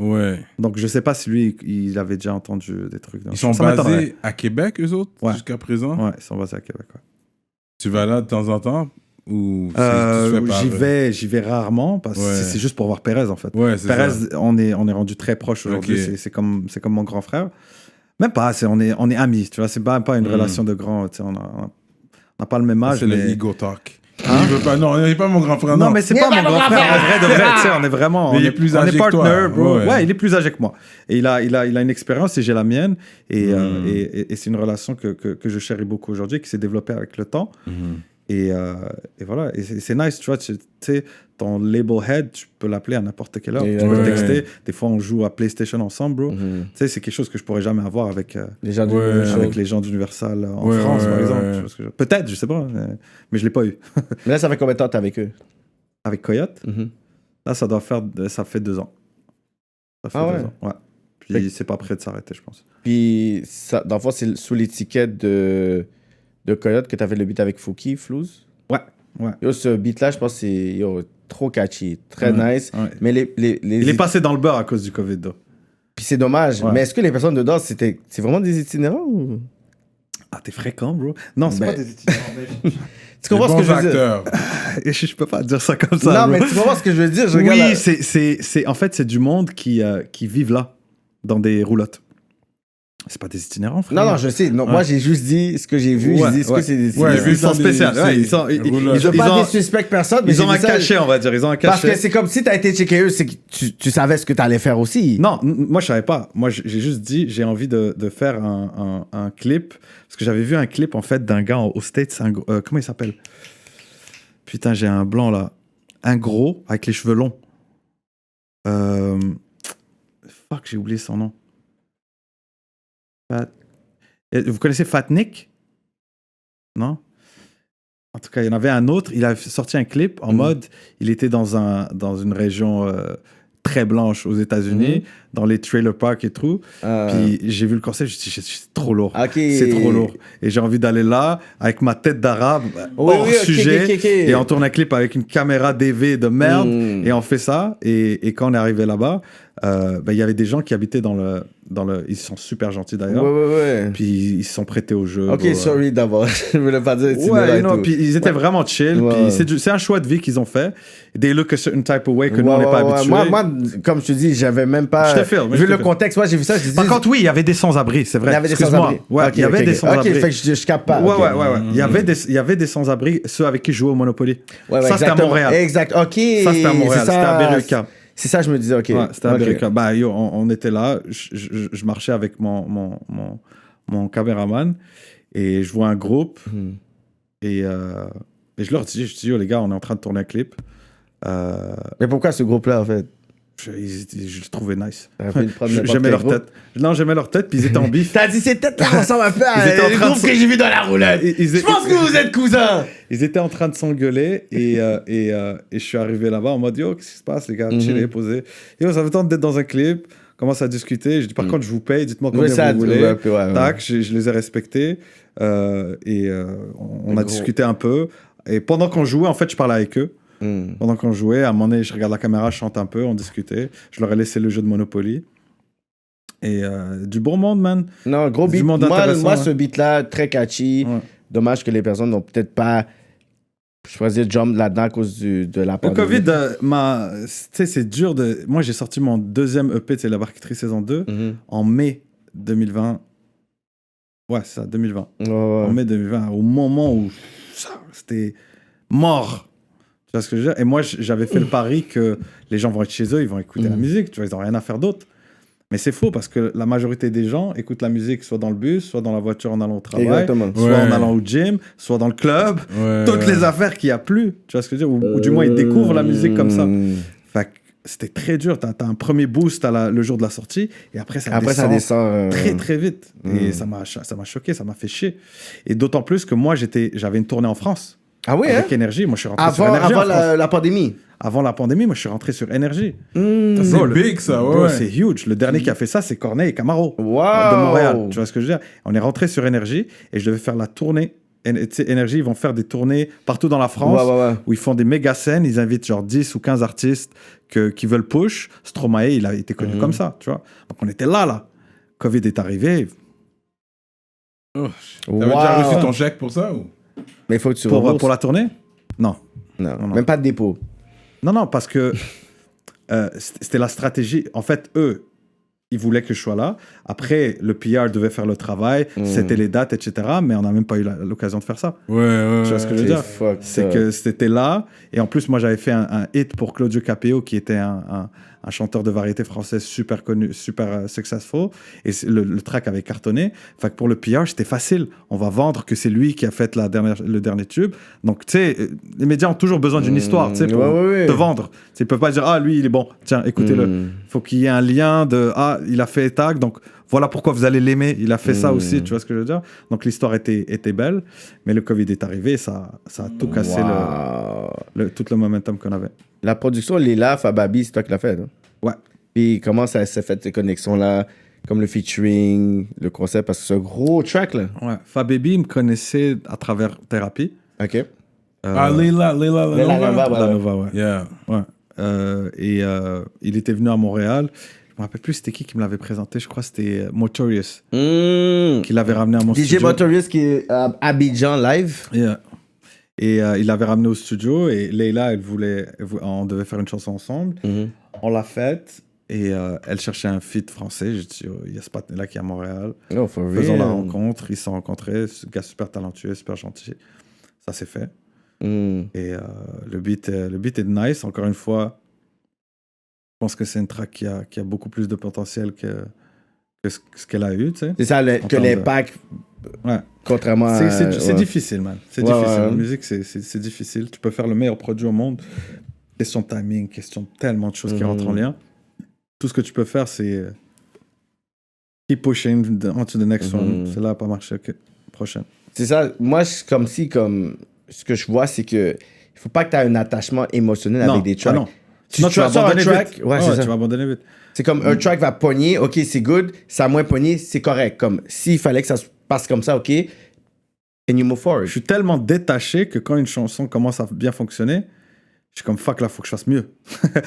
Ouais. Donc, je sais pas si lui, il avait déjà entendu des trucs. Ils sont Ça m'étonnerait. basés à Québec, eux autres, Ouais. jusqu'à présent? Ouais, ils sont basés à Québec. Ouais. Tu vas là de temps en temps? Ou tu fais pas- J'y vais rarement parce que Ouais. c'est juste pour voir Pérez en fait. Ouais, c'est Pérez, ça. on est rendu très proches aujourd'hui. Ok. C'est comme mon grand frère. Même pas, on est amis, tu vois. C'est pas une relation de grand. Tu sais, on n'a pas le même âge. C'est mais... le ego talk. Il veut pas, non, il n'est pas mon grand frère, non. Non, mais c'est pas mon grand frère. En vrai de vrai, tu sais, on est vraiment. Mais il est on plus on âgé que partner, toi. bro. Ouais. Ouais, il est plus âgé que moi. Et il a une expérience et j'ai la mienne. Et c'est une relation que je chéris beaucoup aujourd'hui, qui s'est développée avec le temps. Et voilà, et c'est nice, tu vois, tu sais, ton label head, tu peux l'appeler à n'importe quelle heure, tu peux le texter. Des fois, on joue à PlayStation ensemble, bro. Tu sais, c'est quelque chose que je pourrais jamais avoir avec Les gens avec les gens d'Universal en France, par exemple. Tu vois ce que peut-être, je sais pas, mais je l'ai pas eu. Mais là, ça fait combien de temps t'es avec eux? Avec Coyote, là, ça fait 2 ans. Ça fait 2 ans, ouais. Puis c'est pas prêt de s'arrêter, je pense. Puis, ça, dans le fond, c'est sous l'étiquette de Coyote que t'avais le beat avec Fouki, Flouz. Ouais. Yo, ce beat-là, je pense que c'est trop catchy, très nice. Ouais. Mais Il est passé dans le beurre à cause du Covid, là. Puis c'est dommage. Ouais. Mais est-ce que les personnes dedans, c'est vraiment des itinérants ou... Ah, t'es fréquent, bro? Non, c'est Ben, pas des itinérants. Tu comprends ce que je veux dire? acteurs. Je peux pas dire ça comme ça. Non, bro. mais tu comprends ce que je veux dire? Je regarde Oui, la- en fait, c'est du monde qui vivent là, dans des roulottes. C'est pas des itinérants, frère. Non, je sais. Non, Ouais. moi, j'ai juste dit ce que j'ai vu. Ouais, j'ai dit ce que ouais. c'est des Ouais, itinérants. vu Ils sont dans des- spéciaux. Ouais, ils roulottes. Je veux ils pas ont- disrespect personne, mais ils ont j'ai un dit ça- cachet, on va dire. Ils ont un Parce cachet. que c'est comme si t'as été checké eux, c'est que tu savais ce que t'allais faire aussi. Non, moi, je savais pas. Moi, j'ai juste dit, j'ai envie de faire un clip. Parce que j'avais vu un clip, en fait, d'un gars aux States. Comment il s'appelle? Putain, j'ai un blanc, là. Un gros, avec les cheveux longs. Fuck, j'ai oublié son nom. Vous connaissez Fat Nick? Non? En tout cas, il y en avait un autre. Il a sorti un clip en mode... Il était dans une région très blanche aux États-Unis, dans les trailer parks et tout. Puis j'ai vu le concept, je me suis dit, c'est trop lourd. Ok. C'est trop lourd. Et j'ai envie d'aller là, avec ma tête d'arabe, Oui, hors oui, ok, sujet. ok, ok. Et on tourne un clip avec une caméra DV de merde. Et on fait ça. Et quand on est arrivé là-bas, il y avait des gens qui habitaient dans le... Ils sont super gentils d'ailleurs. Ouais. Puis ils se sont prêtés au jeu. Ok, bro. sorry d'abord. Je voulais pas dire itinérant Ouais, et non, tout. puis ils étaient vraiment chill. Ouais. Puis c'est un choix de vie qu'ils ont fait. They look a certain type of way que nous, on n'est Ouais, pas ouais, habitués. Moi, comme je te dis, j'avais même pas. Je te filme, Vu le contexte, moi, j'ai vu ça. Je dis, Par contre, oui, il y avait des sans-abri, c'est vrai. il y avait des Excuse-moi. sans-abri. Ouais, Ok, il y avait ok, des ok. sans-abri. Ok, fait que je capte pas. Ouais, ok. ouais. Il y avait des sans-abri, ceux avec qui je jouais au Monopoly. Ouais, ça, c'était à exactement. Montréal. Exact. Ok. Ça, c'était à Montréal. C'est C'était à Berruca. C'est ça, je me disais, ok. Ouais, c'était Ok. américain. Bah, yo, on était là, je marchais avec mon caméraman et je vois un groupe et je leur dis, yo les gars, on est en train de tourner un clip. Mais pourquoi ce groupe-là, en fait? Je le trouvais nice. T'aurais pu prendre n'importe J'aimais quel leur groupe. tête. Non, j'aimais leur tête, puis ils étaient en bif. T'as dit, c'est peut-être ça ressemble un peu Ils étaient en à train le de groupe que j'ai vu dans la roulette. Je pense que vous êtes cousins. Ils étaient en train de s'engueuler et je suis arrivé là-bas en mode yo, qu'est-ce qui se passe les gars, chillez, posez. Yo, ça fait temps d'être dans un clip, on commence à discuter. Je dis par contre, je vous paye, dites-moi combien ça, vous voulez. ouais. Tac, je les ai respectés on a discuté un peu. Et pendant qu'on jouait, en fait, je parlais avec eux. Pendant qu'on jouait, à un moment donné, je regarde la caméra, je chante un peu, on discutait. Je leur ai laissé le jeu de Monopoly. Et du bon monde, man. Non, gros Du beat. monde intéressant, Moi, ouais. ce beat-là, très catchy. Ouais. Dommage que les personnes n'ont peut-être pas choisi de jump là-dedans à cause de la Le pandémie. Covid, tu sais, c'est dur de... Moi, j'ai sorti mon deuxième EP, c'est La Barqueterie saison 2, en mai 2020. Ouais, c'est ça, 2020. En mai 2020, au moment où c'était mort. Tu vois ce que je veux dire? Et moi, j'avais fait le pari que les gens vont être chez eux, ils vont écouter la musique, tu vois, ils n'ont rien à faire d'autre. Mais c'est faux parce que la majorité des gens écoutent la musique soit dans le bus, soit dans la voiture en allant au travail, Exactement. soit en allant au gym, soit dans le club. Toutes les affaires qu'il n'y a plus. Tu vois ce que je veux dire? Ou du moins, ils découvrent la musique comme ça. Fait que c'était très dur. T'as un premier boost le jour de la sortie et après, ça descend très, très vite. Et ça m'a choqué, ça m'a fait chier. Et d'autant plus que moi, j'avais une tournée en France. Ah oui, Avec Énergie. Moi, je suis rentré sur Énergie. Avant la pandémie. Avant la pandémie, moi, je suis rentré sur Énergie. C'est big, ça, Bro, ouais. c'est huge. Le dernier qui a fait ça, c'est Corneille et Camaro Wow. de Montréal. Tu vois ce que je veux dire? On est rentré sur Énergie et je devais faire la tournée. Tu sais, Énergie, ils vont faire des tournées partout dans la France où ils font des méga scènes. Ils invitent genre 10 ou 15 artistes qui veulent push. Stromae, il a été connu comme ça, tu vois. Donc on était là. Covid est arrivé. T'avais déjà reçu ton chèque pour ça ou? Mais il faut que tu rembourses. Pour la tournée? Non. Non, même pas de dépôt. Non, parce que c'était la stratégie. En fait, eux, ils voulaient que je sois là. Après, le PR devait faire le travail. C'était les dates, etc. Mais on n'a même pas eu l'occasion de faire ça. Ouais. Tu vois ce que je veux dire? C'est Que c'était là. Et en plus, moi, j'avais fait un hit pour Claudio Capéo, qui était un chanteur de variété française super connu, super successful. Et le track avait cartonné. Fait que pour le PR, c'était facile. On va vendre que c'est lui qui a fait le dernier tube. Donc, tu sais, les médias ont toujours besoin d'une histoire, tu sais, pour te vendre. Ils ne peuvent pas dire, ah, lui, il est bon. Tiens, écoutez-le. Il faut qu'il y ait un lien de, ah, il a fait tag, donc voilà pourquoi vous allez l'aimer. Il a fait ça aussi, tu vois ce que je veux dire? Donc, l'histoire était belle. Mais le Covid est arrivé, ça a tout cassé tout le momentum qu'on avait. La production, Lila, Fababi, c'est toi qui l'as fait, non? Ouais. Puis comment ça s'est fait, ces connexions-là, comme le featuring, le concept, parce que c'est un gros track, là. Ouais. Fababy me connaissait à travers Thérapie. OK. Leila Lanova, ouais. Yeah. Ouais. Il était venu à Montréal. Je me rappelle plus c'était qui me l'avait présenté. Je crois que c'était Motorious qui l'avait ramené à mon studio. DJ Motorious qui est à Abidjan live. Yeah. Et il l'avait ramené au studio et Leila, on devait faire une chanson ensemble. On l'a faite et elle cherchait un feat français. J'ai dit, il y a ce partenaire-là qui est à Montréal. Oh, for real. Faisons la rencontre. Ils se sont rencontrés. Ce gars super talentueux, super gentil. Ça s'est fait. Et le beat est nice. Encore une fois, je pense que c'est une track qui a beaucoup plus de potentiel que ce qu'elle a eu. Tu sais. C'est ça, que l'impact, contrairement à... C'est difficile, man. C'est difficile. Ouais. La musique, c'est difficile. Tu peux faire le meilleur produit au monde. Question de timing, question de tellement de choses qui rentrent en lien. Tout ce que tu peux faire, c'est keep pushing on to the next one. C'est là, pas marché. OK, prochaine. C'est ça. Moi, ce que je vois, c'est que il faut pas que tu aies un attachement émotionnel avec des tracks. Non. Sinon, tu vas abandonner track, vite. c'est ça. Tu vas abandonner vite. C'est comme un track va pogner, ok, c'est good, ça a moins pogné, c'est correct. Comme s'il fallait que ça se passe comme ça, ok, and you move forward. Je suis tellement détaché que quand une chanson commence à bien fonctionner, je suis comme fuck, là, faut que je fasse mieux.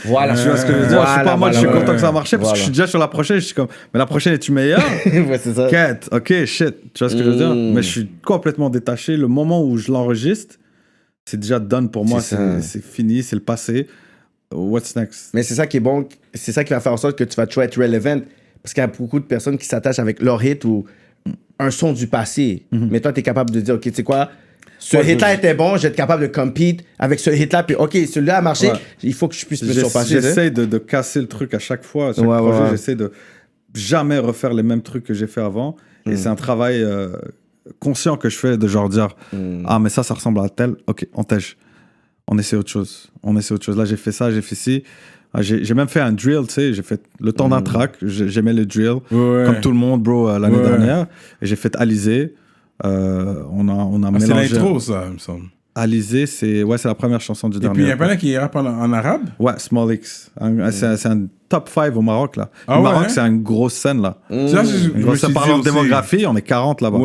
Voilà. Tu vois ce que je veux dire? Voilà, je suis pas en mode, je suis content que ça a marché parce que Voilà. je suis déjà sur la prochaine. Je suis comme, mais la prochaine, es-tu meilleure? Ouais, c'est ça. Quête, ok, shit. Tu vois ce que je veux dire? Mais je suis complètement détaché. Le moment où je l'enregistre, c'est déjà done pour moi. C'est fini, c'est le passé. What's next? Mais c'est ça qui est bon, c'est ça qui va faire en sorte que tu vas toujours être relevant. Parce qu'il y a beaucoup de personnes qui s'attachent avec leur hit ou un son du passé. Mais toi, tu es capable de dire, ok, tu sais quoi, ce hit-là était bon, je vais être capable de compete avec ce hit-là, puis OK, celui-là a marché, il faut que je puisse me surpasser. J'essaie de casser le truc à chaque fois, à chaque projet, j'essaie de jamais refaire les mêmes trucs que j'ai fait avant, et c'est un travail conscient que je fais, de genre dire, ah, mais ça ressemble à tel, OK, on tèche, on essaie autre chose, là j'ai fait ça, j'ai fait ci. J'ai même fait un drill, tu sais, j'ai fait le temps d'un track, j'aimais le drill, comme tout le monde, bro, l'année dernière, et j'ai fait Alizé, on a mélangé... C'est l'intro, ça, il me semble. Alizé, c'est la première chanson du dernier. Et puis, il y a pas qui rappe en arabe? Ouais, Small X. C'est un top 5 au Maroc, là. Ah le Maroc, c'est une grosse scène, là. Ça parle de démographie, on est 40 là-bas.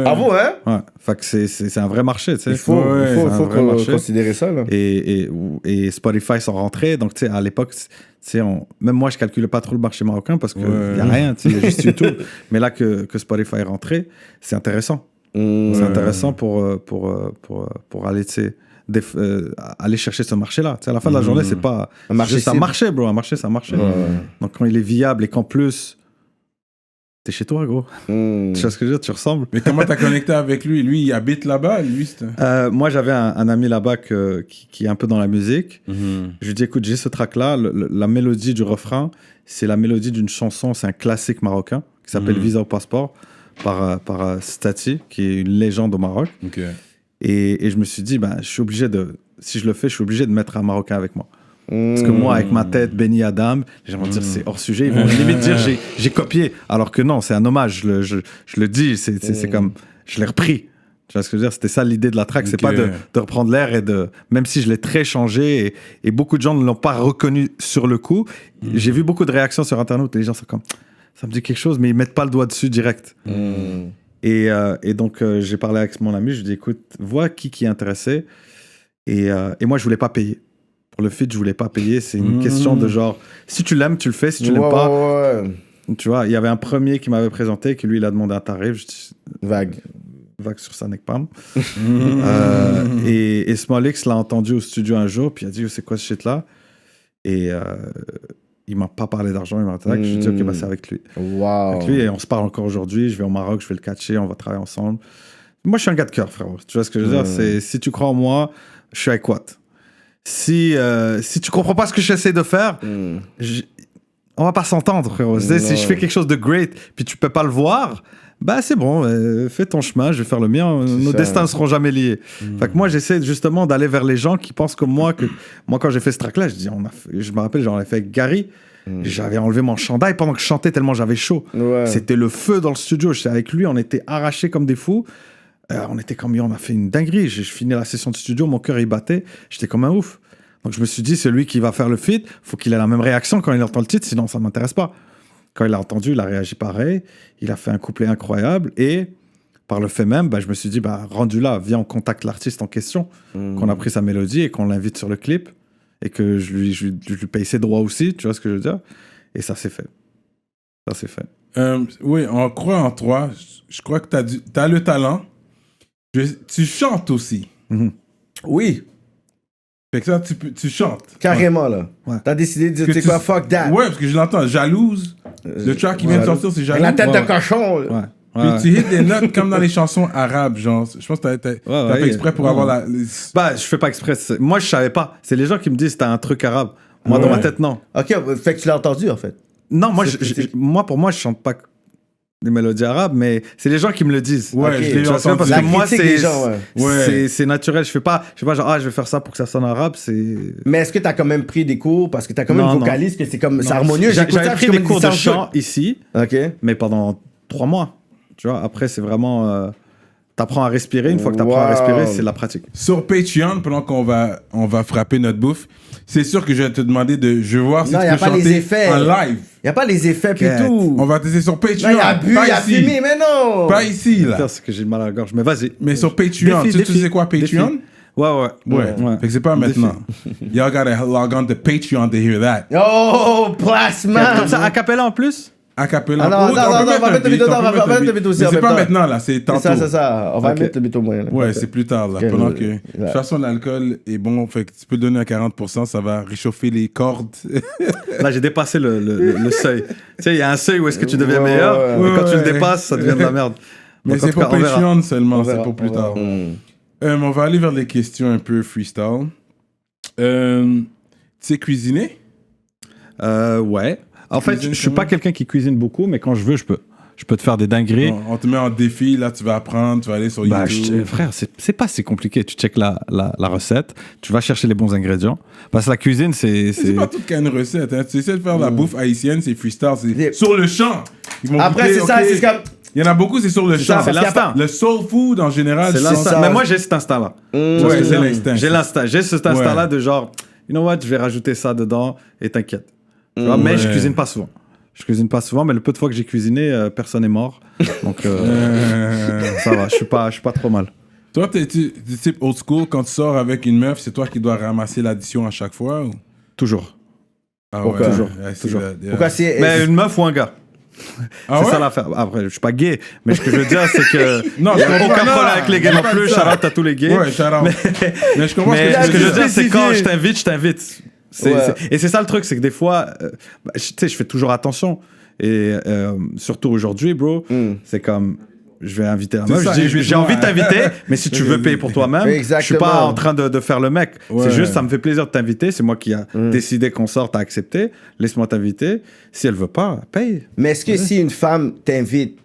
Ah bon, hein? Ouais. Fait que c'est un vrai marché, tu sais. Il faut considérer ça, là. Et Spotify sont rentrés, donc, tu sais, à l'époque, même moi, je calculais pas trop le marché marocain parce qu'il y a rien, tu sais, il y a juste YouTube. Mais là que Spotify est rentré, c'est intéressant. C'est intéressant pour aller, tu sais, aller chercher ce marché-là. Tu sais, à la fin de la journée, c'est pas juste un marché, bro. Un marché, c'est un marché. Donc, quand il est viable et qu'en plus, t'es chez toi, gros. Tu sais ce que je veux dire? Tu ressembles. Mais comment t'as connecté avec lui? Lui, il habite là-bas? Moi, j'avais un ami là-bas qui est un peu dans la musique. Je lui dis, écoute, j'ai ce track-là. La mélodie du refrain, c'est la mélodie d'une chanson. C'est un classique marocain qui s'appelle Visa au passeport par Stati, qui est une légende au Maroc. Okay. Et je me suis dit, je suis obligé si je le fais, je suis obligé de mettre un Marocain avec moi. Parce que moi, avec ma tête, Benny Adam, les gens vont dire c'est hors sujet, ils vont limite dire j'ai copié. Alors que non, c'est un hommage, je le dis, c'est comme, je l'ai repris. Tu vois ce que je veux dire? C'était ça l'idée de la track, c'est pas de reprendre l'air même si je l'ai très changé et beaucoup de gens ne l'ont pas reconnu sur le coup. J'ai vu beaucoup de réactions sur Internet, les gens sont comme, ça me dit quelque chose, mais ils mettent pas le doigt dessus direct. Et donc, j'ai parlé avec mon ami, je lui ai dit, écoute, vois qui est intéressé. Et moi, je voulais pas payer. Pour le feat, je voulais pas payer. C'est une question de genre, si tu l'aimes, tu le fais. Si tu l'aimes pas, tu vois, il y avait un premier qui m'avait présenté, que lui, il a demandé un tarif. Je dis, vague sur sa neck palm. Et Small X l'a entendu au studio un jour, puis il a dit, c'est quoi ce shit-là? Et il m'a pas parlé d'argent, il m'a attaqué. Je lui ai dit, ok, c'est avec lui. Avec lui, et on se parle encore aujourd'hui. Je vais au Maroc, je vais le catcher, on va travailler ensemble. Moi, je suis un gars de cœur, frérot. Tu vois ce que je veux dire? C'est, si tu crois en moi, je suis avec Watt. Si tu comprends pas ce que j'essaie de faire, on va pas s'entendre, frérot. Si je fais quelque chose de great, puis tu peux pas le voir, c'est bon, fais ton chemin, je vais faire le mien. Nos destins ne seront jamais liés. Fait que moi, j'essaie justement d'aller vers les gens qui pensent comme moi. Moi, quand j'ai fait ce track-là, je me rappelle, j'en ai fait avec Gary. J'avais enlevé mon chandail pendant que je chantais tellement j'avais chaud. C'était le feu dans le studio. J'étais avec lui, on était arrachés comme des fous. On était comme, on a fait une dinguerie. J'ai fini la session de studio, mon cœur il battait. J'étais comme un ouf. Donc je me suis dit, celui qui va faire le feat, faut qu'il ait la même réaction quand il entend le titre, sinon ça m'intéresse pas. Quand il a entendu, il a réagi pareil. Il a fait un couplet incroyable. Et par le fait même, je me suis dit, rendu là, viens, on contacte l'artiste en question, qu'on a pris sa mélodie et qu'on l'invite sur le clip. Et que je lui paye ses droits aussi, tu vois ce que je veux dire? Et ça s'est fait. Oui, on croit en toi. Je crois que t'as le talent. Tu chantes aussi. Oui. Fait que ça, tu chantes. Carrément, là. Ouais. T'as décidé de dire, tu sais quoi, fuck that. Ouais, parce que je l'entends. Jalouse. Le track qui vient de sortir, c'est Jalouse. La tête de cochon. Puis tu hits des notes comme dans les chansons arabes, genre. Je pense que t'as fait exprès pour avoir la... je fais pas exprès. Moi, je savais pas. C'est les gens qui me disent t'as un truc arabe. Moi, dans ma tête, non. Ok, fait que tu l'as entendu, en fait. Non, pour moi, je chante pas des mélodies arabes, mais c'est les gens qui me le disent. Ouais, okay. je l'ai entendu. Parce que moi, c'est c'est naturel. Je fais pas genre, je vais faire ça pour que ça sonne arabe. Mais est-ce que t'as quand même pris des cours? Parce que t'as quand même une vocaliste, que c'est comme, c'est harmonieux. J'avais pris des cours de chant ici, mais pendant 3 mois. Tu vois, après, c'est vraiment... t'apprends à respirer. Une fois que t'apprends à respirer, c'est la pratique. Sur Patreon, pendant qu'on va frapper notre bouffe, c'est sûr que je vais te demander je veux voir si tu peux chanter en live. Il n'y a pas les effets puis tout. On va tester sur Patreon. Il y a bu, il y a fumé, mais non. Pas ici, là. C'est que j'ai mal à la gorge, mais vas-y. Mais sur Patreon, tu sais quoi Patreon? Ouais. Fait que c'est pas maintenant. Y'all gotta log on to Patreon to hear that. Oh, plasma. Comme ça, a cappella en plus? A cappella. Non, on va mettre le beat, on va mettre le beat aussi. Mais c'est pas maintenant, là, c'est tantôt. C'est ça. On va mettre le beat au moins. Ouais, c'est plus tard, là. Pendant que... De toute façon, l'alcool est bon, fait que tu peux le donner à 40%, ça va réchauffer les cordes. Là, j'ai dépassé le seuil. Tu sais, il y a un seuil où est-ce que tu deviens meilleur, et quand tu le dépasses, ça devient de la merde. Mais c'est pour Patreon seulement, c'est pour plus tard. On va aller vers les questions un peu freestyle. Tu sais cuisiner? Ouais. En fait, Cuisine je suis comment? pas quelqu'un qui cuisine beaucoup, mais quand je veux, je peux. Je peux te faire des dingueries. On te met en défi, là, tu vas apprendre, tu vas aller sur Bah, YouTube. frère, c'est pas si compliqué. Tu checkes la recette, tu vas chercher les bons ingrédients. Parce que la cuisine, c'est... C'est pas tout qu'il y a une recette. Hein. Tu essaies de faire de la bouffe haïtienne, c'est freestyle, c'est Yeah. sur le champ. Ils vont Après, goûter, c'est ça, ok. c'est comme. Il y en a beaucoup, c'est sur le champ. ça, C'est l'instinct. Le soul food, en général, C'est je l'instinct. pense- Mais moi, j'ai cet instinct-là. Ouais, c'est l'instinct. J'ai l'instinct. J'ai cet instinct-là Ouais. de genre, you know what, je vais rajouter ça dedans et t'inquiète. Tu vois, mais je cuisine pas souvent. Je cuisine pas souvent, mais le peu de fois que j'ai cuisiné, personne n'est mort. Donc, ça va, je suis pas trop mal. Toi, t'es du type old school, quand tu sors avec une meuf, c'est toi qui dois ramasser l'addition à chaque fois ou? Toujours. Ah Pourquoi? ouais, Toujours. ouais, c'est Toujours. Pourquoi c'est. Mais une meuf ou un gars. Ah C'est ouais? ça l'affaire. Après, je suis pas gay, mais ce que je veux dire, c'est que. Non, il y je a comprends. aucun Non, problème avec les gays j'ai non pas plus. dit ça. Shout-out à tous les gays. Ouais, shout out. Mais je comprends Mais ce ce que je veux tu dire, dis. c'est quand je t'invite. Ouais. Et c'est ça le truc, c'est que des fois, tu sais, je fais toujours attention. Et surtout aujourd'hui, bro, c'est comme. Je vais inviter la C'est meuf. ça, Je dis, j'ai invite-moi. envie de t'inviter, mais si tu veux payer pour toi-même, je suis pas Exactement. en train de faire le mec. Ouais. C'est juste, ça me fait plaisir de t'inviter. C'est moi qui a décidé qu'on sorte, à accepter. Laisse-moi t'inviter. Si elle veut pas, paye. Mais est-ce que si une femme t'invite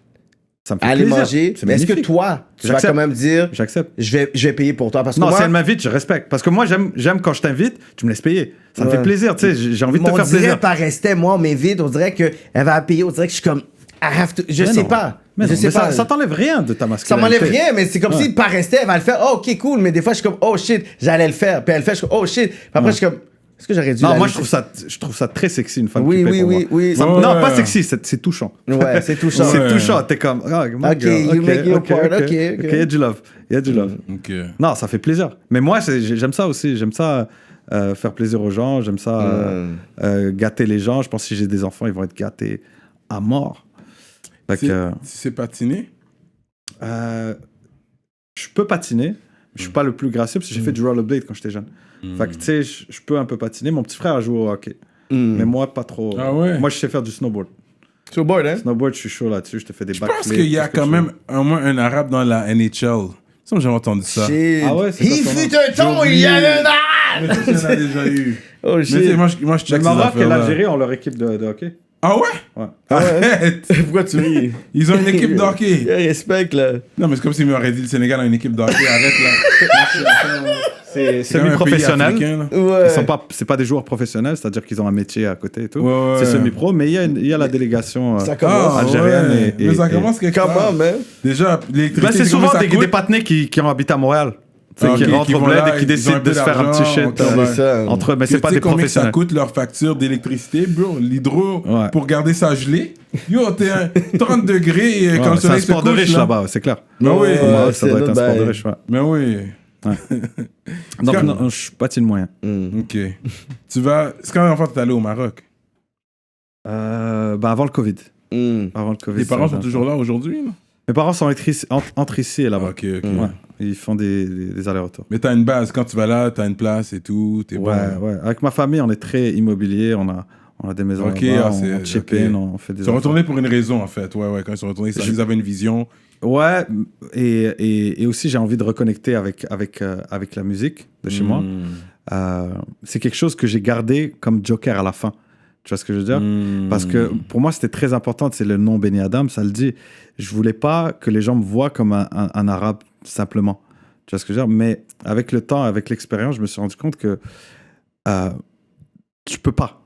Ça me fait à aller plaisir. manger, C'est mais est-ce que magnifique. toi, tu vas J'accepte. quand même dire J'accepte. je vais payer pour toi? Parce que Non, moi, si elle m'invite, je respecte. Parce que moi, j'aime quand je t'invite, tu me laisses payer. Ça me Ouais. fait plaisir, tu sais. J'ai envie de te on faire dirait plaisir. par respect, moi, on m'invite, on dirait qu'elle va payer, on dirait que je suis comme, I have to, je Mais sais non. pas. Mais je non, sais mais pas. ça t'enlève rien de ta Ça masculinité. m'enlève rien, mais c'est comme si par respect, elle va le faire. Oh, ok, cool. Mais des fois, je suis comme, oh shit, j'allais le faire. Puis elle le fait, je suis comme, oh shit. Puis après, je suis comme, est-ce que j'aurais dû. Non, la moi, laisser? je trouve ça très sexy, une femme Oui, qui paye oui, pour oui, moi. oui. Ça- Ouais. Non, pas sexy, c'est touchant. Ouais, c'est touchant. Ouais. C'est touchant, t'es comme, oh, my Ok, girl, you make your part, ok. il y a du love, il y a du love. Ok. Non, ça fait plaisir. Mais moi, j'aime ça aussi, j'aime ça faire plaisir aux gens, j'aime ça gâter les gens. Je pense que si j'ai des enfants, ils vont être gâtés à mort. Fait Tu que, sais patiner? je peux patiner, mais je suis pas le plus gracieux parce que j'ai fait du rollerblade quand j'étais jeune. Fait que tu sais, je peux un peu patiner. Mon petit frère a joué au hockey. Mais moi, pas trop. Ah ouais? Moi, je sais faire du snowboard. Sur le board, hein? Snowboard, je suis chaud là-dessus. Je te fais des Je backflips. pense qu'il y a tout ce que quand tu même veux. au moins un arabe dans la NHL. Ça, j'ai entendu ça. Shit. Ah ouais, c'est Il ça, fut son un temps, il y avait un arabe! Mais ça, on a déjà eu. Oh Mais tu sais, shit. moi, je Le check ces Maroc et affaires-là. l'Algérie ont leur équipe de hockey. Ah ouais? Ouais. Arrête! Pourquoi tu ris? Ils ont une équipe de hockey. Respect, là. Non, mais c'est comme s'ils m'auraient dit le Sénégal a une équipe de hockey. Arrête là. C'est C'est quand même un pays semi-professionnel. africain, là. Ouais. C'est pas des joueurs professionnels, c'est-à-dire qu'ils ont un métier à côté et tout. Ouais, ouais. C'est semi-pro, mais il y a la délégation Ça commence. algérienne ouais. et- Mais ça et- commence quelque Comment, part. man? Déjà, l'électricité, Ben, c'est combien souvent ça des coûte? patinés qui ont habité à Montréal. Tu sais, Ah, qui ok, rentrent qui au vont bled là, et qui ils ont décident un peu de se faire un d'argent, petit shit on travaille. C'est ça. entre eux, mais Puis c'est pas tu sais des combien que ça professionnels. coûte leur facture d'électricité, bro? L'hydro, Ouais. pour garder ça gelé. Yo, t'es à 30 degrés Ouais, quand le c'est un soleil se sport de couche, riche là. là-bas, c'est clair. Mais oui. Ouais, Au Maroc, c'est ça doit être un notre sport de bail. riche, ouais. Mais oui. Donc, comme- non, je patine moyen. Ok. Tu vas... C'est quand même fois que t'es allé au Maroc. Avant le Covid. Avant le Covid. Les parents ça, sont toujours là aujourd'hui, là? Mes parents sont entre ici et là-bas. Ok, ok. Ouais. Ils font des allers-retours. Mais t'as une base. Quand tu vas là, t'as une place et tout. T'es Ouais, bon. ouais. Avec ma famille, on est très immobilier. On a des maisons Ok, là-bas, c'est- on chip ok. in, on fait des Ils sont retournés pour une raison, en fait. Ouais, ouais. Quand ils sont retournés, ils avaient une vision. Ouais, et aussi j'ai envie de reconnecter avec la musique de chez moi. C'est quelque chose que j'ai gardé comme joker à la fin. Tu vois ce que je veux dire? Parce que pour moi, c'était très important. C'est le nom Benny Adam, ça le dit. Je voulais pas que les gens me voient comme un arabe simplement. Tu vois ce que je veux dire? Mais avec le temps, avec l'expérience, je me suis rendu compte que tu peux pas.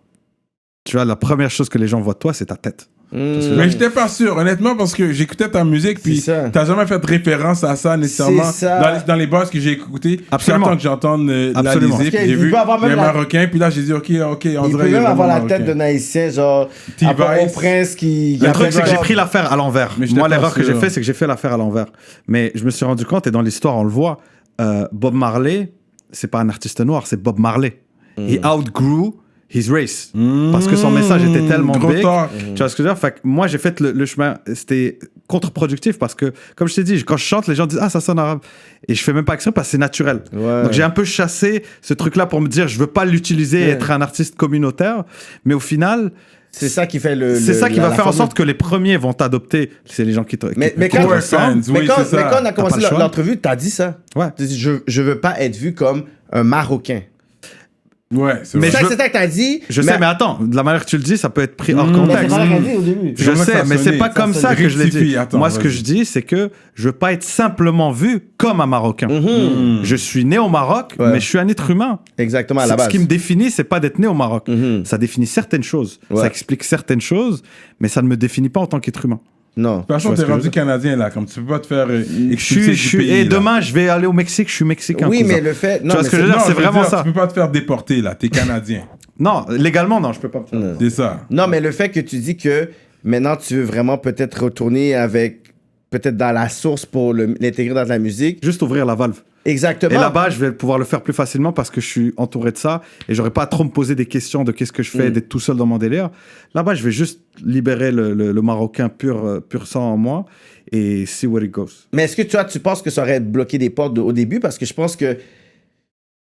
Tu vois, la première chose que les gens voient de toi, c'est ta tête. Mais j'étais pas sûr, honnêtement, parce que j'écoutais ta musique, puis C'est ça. t'as jamais fait de référence à ça nécessairement. C'est ça. Dans les bars que j'ai écoutés, Absolument. j'attends que j'entende la Absolument. musique, Parce j'ai qu'il vu peut avoir même les la- Marocains, puis là j'ai dit ok, on Il dirait peut qu'il est même avoir la vraiment tête d'un marocain. haïtien, genre, T-Vice. rapport au prince qui... Le truc, c'est que j'ai genre- pris l'affaire à l'envers. Mais j'étais Moi, pas l'erreur que sûr. j'ai fait, c'est que j'ai fait l'affaire à l'envers. Mais je me suis rendu compte, et dans l'histoire, on le voit, Bob Marley, c'est pas un artiste noir, c'est Bob Marley. He outgrew his race. Parce que son message était tellement Gros big. talk. Tu vois ce que je veux dire? Fait que moi, j'ai fait le chemin. C'était contre-productif parce que, comme je t'ai dit, quand je chante, les gens disent « Ah, ça sonne arabe ». Et je fais même pas exprès parce que c'est naturel. Ouais. Donc, j'ai un peu chassé ce truc-là pour me dire « Je veux pas l'utiliser et être un artiste communautaire ». Mais au final, C'est ça qui fait le. C'est ça qui va la faire en formule. sorte que les premiers vont t'adopter. C'est les gens qui te Mais qui quand- te ressemblent. Oui, c'est ça. mais quand on a pas commencé le choix. l'entrevue, t'as dit ça. Ouais. Tu dis, je veux pas être vu comme un Marocain. Ouais, c'est Mais vrai. C'est ça que t'as dit. Je sais, mais attends, de la manière que tu le dis, ça peut être pris hors Mais c'est contexte. pas ce qu'elle dit au début. C'est Je comme ça que sais, ça mais c'est sonnait. pas Ça comme sonne. ça que je l'ai dit. Rectifie, attends, Moi, ce que vas-y. je dis, c'est que je veux pas être simplement vu comme un Marocain. Je suis né au Maroc, Ouais. mais je suis un être humain. Exactement, à la base. Ce qui me définit, c'est pas d'être né au Maroc. Mhm. Ça définit certaines choses. Ouais. Ça explique certaines choses, mais ça ne me définit pas en tant qu'être humain. Non. De toute façon, Tu vois t'es ce que je rendu veux dire? Canadien, là. Comme tu peux pas te faire Je expulser suis, du pays. et là. demain, je vais aller au Mexique, je suis mexicain. Oui, cousin. mais le fait. Non, vois mais ce que je veux dire? Non, C'est je veux vraiment dire, ça. Tu peux pas te faire déporter, là. T'es Canadien. Non, légalement, non, je peux pas. Non. C'est ça. Non, mais le fait que tu dis que maintenant tu veux vraiment peut-être retourner avec. Peut-être dans la source pour l'intégrer dans la musique. Juste ouvrir la valve. Exactement. Et là-bas, je vais pouvoir le faire plus facilement parce que je suis entouré de ça et j'aurai pas à trop me poser des questions de qu'est-ce que je fais, d'être tout seul dans mon délire. Là-bas, je vais juste libérer le Marocain pur sang en moi et see where it goes. Mais est-ce que tu penses que ça aurait bloqué des portes au début? Parce que je pense que.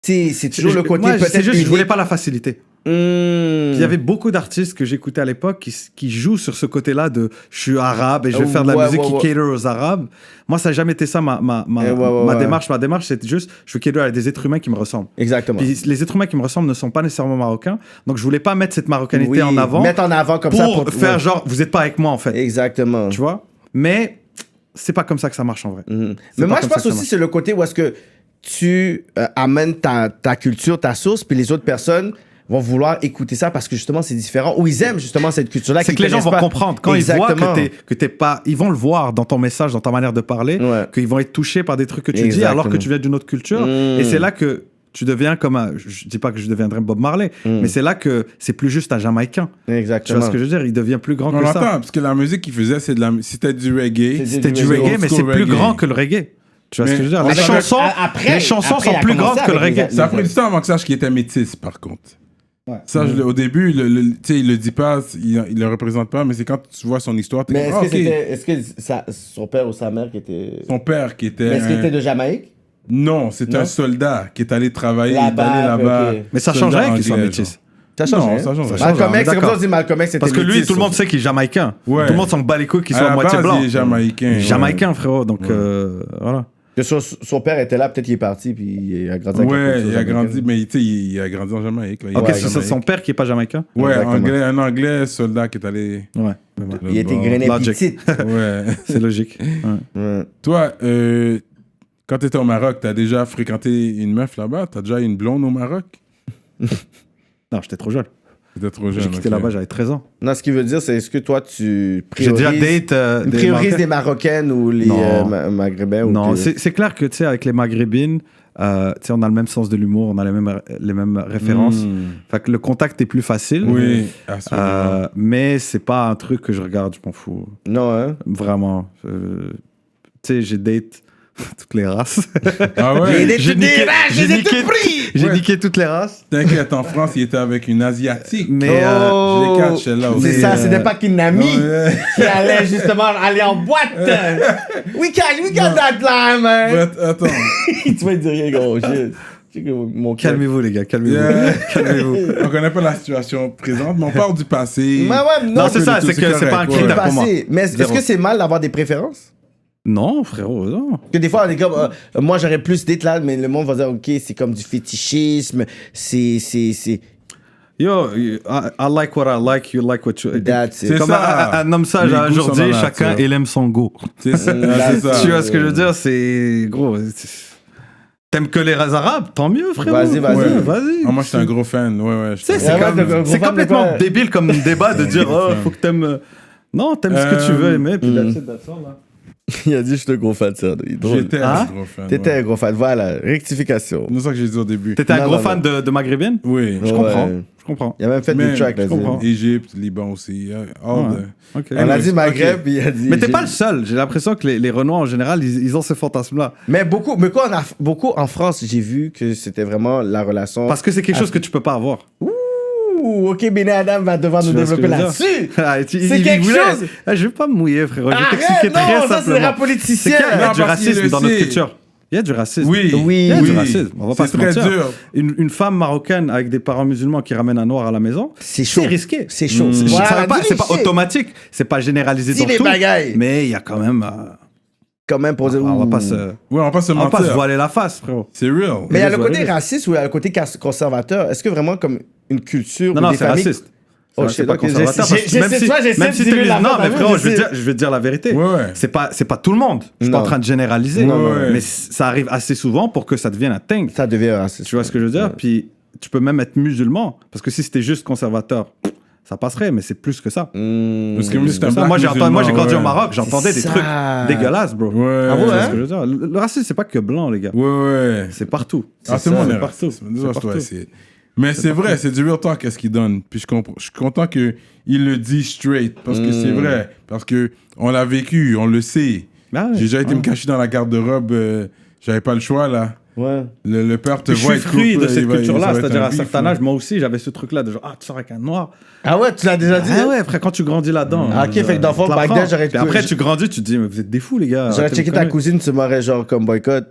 Tu sais, c'est toujours le côté Moi, peut-être. c'est juste, je unique. voulais pas la facilité. Il y avait beaucoup d'artistes que j'écoutais à l'époque qui jouent sur ce côté-là de je suis arabe et je vais faire de la Ouais, musique ouais, qui ouais. cater aux arabes. Moi, ça n'a jamais été ça ma ouais. démarche. Ma démarche, c'était juste je veux cater à des êtres humains qui me ressemblent. Exactement. Puis les êtres humains qui me ressemblent ne sont pas nécessairement marocains. Donc, je voulais pas mettre cette marocanité Oui, en avant mettre en avant comme pour, ça pour faire ouais. genre, vous êtes pas avec moi en fait. Exactement. Tu vois? Mais c'est pas comme ça que ça marche en vrai. Mhm. C'est Mais pas moi, je comme ça pense que ça aussi marche. c'est le côté où est-ce que tu amènes ta culture, ta source, puis les autres personnes vont vouloir écouter ça parce que justement c'est différent ou ils aiment justement cette culture-là. C'est qu'ils que les gens connaissent vont pas. comprendre quand Exactement. ils voient que t'es pas. Ils vont le voir dans ton message, dans ta manière de parler, Ouais. qu'ils vont être touchés par des trucs que tu dis Exactement. alors que tu viens d'une autre culture. Et c'est là que tu deviens comme un. Je dis pas que je deviendrai Bob Marley, mais c'est là que c'est plus juste un Jamaïcain. Tu Exactement. vois ce que je veux dire? Il devient plus grand On que l'entend, ça. parce que la musique qu'il faisait, c'était du reggae. C'était du reggae, reggae, old mais school c'est plus reggae. grand que le reggae. Tu vois ce que je veux dire? Mais Les chansons, après, les chansons après, sont il a plus commencé grandes que le avec reggae. les- Ça a pris du temps avant que je sache qu'il était métis, par contre. Ouais. Ça, au début, tu sais, il le dit pas, il le représente pas, mais c'est quand tu vois son histoire, t'es Mais comme, est-ce que son père ou sa mère qui était. Son père qui était... Mais est-ce qu'il était de Jamaïque? Non, c'était Non? un soldat qui est allé travailler, il est Là-bas, allé là-bas. ok. Mais ça Soldat changerait qu'ils soient anglais, métis. genre. Ça change. Non, hein? ça change. Malcolm X, c'est comme d'accord. ça on dit Malcolm X, c'était Parce que lui, métis, tout le monde ça. sait qu'il est jamaïcain. Ouais. Tout le monde s'en bat les couilles qu'il À soit à la moitié base, blanc. il est jamaïcain. ouais. Jamaïcain, frérot. Donc, voilà. Que son père était là, peut-être qu'il est parti, puis il a grandi avec la Ouais, culture il a jamaïcaine. grandi, mais tu sais, il a grandi en Jamaïque. Là. Il Ok, est en c'est Jamaïque. son père qui est pas jamaïcain? Ouais, Exactement. un anglais soldat qui est allé. Ouais. Il était Bon. grainé Logic. petite. Ouais. C'est logique. Ouais. Ouais. Toi, quand t'étais au Maroc, t'as déjà fréquenté une meuf là-bas? T'as déjà eu une blonde au Maroc? Non, j'étais trop jeune. T'étais trop jeune. J'ai quitté ok. là-bas, j'avais 13 ans. Non, ce qui veut dire, c'est est-ce que toi, tu J'ai déjà priorises, date des priorises Marocains. des Marocaines ou les Non. Maghrébins? ou Non, que- c'est clair que, tu sais, avec les Maghrébines, tu sais, on a le même sens de l'humour, on a les mêmes références. Fait que le contact est plus facile. Oui, absolument. Mais c'est pas un truc que je regarde, je m'en fous. Non, hein? Vraiment. Tu sais, j'ai date toutes les races. Ah ouais? J'ai Ouais. niqué toutes les races. T'inquiète, en France, il était avec une Asiatique. Mais je les catch, là aussi. C'est ça, c'était pas qu'une amie Ouais. qui allait justement aller en boîte. We got that line, man. Mais attends. Tu vas dire rien, gros. Je sais que mon cœur- calmez-vous, les gars, calmez-vous. Yeah. Calmez-vous. On connaît pas la situation présente, mais on parle du passé. Mais ouais, Non, non, c'est ça, tout, c'est c'est que c'est pas un correct, c'est ouais. critère pour moi. passé. Mais est-ce Zéro. que c'est mal d'avoir des préférences? Non, frérot, non. Parce que des fois, on est comme, moi j'aurais plus date là, mais le monde va dire, ok, c'est comme du fétichisme, c'est. Yo, I like what I like, you like what you... That's it. C'est Comme ça. un homme sage Les a goûts sont aujourd'hui, dans la chacun nature. il aime son goût. C'est ça. c'est ça. Tu vois ce que je veux dire? C'est gros. T'aimes que les arabes? Tant mieux, frérot. Vas-y, vas-y. Ouais. Vas-y. Ah, moi, j'étais un gros fan. Ouais, ouais. Tu sais, Ouais, ouais, c'est gros complètement fan de quoi? débile comme débat de dire oh, faut que t'aimes. Non, t'aimes ce que tu veux aimer, puis that's it, that's all, là. Il a dit, je suis un gros fan de ça. J'étais Hein? un gros fan. T'étais ouais. un gros fan. Voilà, rectification. C'est ça que j'ai dit au début. T'étais un Non, gros non, fan de maghrébine? Oui. Je Ouais. comprends. Je comprends. Il a même fait Mais des tracks je là-dessus. comprends. Égypte, Liban aussi. All Ouais. the- Ok. On a dit Maghreb, ok. puis il a dit. Mais t'es pas le seul. J'ai l'impression que les Renois en général, ils ont ce fantasme-là. Mais beaucoup en France, j'ai vu que c'était vraiment la relation. Parce que c'est quelque chose que tu peux pas avoir. Ouh, ok, Béné Adam va devoir nous Tu vois ce que développer je veux dire? là-dessus. Ah, C'est quelque chose. Ah, je vais pas me mouiller, frérot. Je vais Arrête, t'expliquer très non, ça c'est simplement. rap C'est politicien. qu'il y a Non, du parce qu'il racisme le dans notre sait. culture. Il y a du racisme. Oui, Oui. Il y a du racisme. On va pas c'est se très mentir. dur. Une femme marocaine avec des parents musulmans qui ramènent un noir à la maison, C'est chaud. c'est risqué. C'est chaud. C'est Voilà, pas, dis c'est pas shit. automatique, c'est pas généralisé Dis dans les tout, bagailles. mais il y a quand même... Quand même pour dire. on va pas se, Ouais, on va pas se on va pas se mentir. voiler la face, frérot. C'est real. Mais il y a le Désolé. côté raciste ou il y a le côté conservateur. Est-ce que vraiment comme une culture Non, ou non, des c'est familles... raciste. Oh, C'est shit, pas ok, conservateur. j'essaie- parce que même j'essaie- si, tu vois, j'essaie même de si tu diluer dis la non, voix, mais t'as frérot, vu, je vais te dire la vérité. Ouais, ouais. C'est pas tout le monde. Je suis pas Non. en train de généraliser. Non, non, ouais. Mais ça arrive assez souvent pour que ça devienne un thing. Ça devient raciste. Tu vois ce que je veux dire? Puis tu peux même être musulman. Parce que si c'était juste conservateur, ça passerait, mais c'est plus que ça. Parce que c'est un Ça, black moi, j'ai grandi musulman, au Maroc, C'est j'entendais des ça. trucs dégueulasses, bro. Ouais. Ah ouais, Tu vois hein? ce que je veux dire? Le racisme, c'est pas que blanc, les gars. Ouais, ouais. C'est partout. Ah, c'est mon c'est erreur. partout. C'est C'est partout. Mais c'est vrai, c'est du real talk qu'est-ce qu'il donne. Puis je suis content qu'il le dit straight. Parce que c'est vrai. Parce que on l'a vécu, on le sait. Ah ouais, J'ai déjà été ouais. me cacher dans la garde-robe. J'avais pas le choix, là. Ouais. Le père te Puis je voit suis et fruit coupe, de il cette va- ça culture-là, va être c'est-à-dire un à un beef, certain là. âge, moi aussi, j'avais ce truc-là de genre, ah, tu sors avec un noir. Ah ouais, tu l'as déjà dit? Ah ouais, après, quand tu grandis là-dedans. Ah, ok, fait que dans le fond, tu back l'apprends. then, j'aurais- Puis après, tu grandis, tu te dis, mais vous êtes des fous, les gars. J'aurais Arrêtez checké vos ta conneries. cousine, tu m'aurais genre comme boycott.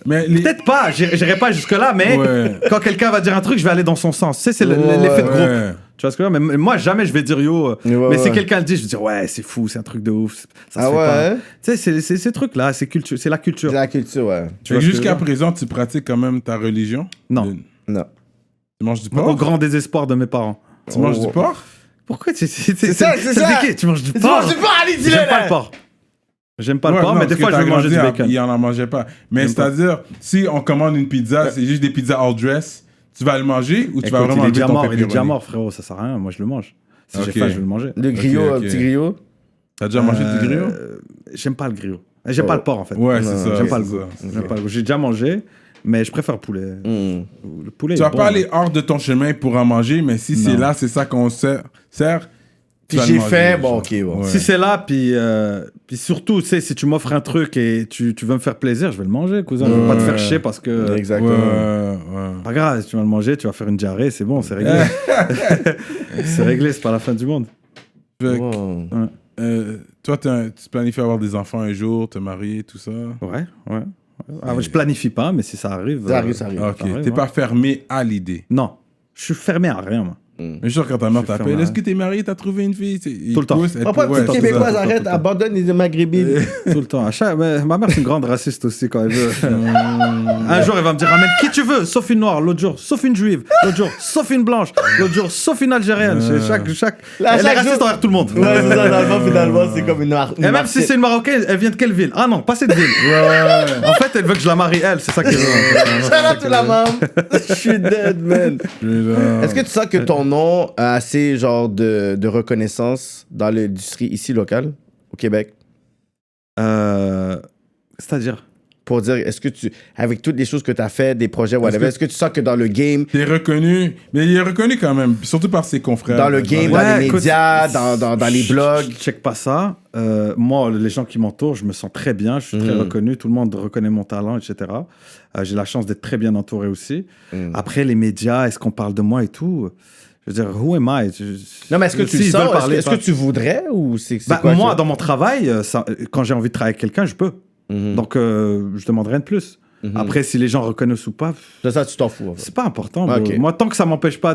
Mais les... Peut-être pas, j'irai pas jusque-là, mais Ouais. quand quelqu'un va dire un truc, je vais aller dans son sens. Tu sais, c'est Ouais, l'effet de groupe. ouais. Tu vois ce que je veux dire? Mais moi, jamais je vais dire yo. Ouais, mais ouais. si quelqu'un le dit, je vais dire ouais, c'est fou, c'est un truc de ouf. Ça se Ah fait pas. ouais? Tu sais, c'est ces trucs-là, c'est la culture. C'est la culture, ouais. Tu Fait vois que ce que jusqu'à je veux dire? présent, tu pratiques quand même ta religion? Non. Non. Tu manges du Au porc? grand désespoir de mes parents. Tu manges du porc? Pourquoi c'est ça, c'est ça. piqué. Tu manges du Tu porc. manges du porc, allez, dis-le, J'aime pas là. le porc. J'aime pas le Ouais, porc, non, mais des parce fois, que je vais t'as manger du grandi, bacon. Il en mangeait pas. Mais J'aime pas. c'est-à-dire, si on commande une pizza, c'est juste des pizzas all dress, tu vas le manger ou tu vas Écoute, vraiment il est enlever déjà ton mort, il est déjà pepperoni? mort, frérot, ça sert à rien. Moi, je le mange. Si j'ai Ok. faim, je vais le manger. Le griot, Ok, un ok. petit griot. T'as déjà mangé du griot? J'aime pas le griot. J'aime pas le porc, en fait. Ouais, c'est ça. J'aime pas le c'est goût. ça. J'aime pas le goût. J'ai déjà mangé, mais je préfère le poulet. Le poulet. Tu est vas bon, pas hein. aller hors de ton chemin pour en manger, mais si c'est Non. là, c'est ça qu'on sert, tu Puis vas le j'ai manger, fait, genre. bon, ok, bon. Ouais. Si c'est là, puis surtout, tu sais, si tu m'offres un truc et tu veux me faire plaisir, je vais le manger, cousin. Je vais pas te faire chier parce que. Ouais, Exactement. ouais. Pas grave, si tu vas le manger, tu vas faire une diarrhée, c'est bon, c'est réglé. C'est réglé, c'est pas la fin du monde. Fait que, Wow. toi, tu planifies avoir des enfants un jour, te marier, tout ça? Ouais. Ah, je planifie pas, mais si ça arrive. Ça arrive, ça arrive. Ok, arrive, t'es hein. pas fermé à l'idée. Non, je suis fermé à rien, moi. Mais sûr, quand ta mère Je suis t'appelle, fermé, est-ce hein. que t'es marié, t'as trouvé une fille? Tout le temps. Pourquoi ouais, petite c'est Québécoise ça. arrête, abandonne les maghrébines? Tout le temps. Mais ma mère, c'est une grande raciste aussi quand elle veut. Un jour, elle va me dire ramène qui tu veux, sauf une noire. L'autre jour, sauf une juive. L'autre jour, sauf une blanche. L'autre jour, sauf une algérienne. Chaque... Là, Elle est chaque raciste jour- envers tout le monde. Ouais, c'est ça, dans le fond, finalement, c'est comme une Et même si c'est une marocaine, elle vient de quelle ville? Ah non, pas cette ville. En fait, elle veut que je la marie, elle. C'est ça qu'elle veut. Shout out to la maman. Je suis dead, man. Est-ce que tu sens que ton nom a assez genre de reconnaissance dans l'industrie ici locale, au Québec? C'est-à-dire? Pour dire, est-ce que tu, avec toutes les choses que tu as fait, des projets, whatever, est-ce que tu sens que dans le game, T'es reconnu, mais il est reconnu quand même, surtout par ses confrères. dans le game, Ouais, dans les écoute, médias, dans les blogs? Je check pas ça. Moi, les gens qui m'entourent, je me sens très bien. Je suis très reconnu. Tout le monde reconnaît mon talent, etc. J'ai la chance d'être très bien entouré aussi. Après, les médias, est-ce qu'on parle de moi et tout? Je veux dire, who am I? Non, mais est-ce que tu le S'ils sens? veulent parler, Est-ce que tu voudrais ou c'est Bah, quoi? moi, ça? dans mon travail, quand j'ai envie de travailler avec quelqu'un, je peux. Donc, je demande rien de plus. Après, si les gens reconnaissent ou pas, Ça, tu t'en fous. En fait. c'est pas important. Ok. Moi, tant que ça m'empêche pas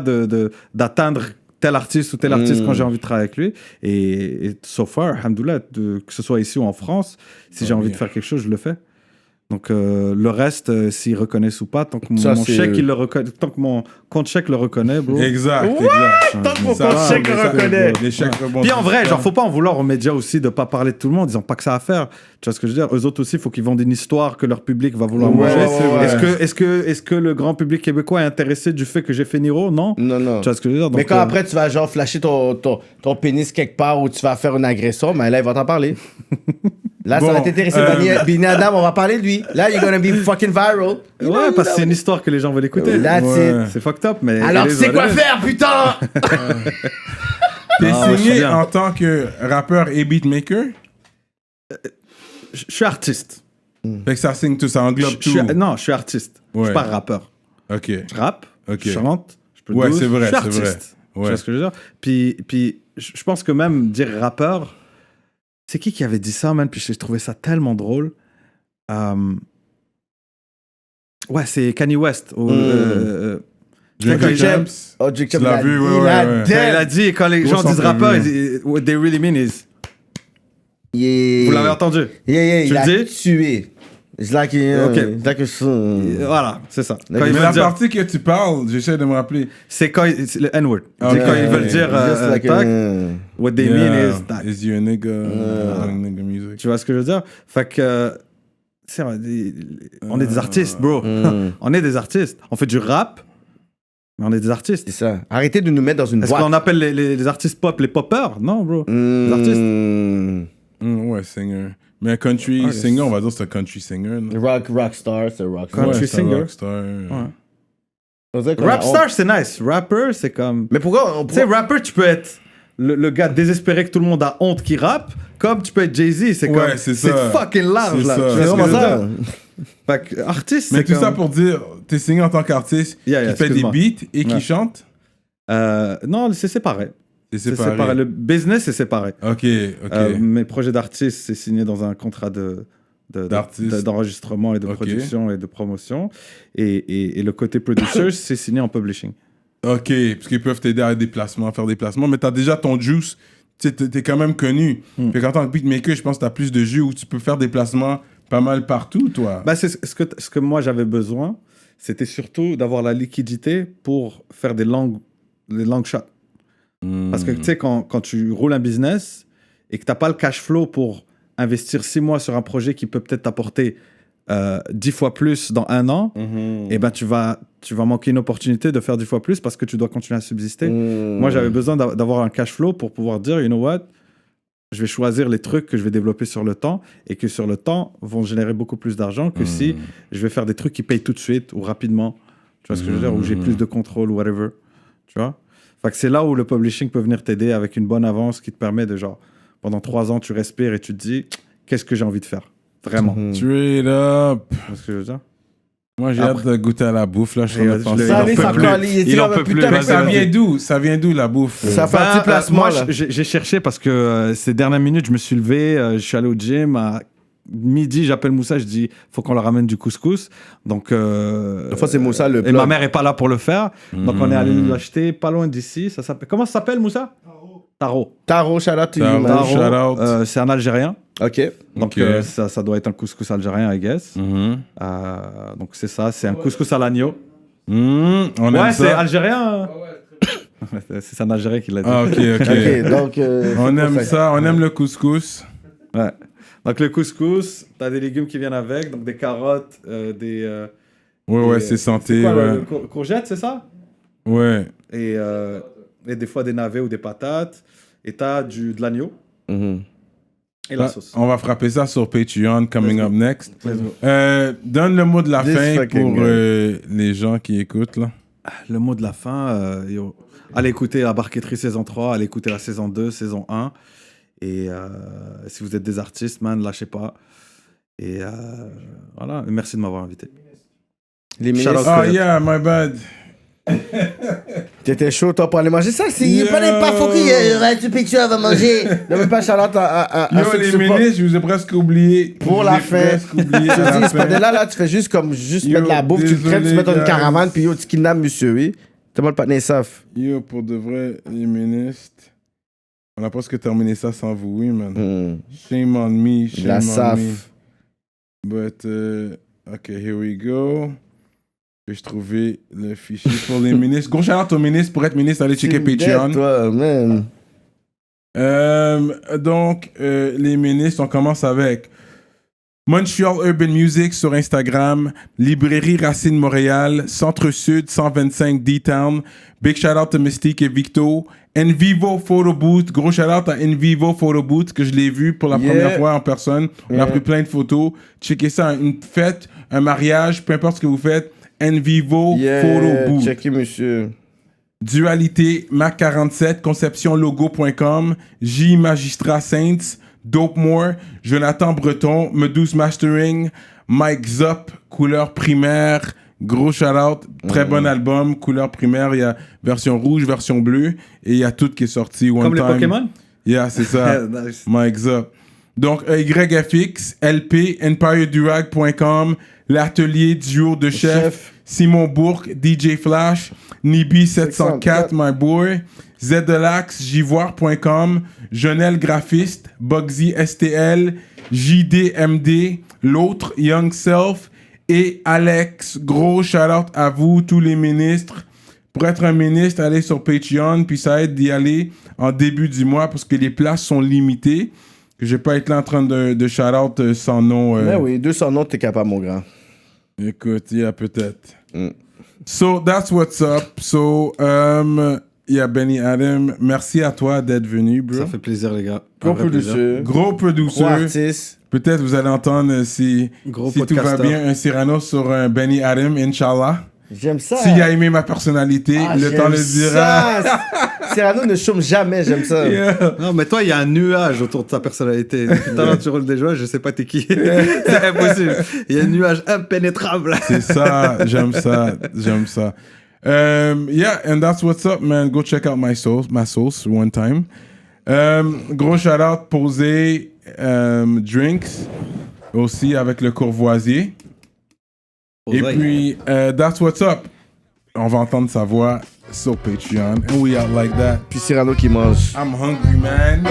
d'atteindre tel artiste ou tel artiste quand j'ai envie de travailler avec lui. Et so far, alhamdoulilah, que ce soit ici ou en France, si j'ai envie de faire quelque chose, je le fais. Donc, le reste, s'ils reconnaissent ou pas, tant que Ça, mon c'est- chèque, il le reconnaît, tant que mon compte chèque le reconnaît, bro. Exact, What? exact. Tant que mon Ça compte va, chèque mais le ça, reconnaît. les chèques rebondissent. Puis en vrai, genre, faut pas en vouloir aux médias aussi de pas parler de tout le monde. Ils ont pas que ça à faire. Tu vois ce que je veux dire? Eux autres aussi, il faut qu'ils vendent une histoire que leur public va vouloir Ouais, manger. ouais, ouais. Est-ce que le grand public québécois est intéressé du fait que j'ai fait Niro? Non. Non, non. Tu vois ce que je veux dire? Mais Donc, quand après, tu vas genre flasher ton pénis quelque part ou tu vas faire une agression, mais là, il va t'en parler. Là, ça Bon, va t'intéresser. Bini Adam, on va parler de lui. Là, you're gonna be fucking viral. Ouais, parce que c'est une histoire que les gens veulent écouter. That's Ouais. it. C'est fucked up, mais. Alors, tu sais quoi faire, putain! T'es Ah, ouais, je suis signé bien. en tant que rappeur et beatmaker? Je suis artiste. Fait que ça signe tout, ça englobe tout. Non, je suis artiste. Je Ouais. suis pas rappeur. Ok. Je rappe, Ok. je chante, je peux Ouais, douce, c'est vrai, je suis c'est vrai. artiste. Tu Ouais. vois ce que je veux dire? Puis je pense que même dire rappeur, c'est qui avait dit ça, man? Puis j'ai trouvé ça tellement drôle. Ouais, c'est Kanye West. Drake James. Oh, Drake Tu James, l'as vu, ouais, il ouais, a ouais. dead. Il a dit, quand les gens disent rappeur, what they really mean is. Yeah. Vous l'avez entendu? Yeah, Tu il le a dis? tué. It's like, Voilà, c'est ça. Quand Mais ils Mais veulent la dire- partie que tu parles, j'essaie de me rappeler. c'est quand c'est le N-word. Ah, C'est ok. quand ils veulent dire Just like tac, a- what they mean is that. Is you a nigga, nigga music. Tu vois ce que je veux dire? Fait que c'est vrai, on est des artistes, bro. On est des artistes. On fait du rap, mais on est des artistes. C'est ça. Arrêtez de nous mettre dans une Est-ce boîte. qu'on appelle les artistes pop les poppers? Non, bro. Les artistes. Ouais, singer. Mais un country Ah, singer, on va dire que c'est un country singer. là. Rockstar, c'est rockstar. Country Ouais, c'est un singer. rockstar. On dirait qu'on a Rapstar, honte. c'est nice. Rapper, c'est comme. Mais pourquoi on Tu sais, rapper, tu peux être le gars désespéré que tout le monde a honte qui rappe, comme tu peux être Jay-Z. C'est Ouais, comme. c'est C'est ça. fucking large, C'est là. ça. Tu vois C'est ce que vraiment je veux ça. dire? Fait que artiste, Mais c'est tout comme. ça pour dire, t'es signé en tant qu'artiste, Yeah, qui fait des excuse-moi. beats et qui Ouais. chante. Non, c'est séparé. C'est C'est séparé. séparé. Le business, c'est séparé. Ok, ok. Mes projets d'artiste, c'est signé dans un contrat D'artiste. d'enregistrement et de Ok. production et de promotion. Et le côté producer, c'est signé en publishing. Ok, parce qu'ils peuvent t'aider à des placements, à faire des placements, mais t'as déjà ton juice, tu sais, t'es quand même connu. Fait qu'en tant que beatmaker, je pense que t'as plus de jus où tu peux faire des placements pas mal partout, toi. Bah, c'est ce que moi j'avais besoin, c'était surtout d'avoir la liquidité pour faire des long shots. Parce que tu sais, quand tu roules un business et que tu n'as pas le cash flow pour investir 6 mois sur un projet qui peut peut-être t'apporter 10 fois plus dans 1 an, et ben tu vas manquer une opportunité de faire 10 fois plus parce que tu dois continuer à subsister. Moi, j'avais besoin d'avoir un cash flow pour pouvoir dire, you know what, je vais choisir les trucs que je vais développer sur le temps et que sur le temps vont générer beaucoup plus d'argent que si je vais faire des trucs qui payent tout de suite ou rapidement. Tu vois ce que je veux dire? Où j'ai plus de contrôle ou whatever. Tu vois? Fait que c'est là où le publishing peut venir t'aider avec une bonne avance qui te permet de genre, pendant 3 ans, tu respires et tu te dis, qu'est-ce que j'ai envie de faire? Vraiment. Straight up. Tu vois ce que je veux dire? Moi, j'ai hâte de goûter à la bouffe, là. Je suis en train de Je penser. l'ai- Ça, il en allez, peut ça plus. colle, Il en peut putain, plus. mais Mais ça vient d'où? Ça vient d'où, la bouffe? Ça fait un petit placement, moi, là. j'ai cherché parce que ces dernières minutes, je me suis levé, je suis allé au gym. À midi, j'appelle Moussa, je dis, faut qu'on leur ramène du couscous. Donc, Des fois, c'est Moussa le et plug. ma mère est pas là pour le faire. Donc, on est allé l'acheter pas loin d'ici. Ça s'appelle... Comment ça s'appelle, Moussa? Taro. Taro, shout out to you, Taro. man. Taro. Shout out. C'est un Algérien. Ok. Donc, Ok. ça doit être un couscous algérien, I guess. Donc, c'est ça. C'est un couscous à l'agneau. On aime Ouais, c'est ça. algérien. C'est un Algérien qui l'a dit. Ah, ok, ok. Ok, donc. On aime ça, on aime le couscous. Ouais. Donc, le couscous, t'as des légumes qui viennent avec. Donc, des carottes, des... Ouais, et, c'est santé, quoi, ouais. le courgette, c'est ça? Ouais. Et des fois des navets ou des patates. Et t'as de l'agneau Mhm. et la Ah, sauce. on va frapper ça sur Patreon, coming Let's up go. next. Let's go. Donne le mot de la This fin fucking pour guy. les gens qui écoutent, là. Le mot de la fin, yo. Allez écouter la Barquetterie saison 3, allez écouter la saison 2, saison 1. Et si vous êtes des artistes, man, lâchez pas. Et voilà, merci de m'avoir invité. Les Shout out. ministres. Ah, yeah, my bad. T'étais chaud, toi, pour aller manger ça. C'est Yo. pas faux qu'il ouais, tu piques, tu vas manger. Ne veux pas Charlotte à Yo, ceux qui les supportent. ministres, je vous ai presque oublié. Pour Je la vous ai fin. presque oublié à Je te la dis, ce fin. là, tu fais juste Yo, mettre la bouffe, tu le crèves, tu désolé, mets dans une guys. caravane, puis yo, tu kidnappes monsieur, oui. T'as pas le partenaire savent. Yo, pour de vrai, les ministres, on a presque terminé ça sans vous, oui, man. Shame on me, shame La on SAF. me. But, OK, here we go. Je vais trouver le fichier pour les ministres. Gros shout-out aux ministres. Pour être ministre, allez checker Patreon. Toi, man. Donc, les ministres, on commence avec Montreal Urban Music sur Instagram, Librairie Racine Montréal, Centre-Sud 125 D-Town. Big shout-out to Mystique et Victo. Envivo Photo Booth, gros shout-out à Envivo Photo Booth que je l'ai vu pour la Yeah. première fois en personne. On a Yeah. pris plein de photos. Checkez ça, une fête, un mariage, peu importe ce que vous faites. Envivo Photo Booth. Checké, monsieur. Dualité, Mac47, conceptionlogo.com, J Magistrat Saints, Dopemore, Jonathan Breton, Meduse Mastering, Mike Zop, couleur primaire, gros shout-out, très bon album, couleur primaire, il y a version rouge, version bleue, et il y a tout qui est sorti one Comme time. les Pokémon? Yeah, c'est ça. Nice. Mike Zop. Donc, YFX, LP, EmpireDurag.com, l'atelier duo de chef, Simon Bourque, DJ Flash, Nibi704, my boy, Zdelax, Jivoire.com, Jonel Graphiste, Bugsy STL, JDMD, l'autre, Young Self et Alex. Gros shout-out à vous, tous les ministres. Pour être un ministre, allez sur Patreon, puis ça aide d'y aller en début du mois parce que les places sont limitées. Que je vais pas être là en train de shout-out sans nom. Mais oui, 200 noms, t'es capable, mon grand. Écoute, peut-être. So, that's what's up. So, Benny Adam, merci à toi d'être venu, bro. Ça fait plaisir, les gars. Gros producer. Gros producer. Gros artiste. Peut-être vous allez entendre si tout va bien, un Cyrano sur un Benny Adam, Inch'Allah. J'aime ça. S'il a aimé ma personnalité, le temps le dira. Cyrano ne chôme jamais, j'aime ça. Yeah. Non, mais toi, il y a un nuage autour de ta personnalité. Tout à l'heure, tu roules des joies, je sais pas t'es qui. C'est impossible. Il y a un nuage impénétrable. C'est ça, j'aime ça. Yeah, and that's what's up, man. Go check out my sauce one time. Gros shout-out, Posé Drinks, aussi avec le Courvoisier. Et puis, that's what's up. On va entendre sa voix sur Patreon. And we out like that. Puis Cyrano qui mange. I'm hungry, man.